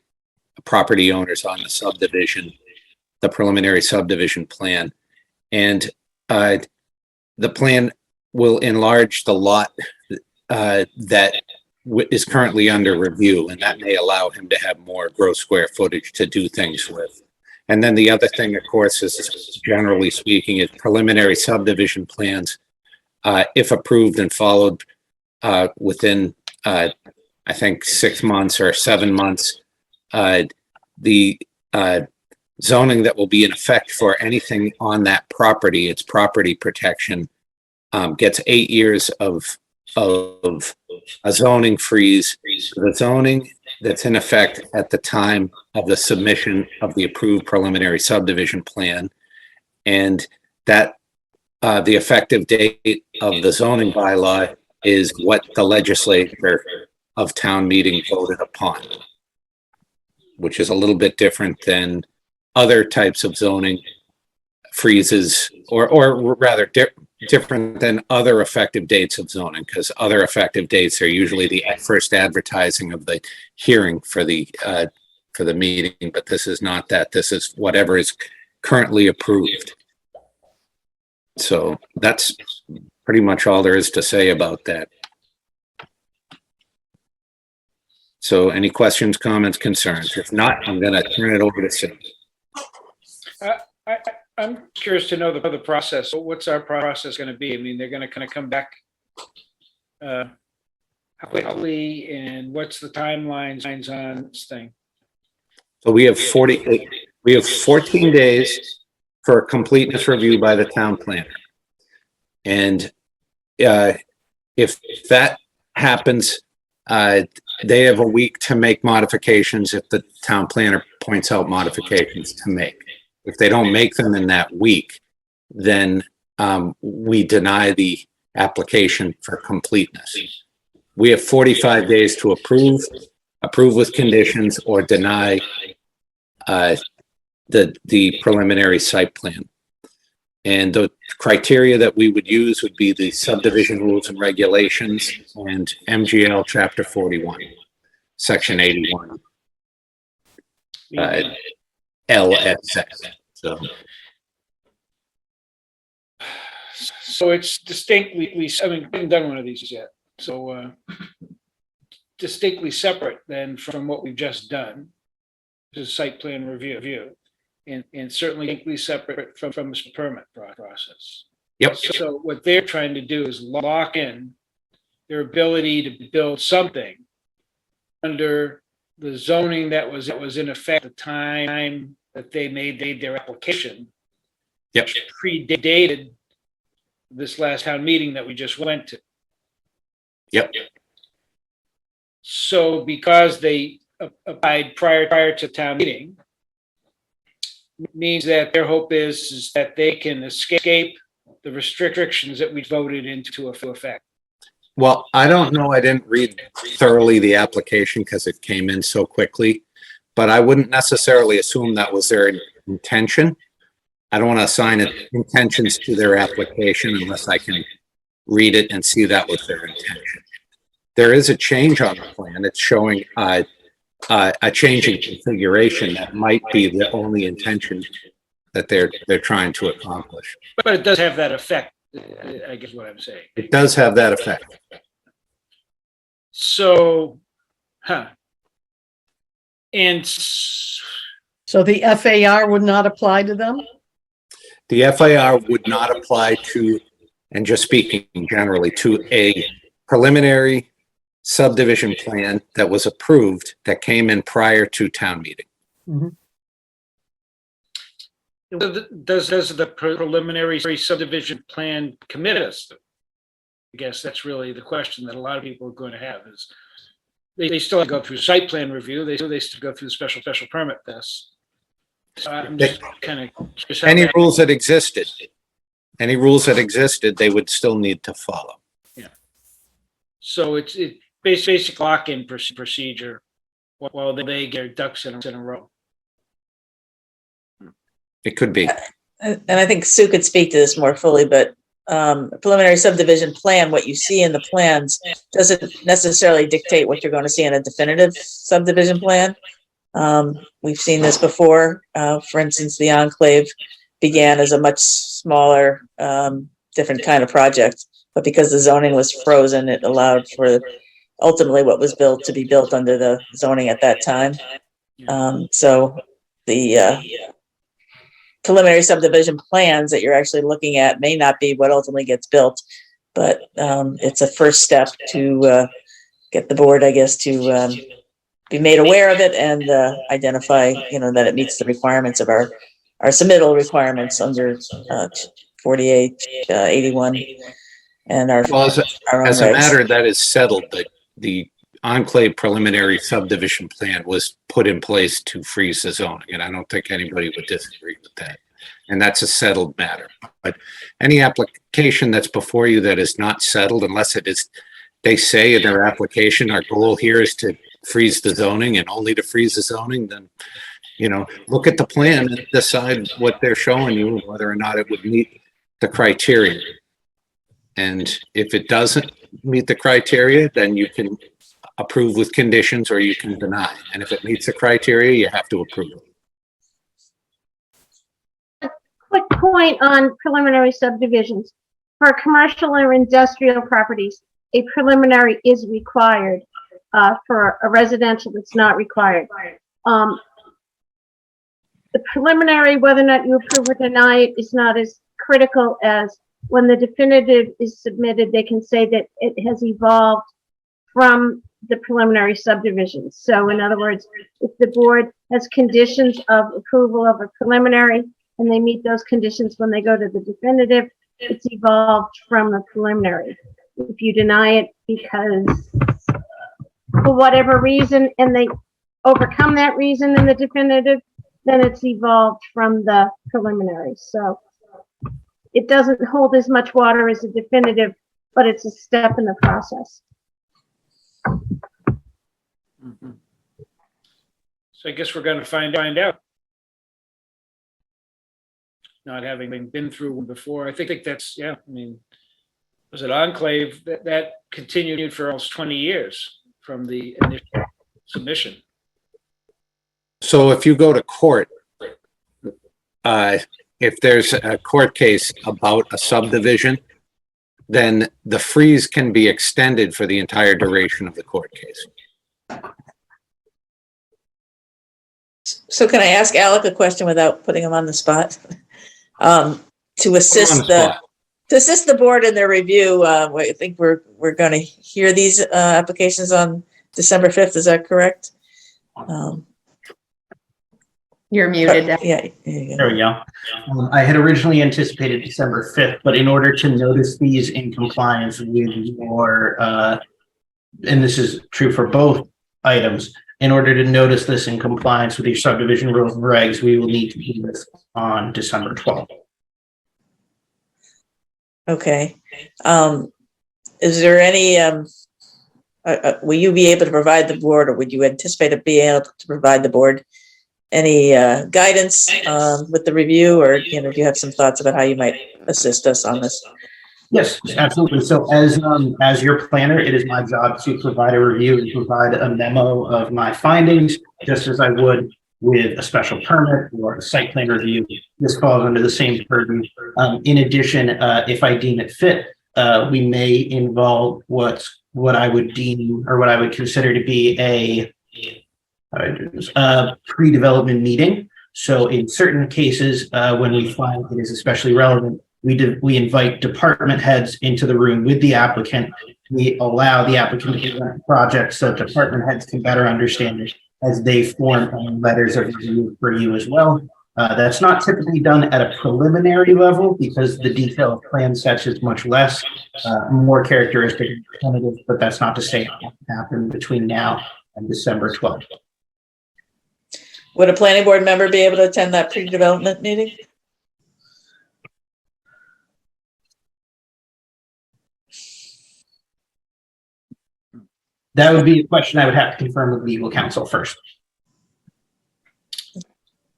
property owners on the subdivision, the preliminary subdivision plan. And the plan will enlarge the lot that is currently under review, and that may allow him to have more gross square footage to do things with. And then the other thing, of course, is generally speaking, is preliminary subdivision plans, if approved and followed within, I think, 6 months or 7 months, the zoning that will be in effect for anything on that property, its property protection, gets 8 years of a zoning freeze. The zoning that's in effect at the time of the submission of the approved preliminary subdivision plan, and that the effective date of the zoning bylaw is what the legislature of town meeting voted upon, which is a little bit different than other types of zoning freezes, or rather different than other effective dates of zoning, because other effective dates are usually the first advertising of the hearing for the meeting, but this is not that. This is whatever is currently approved. So that's pretty much all there is to say about that. So any questions, comments, concerns? If not, I'm going to turn it over to Sid. I'm curious to know the process. What's our process going to be? I mean, they're going to kind of come back quickly, and what's the timelines on this thing? So we have 14 days for a completeness review by the town planner. And if that happens, they have a week to make modifications if the town planner points out modifications to make. If they don't make them in that week, then we deny the application for completeness. We have 45 days to approve with conditions, or deny the preliminary site plan. And the criteria that we would use would be the subdivision rules and regulations and MGL Chapter 41, Section 81. LSX. So it's distinctly, I mean, we haven't done one of these yet. So distinctly separate then from what we've just done. This is site plan review. And certainly distinctly separate from this permit process. Yep. So what they're trying to do is lock in their ability to build something under the zoning that was in effect at the time that they made their application. Yep. Which predated this last town meeting that we just went to. Yep. So because they applied prior to town meeting, means that their hope is that they can escape the restrictions that we voted into effect. Well, I don't know. I didn't read thoroughly the application because it came in so quickly, but I wouldn't necessarily assume that was their intention. I don't want to assign intentions to their application unless I can read it and see that was their intention. There is a change on the plan. It's showing a change in configuration that might be the only intention that they're trying to accomplish. But it does have that effect, I guess what I'm saying. It does have that effect. So, and So the FAR would not apply to them? The FAR would not apply to, and just speaking generally, to a preliminary subdivision plan that was approved that came in prior to town meeting. does the preliminary subdivision plan commit us? I guess that's really the question that a lot of people are going to have is they still have to go through site plan review. They still go through special permit tests. So I'm just kind of any rules that existed, they would still need to follow. Yeah. So it's basic lock-in procedure while they get their ducks in a row. It could be. And I think Sue could speak to this more fully, but a preliminary subdivision plan, what you see in the plans doesn't necessarily dictate what you're going to see in a definitive subdivision plan. We've seen this before. For instance, the Enclave began as a much smaller, different kind of project, but because the zoning was frozen, it allowed for ultimately what was built to be built under the zoning at that time. So the preliminary subdivision plans that you're actually looking at may not be what ultimately gets built, but it's a first step to get the board, I guess, to be made aware of it and identify, that it meets the requirements of our submittal requirements under 48, 81, and our Well, own as a regs. matter that is settled, the Enclave preliminary subdivision plan was put in place to freeze the zoning, and I don't think anybody would disagree with that. And that's a settled matter. But any application that's before you that is not settled, unless it is, they say in their application, our goal here is to freeze the zoning and only to freeze the zoning, then, look at the plan and decide what they're showing you, whether or not it would meet the criteria. And if it doesn't meet the criteria, then you can approve with conditions or you can deny. And if it meets the criteria, you have to approve it. Quick point on preliminary subdivisions. For commercial or industrial properties, a preliminary is required. For a residential, it's not required. The preliminary, whether or not you approve or deny it, is not as critical as when the definitive is submitted. They can say that it has evolved from the preliminary subdivision. So in other words, if the board has conditions of approval of a preliminary and they meet those conditions when they go to the definitive, it's evolved from the preliminary. If you deny it because for whatever reason and they overcome that reason in the definitive, then it's evolved from the preliminary. So it doesn't hold as much water as a definitive, but it's a step in the process. So I guess we're going to find out. Not having been through one before, I think that's, was it Enclave that continued for almost 20 years from the initial submission? So if you go to court, if there's a court case about a subdivision, then the freeze can be extended for the entire duration of the court case. So can I ask Alec a question without putting him on the spot? To assist the board in their review, I think we're going to hear these applications on December 5th. Is that correct? You're muted. Yeah. There we go. I had originally anticipated December 5th, but in order to notice these in compliance with your, and this is true for both items, in order to notice this in compliance with your subdivision rules and regs, we will need to do this on December 12th. Okay. is there any, will you be able to provide the board, or would you anticipate being able to provide the board any guidance with the review, or, you know, do you have some thoughts about how you might assist us on this? Yes, absolutely. So as your planner, it is my job to provide a review and provide a memo of my findings, just as I would with a special permit or a site plan review. This falls under the same purview. In addition, if I deem it fit, we may involve what I would deem, or what I would consider to be a pre-development meeting. So in certain cases, when we find it is especially relevant, we invite department heads into the room with the applicant. We allow the applicant to present the project so department heads can better understand it as they form letters of review for you as well. That's not typically done at a preliminary level because the detail of plan sets is much less, more characteristic and tentative, but that's not to say it won't happen between now and December 12th. Would a planning board member be able to attend that pre-development meeting? That would be a question I would have to confirm with legal counsel first.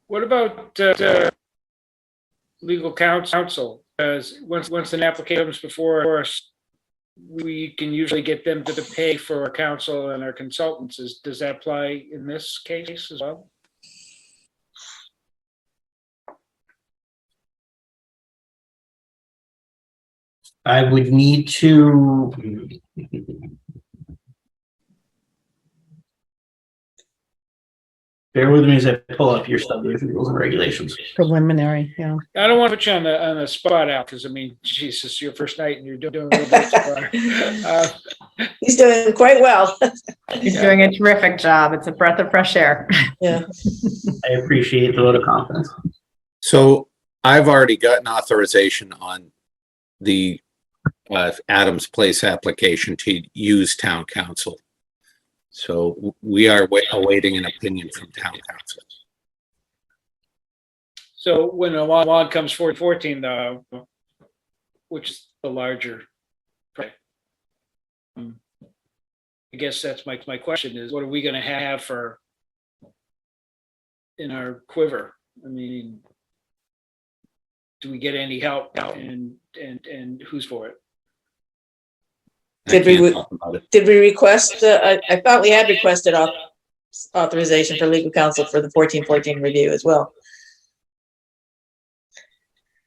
What about legal counsel? Because once an application comes before us, we can usually get them to pay for our counsel and our consultants. Does that apply in this case as well? I would need to. Bear with me as I pull up your subdivision rules and regulations. Preliminary, yeah. I don't want to put you on the spot, Al, because I mean, Jesus, your first night and you're doing a little bit so far. He's doing quite well. He's doing a terrific job. It's a breath of fresh air. Yeah. I appreciate the vote of confidence. So I've already gotten authorization on the Adams Place application to use town council. So we are awaiting an opinion from town council. So when a log comes forward 14, though, which is the larger, I guess that's my question is, what are we going to have for in our quiver? I mean, do we get any help, and who's for it? Did we request, I thought we had requested authorization for legal counsel for the 1414 review as well.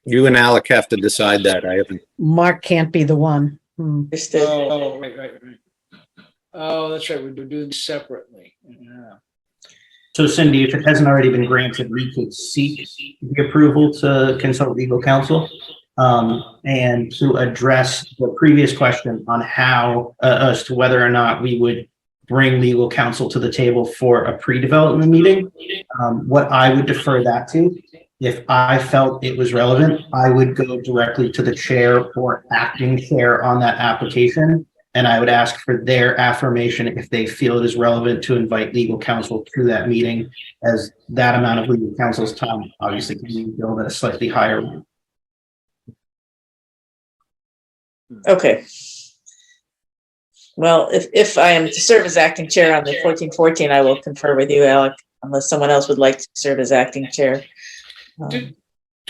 You and Alec have to decide that. I haven't. Mark can't be the one. Understood. Oh, right. Oh, that's right. We're doing separately. Yeah. So Cindy, if it hasn't already been granted, we could seek the approval to consult legal counsel. And to address the previous question on how, as to whether or not we would bring legal counsel to the table for a pre-development meeting, what I would defer that to, if I felt it was relevant, I would go directly to the chair or acting chair on that application. And I would ask for their affirmation if they feel it is relevant to invite legal counsel to that meeting, as that amount of legal counsel's time obviously can be billed at a slightly higher one. Okay. Well, if I am to serve as acting chair on the 1414, I will confer with you, Alec, unless someone else would like to serve as acting chair. Do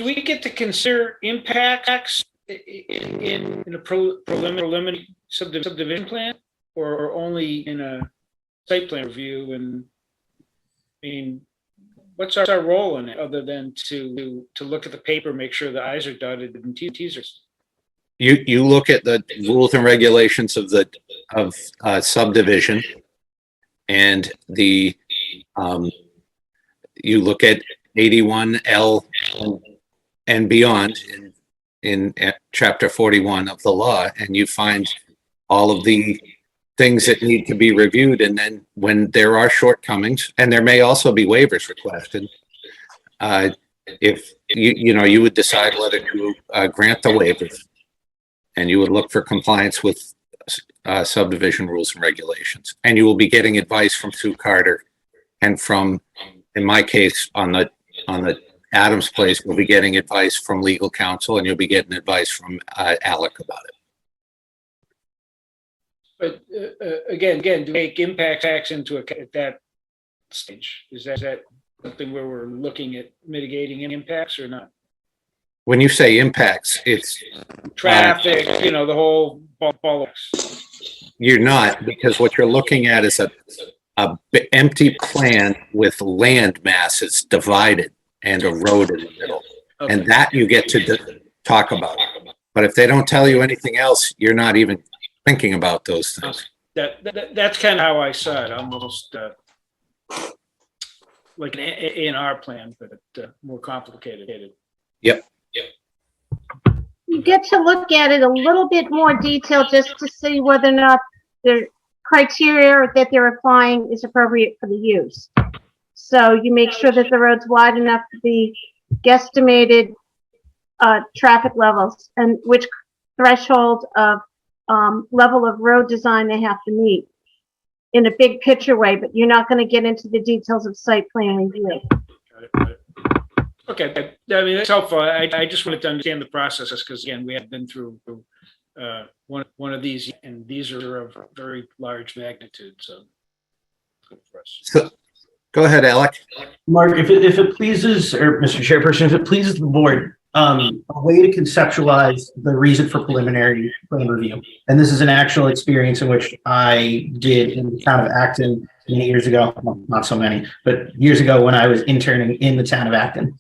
we get to consider impacts in a preliminary subdivision plan, or only in a site plan review? And I mean, what's our role in it other than to look at the paper, make sure the I's are dotted and T's are? You look at the rules and regulations of subdivision, and you look at 81L and beyond in chapter 41 of the law, and you find all of the things that need to be reviewed. And then when there are shortcomings, and there may also be waivers requested, if you would decide whether to grant the waivers. And you would look for compliance with subdivision rules and regulations. And you will be getting advice from Sue Carter, and from, in my case, on the Adams Place, we'll be getting advice from legal counsel, and you'll be getting advice from Alec about it. But again, to make impacts into account at that stage, is that something where we're looking at mitigating impacts or not? When you say impacts, it's, Traffic, the whole ball. you're not, because what you're looking at is a empty plan with land masses divided and a road in the middle. Okay. And that you get to talk about. But if they don't tell you anything else, you're not even thinking about those things. That's kind of how I saw it, almost like an A&R plan, but more complicated. Yep. You get to look at it a little bit more detail just to see whether or not the criteria that they're applying is appropriate for the use. So you make sure that the road's wide enough to be guesstimated traffic levels and which threshold of level of road design they have to meet in a big picture way, but you're not going to get into the details of site plan review. Got it. Okay, I mean, that's helpful. I just wanted to understand the process because, again, we have been through one of these, and these are of very large magnitude, so good for us. So, go ahead, Alec. Mark, if it pleases, or Mr. Chairperson, if it pleases the board, a way to conceptualize the reason for preliminary plan review. And this is an actual experience in which I did in the town of Acton many years ago. Well, not so many, but years ago when I was interning in the town of Acton.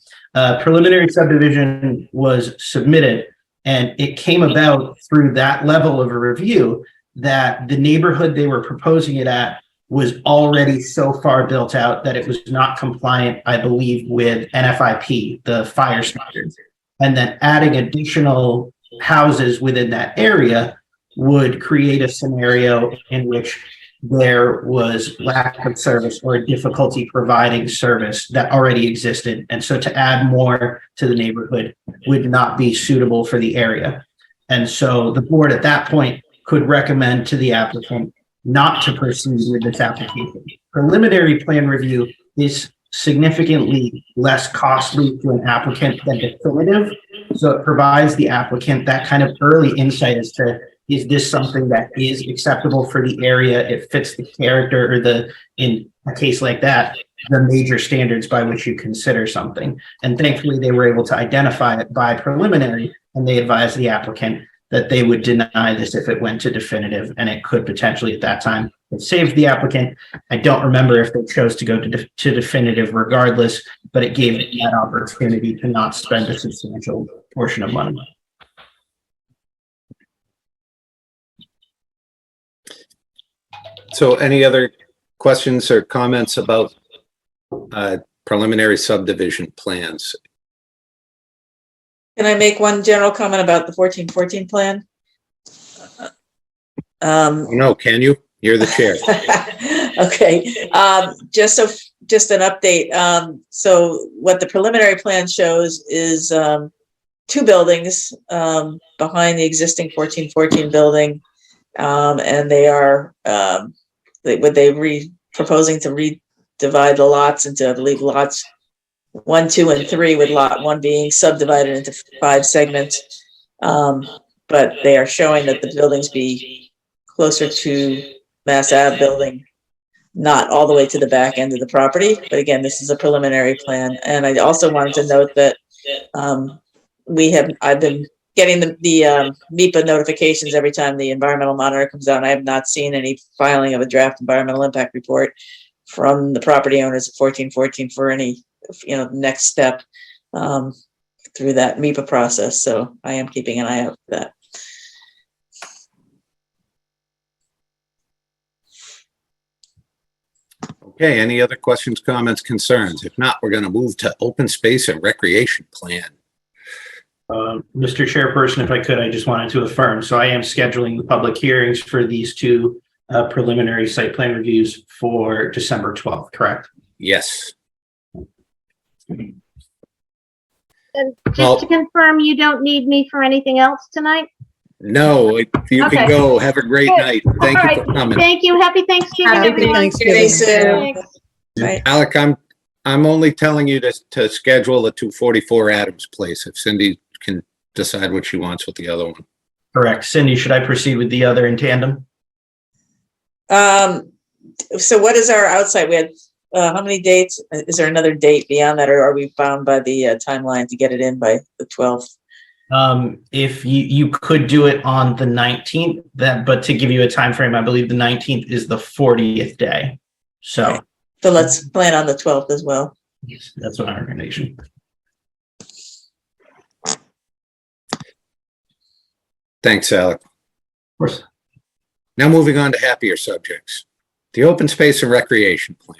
Preliminary subdivision was submitted, and it came about through that level of a review that the neighborhood they were proposing it at was already so far built out that it was not compliant, I believe, with NFIP, the fire standards. And then adding additional houses within that area would create a scenario in which there was lack of service or difficulty providing service that already existed. And so to add more to the neighborhood would not be suitable for the area. And so the board at that point could recommend to the applicant not to proceed with this application. Preliminary plan review is significantly less costly to an applicant than definitive. So it provides the applicant that kind of early insight as to, is this something that is acceptable for the area? It fits the character or in a case like that, the major standards by which you consider something. And thankfully they were able to identify it by preliminary, and they advised the applicant that they would deny this if it went to definitive, and it could potentially at that time have saved the applicant. I don't remember if they chose to go to definitive regardless, but it gave them that opportunity to not spend a substantial portion of money. So any other questions or comments about preliminary subdivision plans? Can I make one general comment about the 1414 plan? No, can you? You're the chair. Okay, just an update. So what the preliminary plan shows is 2 buildings behind the existing 1414 building, and they are proposing to redivide the lots into, I believe, lots 1, 2, and 3, with lot 1 being subdivided into 5 segments. But they are showing that the buildings be closer to Mass Ave building, not all the way to the back end of the property. But again, this is a preliminary plan. And I also wanted to note that I've been getting the MEPA notifications every time the environmental monitor comes out. And I have not seen any filing of a draft environmental impact report from the property owners of 1414 for any next step through that MEPA process. So I am keeping an eye out for that. Okay, any other questions, comments, concerns? If not, we're going to move to open space and recreation plan. Mr. Chairperson, if I could, I just wanted to affirm. So I am scheduling the public hearings for these 2 preliminary site plan reviews for December 12th, correct? Yes. And just to confirm, you don't need me for anything else tonight? No, you Okay. can go. Have a great Good. night. Thank All you right. for coming. Thank you. Happy Thanksgiving, Happy everyone. Thanksgiving. Thanks. Thanks. Alec, I'm only telling you to schedule the 244 Adams Place if Cindy can decide what she wants with the other one. Correct. Cindy, should I proceed with the other in tandem? So what is our outside? We had, how many dates? Is there another date beyond that, or are we bound by the timeline to get it in by the 12th? If you could do it on the 19th, but to give you a time frame, I believe the 19th is the 40th day. So, Okay. So let's plan on the 12th as well. yes, that's my recommendation. Thanks, Alec. Of course. Now moving on to happier subjects. The open space and recreation plan.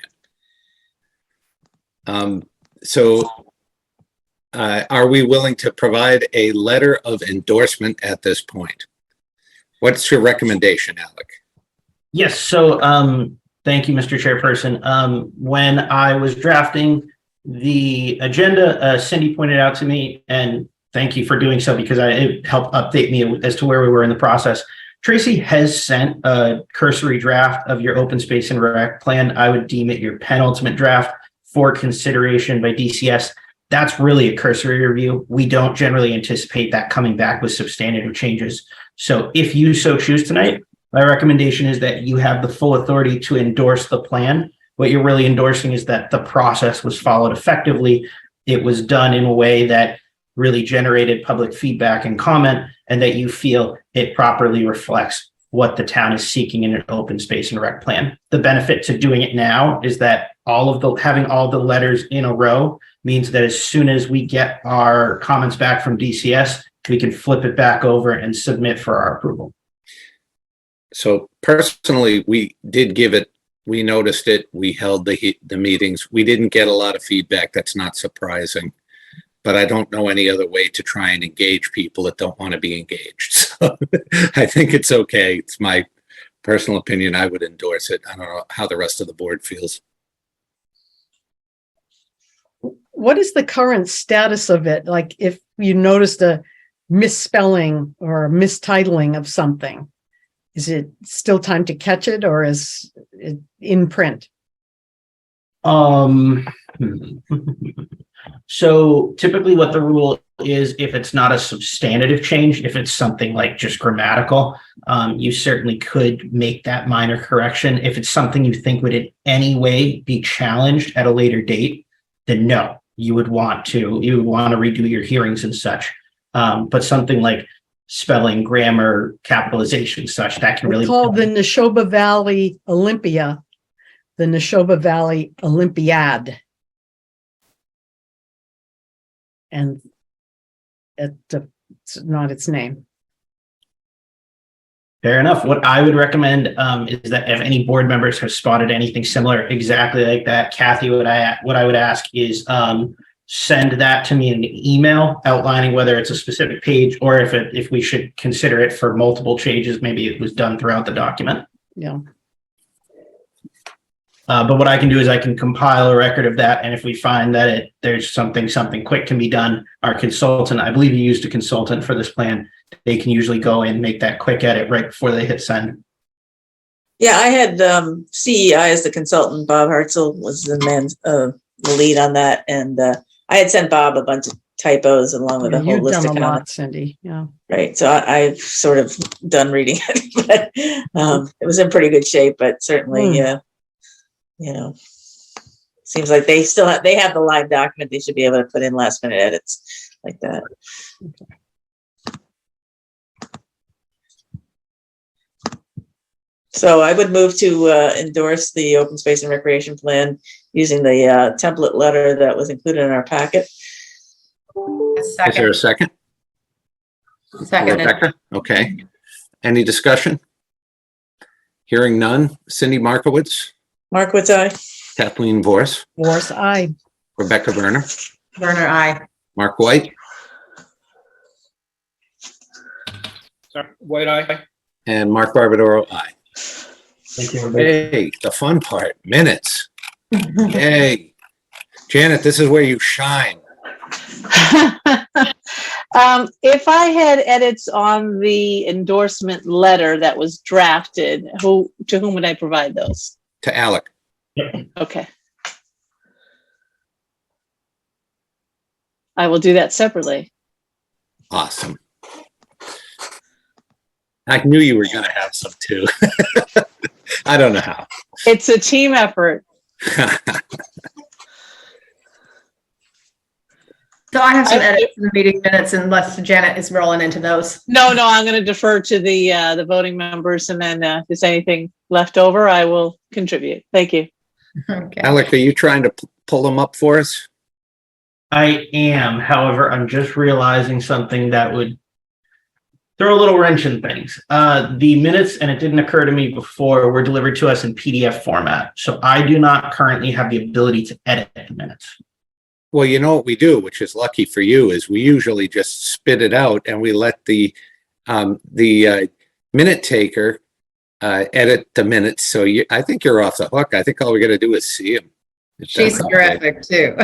Are we willing to provide a letter of endorsement at this point? What's your recommendation, Alec? Yes. So, thank you, Mr. Chairperson. When I was drafting the agenda, Cindy pointed out to me, and thank you for doing so because it helped update me as to where we were in the process. Tracy has sent a cursory draft of your open space and rec plan. I would deem it your penultimate draft for consideration by DCS. That's really a cursory review. We don't generally anticipate that coming back with substantive changes. So if you so choose tonight, my recommendation is that you have the full authority to endorse the plan. What you're really endorsing is that the process was followed effectively. It was done in a way that really generated public feedback and comment, and that you feel it properly reflects what the town is seeking in an open space and rec plan. The benefit to doing it now is that having all the letters in a row means that as soon as we get our comments back from DCS, we can flip it back over and submit for our approval. So personally, we did give it, we noticed it, we held the meetings. We didn't get a lot of feedback. That's not surprising. But I don't know any other way to try and engage people that don't want to be engaged. So I think it's okay. It's my personal opinion. I would endorse it. I don't know how the rest of the board feels. What is the current status of it? Like if you noticed a misspelling or a mistitling of something, is it still time to catch it, or is it in print? So typically what the rule is, if it's not a substantive change, if it's something like just grammatical, you certainly could make that minor correction. If it's something you think would in any way be challenged at a later date, then no, you would want to redo your hearings and such. But something like spelling, grammar, capitalization, such, that can really be called the Neshoba Valley Olympia, the Neshoba Valley Olympiad. And it's not its name. Fair enough. What I would recommend is that if any board members have spotted anything similar exactly like that, Kathy, what I would ask is send that to me in an email outlining whether it's a specific page or if we should consider it for multiple changes. Maybe it was done throughout the document. Yeah. But what I can do is I can compile a record of that, and if we find that there's something quick can be done, our consultant, I believe you used a consultant for this plan, they can usually go in and make that quick edit right before they hit send. Yeah, I had CEI as the consultant. Bob Hartzell was the lead on that, and I had sent Bob a bunch of typos along with a whole list of comments. Cindy. Yeah. Right. So I've sort of done reading it, but it was in pretty good shape. But certainly, seems like they have the live document. They should be able to put in last minute edits like that. So I would move to endorse the open space and recreation plan using the template letter that was included in our packet. Is there a second? Second. Rebecca? Okay. Any discussion? Hearing none. Cindy Markowitz, Markowitz, aye. Kathleen Vorse, Vorse, aye. Rebecca Werner, Werner, aye. Mark White, Sorry, White eye. and Mark Barbadoro, aye. Thank you, everybody. Hey, the fun part, minutes. Yay. Janet, this is where you shine. If I had edits on the endorsement letter that was drafted, to whom would I provide those? To Alec. Okay. I will do that separately. Awesome. I knew you were going to have some too. I don't know how. It's a team effort. So I have some I- edits to the meeting minutes unless Janet is rolling into those. No, I'm going to defer to the voting members, and then if there's anything left over, I will contribute. Thank you. Okay. Alec, are you trying to pull them up for us? I am, however, I'm just realizing something that would throw a little wrench in things. The minutes, and it didn't occur to me before, were delivered to us in PDF format. So I do not currently have the ability to edit the minutes. Well, you know what we do, which is lucky for you, is we usually just spit it out and we let the minute taker edit the minutes. So I think you're off the hook. I think all we got to do is see them. She's terrific too.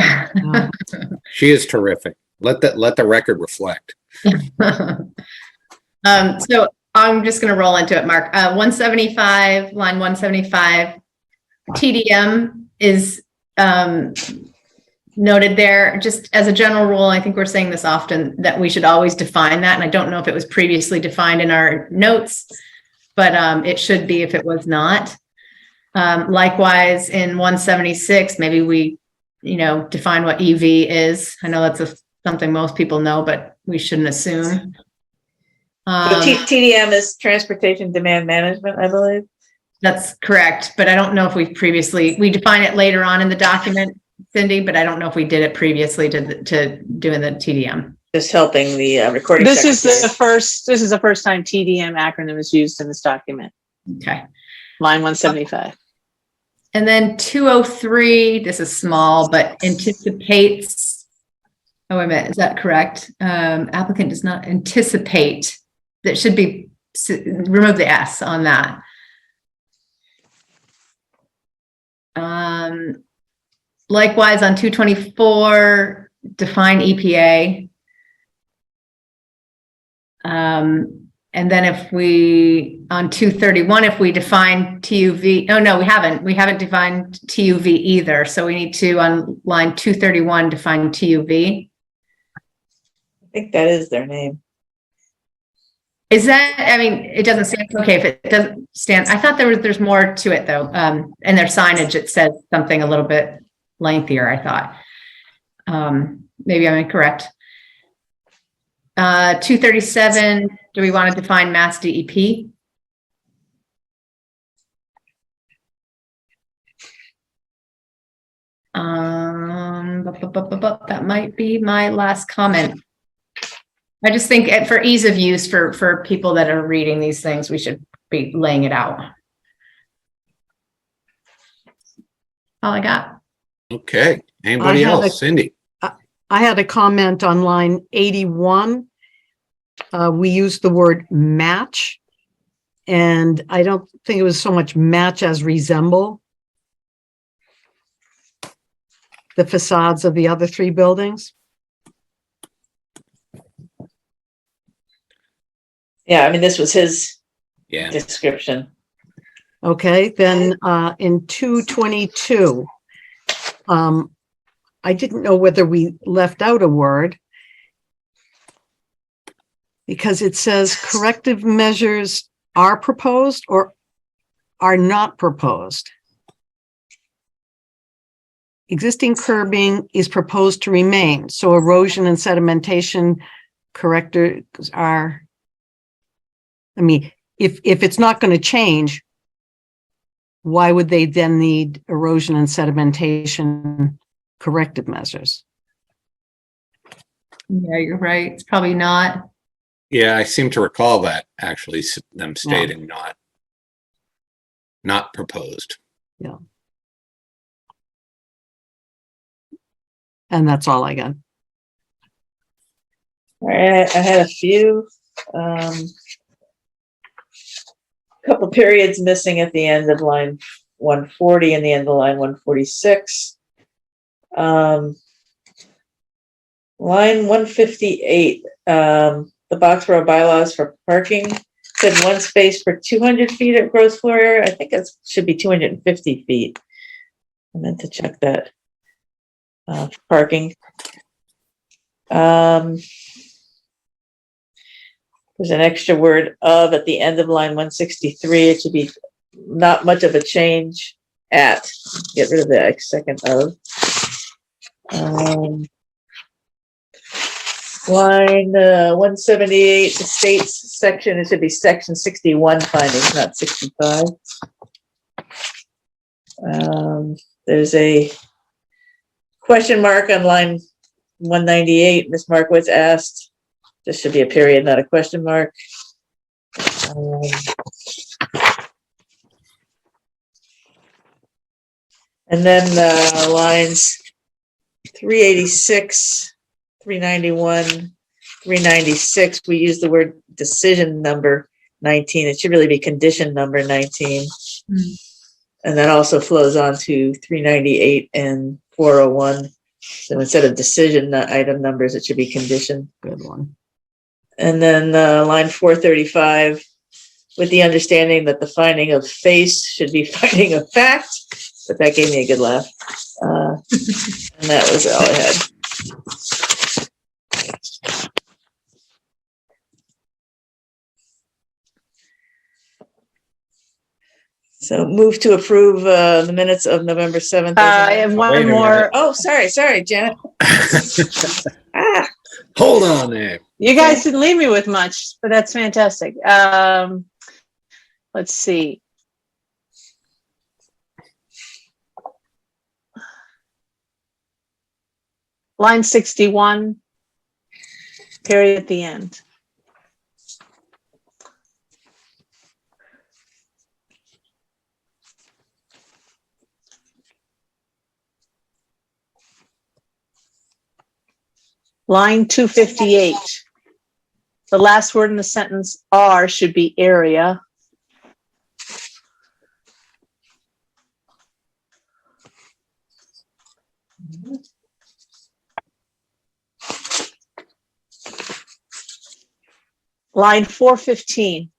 She is terrific. Let the record reflect. So I'm just going to roll into it, Mark. 175, line 175, TDM is noted there. Just as a general rule, I think we're saying this often, that we should always define that. And I don't know if it was previously defined in our notes, but it should be if it was not. Likewise, in 176, maybe we, define what EV is. I know that's something most people know, but we shouldn't assume. So TDM is Transportation Demand Management, I believe. That's correct, but I don't know if we define it later on in the document, Cindy, but I don't know if we did it previously to doing the TDM. Just helping the recording. This is secretary. the first time TDM acronym is used in this document. Okay. Line 175. And then 203, this is small, but anticipates. Oh, wait a minute, is that correct? Applicant does not anticipate. That should be, remove the S on that. Likewise, on 224, define EPA. And then if we, on 231, if we define TUV, oh no, we haven't defined TUV either. So we need to, on line 231, define TUV. I think that is their name. Is that, I mean, it doesn't stand, okay, if it doesn't stand, I thought there's more to it though. In their signage, it says something a little bit lengthier, I thought. Maybe I'm incorrect. 237, do we want to define Mass DEP? That might be my last comment. I just think for ease of use for people that are reading these things, we should be laying it out. All I got. Okay. Anybody else? Cindy? I had a comment on line 81. We used the word match, and I don't think it was so much match as resemble the facades of the other three buildings. Yeah, I mean, this was his Yeah. description. Okay, then in 222, I didn't know whether we left out a word because it says corrective measures are proposed or are not proposed. Existing curbing is proposed to remain, so erosion and sedimentation correctors are, I mean, if it's not going to change, why would they then need erosion and sedimentation corrective measures? Yeah, you're right. It's probably not. Yeah, I seem to recall that actually, them stating not proposed. Yeah. And that's all I got. All right, I had a few, couple periods missing at the end of line 140 and the end of line 146. Line 158, the Boxborough bylaws for parking said one space for 200 feet at gross floor area. I think it should be 250 feet. I meant to check that. For parking. There's an extra word of at the end of line 163. It should be not much of a change at, get rid of the second of. Line 178, the states section, it should be section 61 findings, not 65. There's a question mark on line 198. Ms. Markowitz asked, this should be a period, not a question mark. And then lines 386, 391, 396, we use the word decision number 19. It should really be condition number 19. And that also flows on to 398 and 401. So instead of decision item numbers, it should be condition. Good one. And then line 435, with the understanding that the finding of face should be finding of fact, but that gave me a good laugh. And that was all I had. So move to approve the minutes of November 7th. I have Wait one a more. minute. Oh, sorry, Janet. Hold on there. You guys didn't leave me with much, but that's fantastic. Let's see. Line 61, period at the end. Line 258. The last word in the sentence, "are," should be area. Line 415.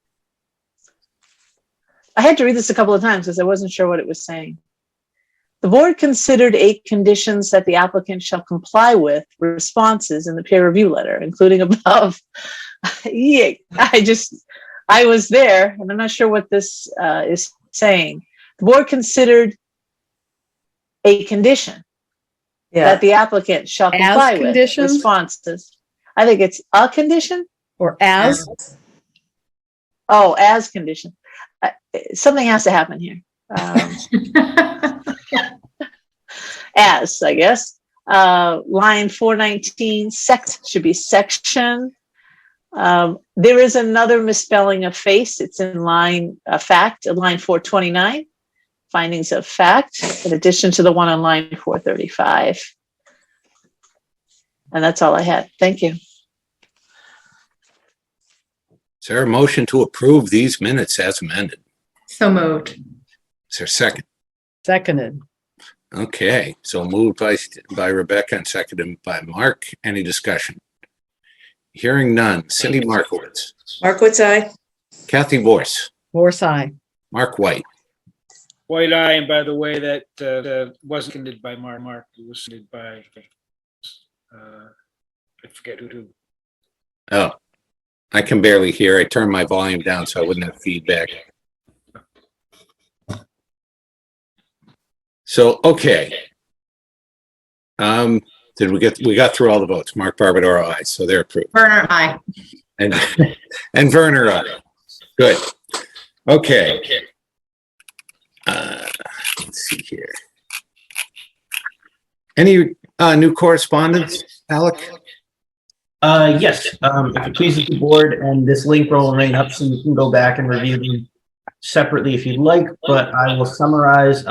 I had to read this a couple of times because I wasn't sure what it was saying. The board considered 8 conditions that the applicant shall comply with responses in the peer review letter, including above. Yeah, I was there, and I'm not sure what this is saying. The board considered a condition that the applicant shall comply with conditions? responses. I think it's a condition. Or as? Oh, as condition. Something has to happen here. As, I guess. Line 419, sect should be section. There is another misspelling of face. It's in line fact, line 429. Findings of fact, in addition to the one on line 435. And that's all I had. Thank you. Is there a motion to approve these minutes as amended? So moved. Is there a second? Seconded. Okay, so moved by Rebecca and seconded by Mark. Any discussion? Hearing none. Cindy Markowitz. Markowitz, aye. Kathy Vorse. Force I. Mark White. White eye, and by the way, that wasn't seconded by Mark. It was seconded by, I forget who. Oh, I can barely hear. I turned my volume down so I wouldn't have feedback. So, okay. We got through all the votes. Mark Barbadoro, aye, so they're approved. Werner, aye. And Werner, aye. Good. Okay. Let's see here. Any new correspondence, Alec? Yes, if it pleases the board, and this link will remain up so you can go back and review them separately if you'd like, but I will summarize.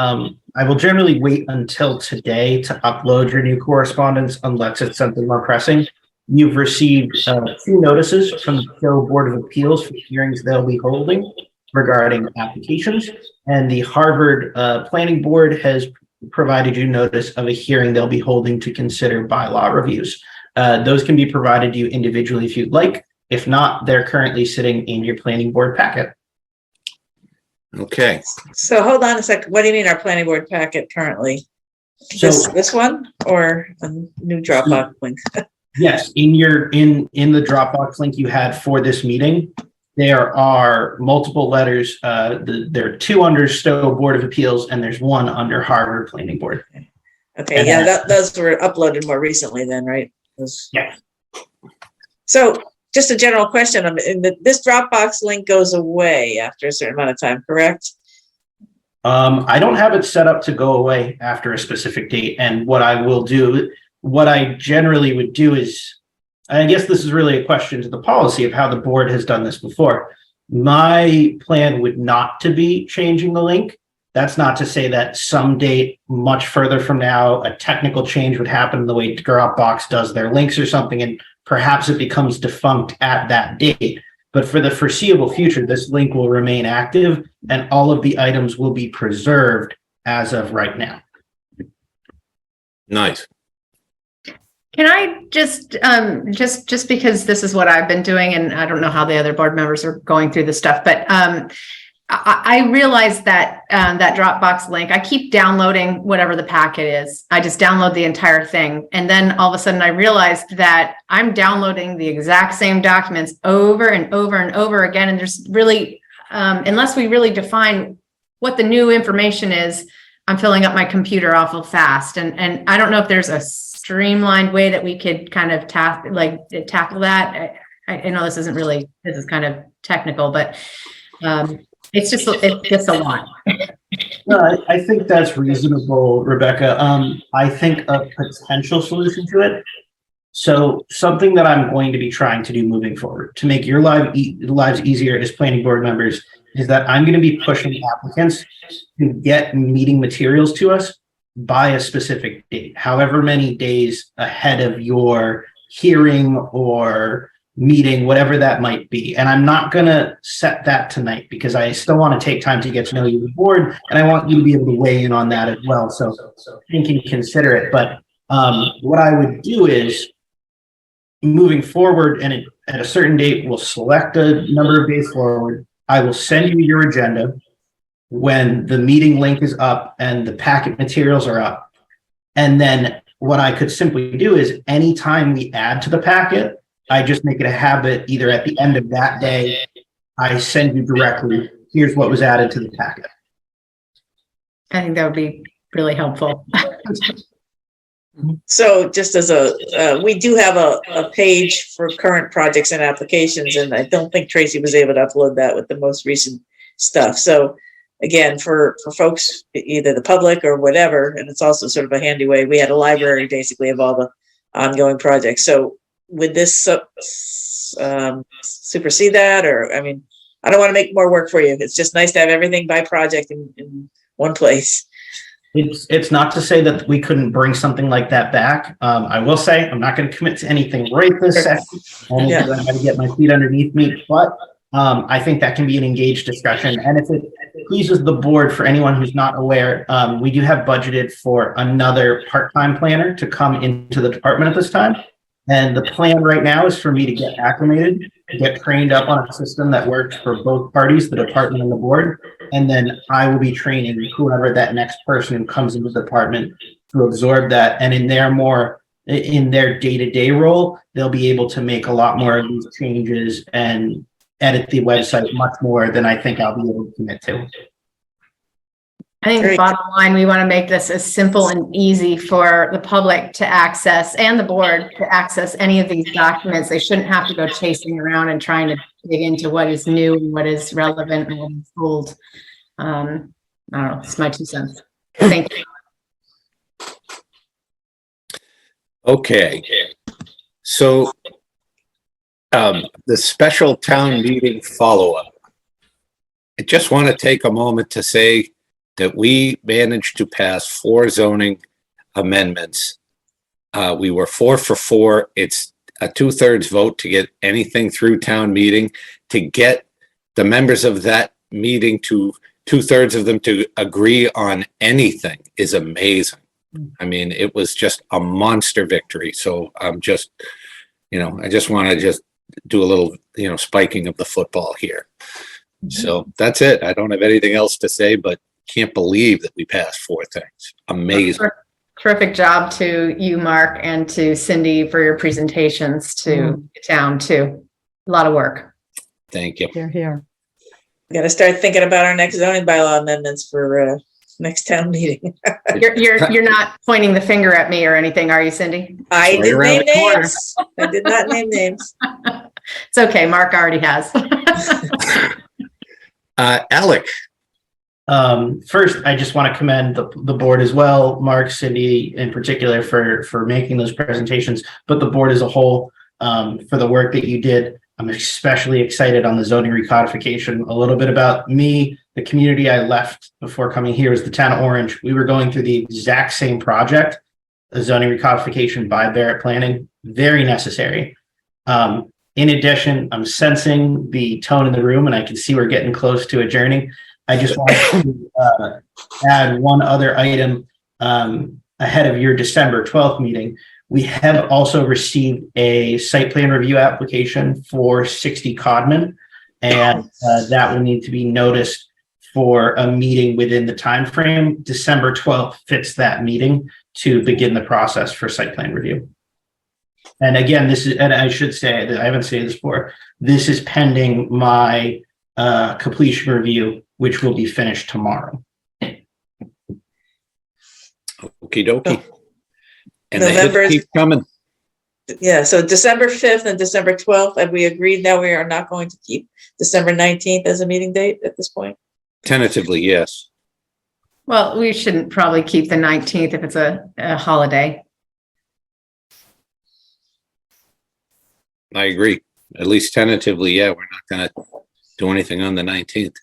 I will generally wait until today to upload your new correspondence unless it's something more pressing. You've received 2 notices from the Hill Board of Appeals for hearings they'll be holding regarding applications, and the Harvard Planning Board has provided you notice of a hearing they'll be holding to consider bylaw reviews. Those can be provided to you individually if you'd like. If not, they're currently sitting in your planning board packet. Okay. So hold on a second. What do you mean our planning board packet currently? So This one or a new Dropbox link? yes, in the Dropbox link you had for this meeting, there are multiple letters. There are 2 under Stowe Board of Appeals, and there's 1 under Harvard Planning Board. Okay, And yeah, then- those were uploaded more recently then, right? Yeah. So just a general question, this Dropbox link goes away after a certain amount of time, correct? I don't have it set up to go away after a specific date. And what I generally would do is, I guess this is really a question to the policy of how the board has done this before. My plan would not to be changing the link. That's not to say that some date much further from now, a technical change would happen the way Dropbox does their links or something, and perhaps it becomes defunct at that date. But for the foreseeable future, this link will remain active and all of the items will be preserved as of right now. Nice. Can I just because this is what I've been doing, and I don't know how the other board members are going through this stuff, but I realized that that Dropbox link, I keep downloading whatever the packet is. I just download the entire thing. And then all of a sudden I realized that I'm downloading the exact same documents over and over and over again. And there's really, unless we really define what the new information is, I'm filling up my computer awful fast. And I don't know if there's a streamlined way that we could kind of tackle that. I know this is kind of technical, but it's just a lot. No, I think that's reasonable, Rebecca. I think a potential solution to it. So something that I'm going to be trying to do moving forward to make your lives easier as planning board members is that I'm going to be pushing applicants to get meeting materials to us by a specific date, however many days ahead of your hearing or meeting, whatever that might be. And I'm not going to set that tonight because I still want to take time to get to know you, the board, and I want you to be able to weigh in on that as well. So think and consider it. But what I would do is moving forward, and at a certain date, we'll select a number of days forward. I will send you your agenda when the meeting link is up and the packet materials are up. And then what I could simply do is anytime we add to the packet, I just make it a habit, either at the end of that day, I send you directly, here's what was added to the packet. I think that would be really helpful. So just as we do have a page for current projects and applications, and I don't think Tracy was able to upload that with the most recent stuff. So again, for folks, either the public or whatever, and it's also sort of a handy way, we had a library basically of all the ongoing projects. So would this supersede that? Or, I mean, I don't want to make more work for you. It's just nice to have everything by project in one place. It's not to say that we couldn't bring something like that back. I will say I'm not going to commit to anything right this second. Only because I'm going to get my feet underneath me. But I think that can be an engaged discussion. And if it pleases the board, for anyone who's not aware, we do have budgeted for another part-time planner to come into the department at this time. And the plan right now is for me to get acclimated, get trained up on a system that works for both parties, the department and the board. And then I will be training whoever that next person who comes into the department to absorb that. And in their day-to-day role, they'll be able to make a lot more of these changes and edit the website much more than I think I'll be able to commit to. I think the bottom line, we want to make this as simple and easy for the public to access and the board to access any of these documents. They shouldn't have to go chasing around and trying to dig into what is new and what is relevant and what is old. I don't know. It's my 2 cents. Thank you. Okay. So the special town meeting follow-up. I just want to take a moment to say that we managed to pass 4 zoning amendments. We were 4 for 4. It's a 2/3 vote to get anything through town meeting. To get the members of that meeting to 2/3 of them to agree on anything is amazing. I mean, it was just a monster victory. So I'm just, I just want to just do a little, spiking of the football here. So that's it. I don't have anything else to say, but can't believe that we passed 4 things. Amazing. Terrific job to you, Mark, and to Cindy for your presentations to the town too. A lot of work. Thank you. Here, here. We gotta start thinking about our next zoning bylaw amendments for, next town meeting. You're not pointing the finger at me or anything, are you, Cindy? I Right did around name the corner. names. I did not name names. It's okay. Mark already has. Alec, First, I just want to commend the board as well, Mark, Cindy in particular for making those presentations, but the board as a whole for the work that you did. I'm especially excited on the zoning recodification. A little bit about me, the community I left before coming here is the town of Orange. We were going through the exact same project, the zoning recodification by Barrett Planning, very necessary. In addition, I'm sensing the tone in the room and I can see we're getting close to adjourning. I just want to add one other item ahead of your December 12th meeting. We have also received a site plan review application for 60 Codman, and that will need to be noticed for a meeting within the time frame. December 12th fits that meeting to begin the process for site plan review. And again, this is, and I should say that I haven't said this before, this is pending my completion review, which will be finished tomorrow. okie dokie. And the November hits is- keep coming. Yeah, so December 5th and December 12th, have we agreed now we are not going to keep December 19th as a meeting date at this point? Tentatively, yes. Well, we shouldn't probably keep the 19th if it's a holiday. I agree. At least tentatively, yeah, we're not going to do anything on the 19th.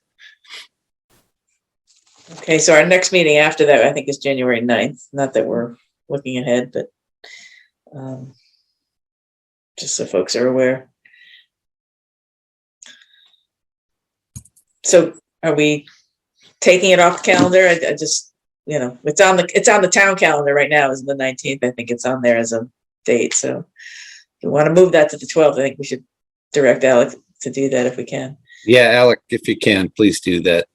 Okay, so our next meeting after that, I think, is January 9th. Not that we're looking ahead, but just so folks are aware. So are we taking it off the calendar? I just, you know, it's on the town calendar right now is the 19th. I think it's on there as a date. So if we want to move that to the 12th, I think we should direct Alec to do that if we can. Yeah, Alec, if you can, please do that.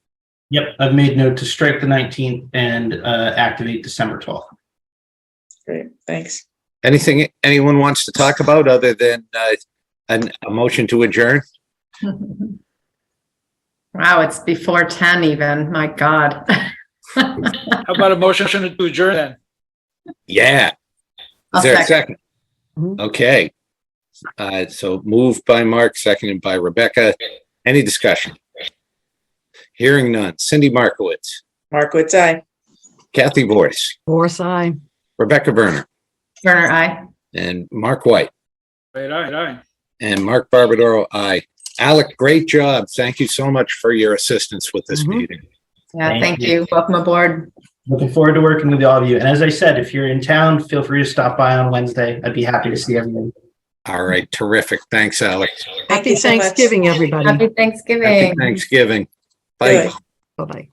Yep, I've made note to strike the 19th and activate December 12th. Great, thanks. Anything anyone wants to talk about other than a motion to adjourn? Wow, it's before 10 even. My God. How about a motion to adjourn then? Yeah. I'll Is there a second. second? Okay. So moved by Mark, seconded by Rebecca. Any discussion? Hearing none. Cindy Markowitz, Markowitz, aye. Kathy Voice, Force I. Rebecca Werner, Werner, aye. and Mark White, Right, aye. and Mark Barbadoro, aye. Alec, great job. Thank you so much for your assistance with this meeting. Yeah, Thank thank you. you. Welcome aboard. Looking forward to working with all of you. And as I said, if you're in town, feel free to stop by on Wednesday. I'd be happy to see everyone. All right. Terrific. Thanks, Alec. Thank Happy you so much. Thanksgiving, everybody. Happy Thanksgiving. Happy Thanksgiving. Bye. Good. Bye-bye.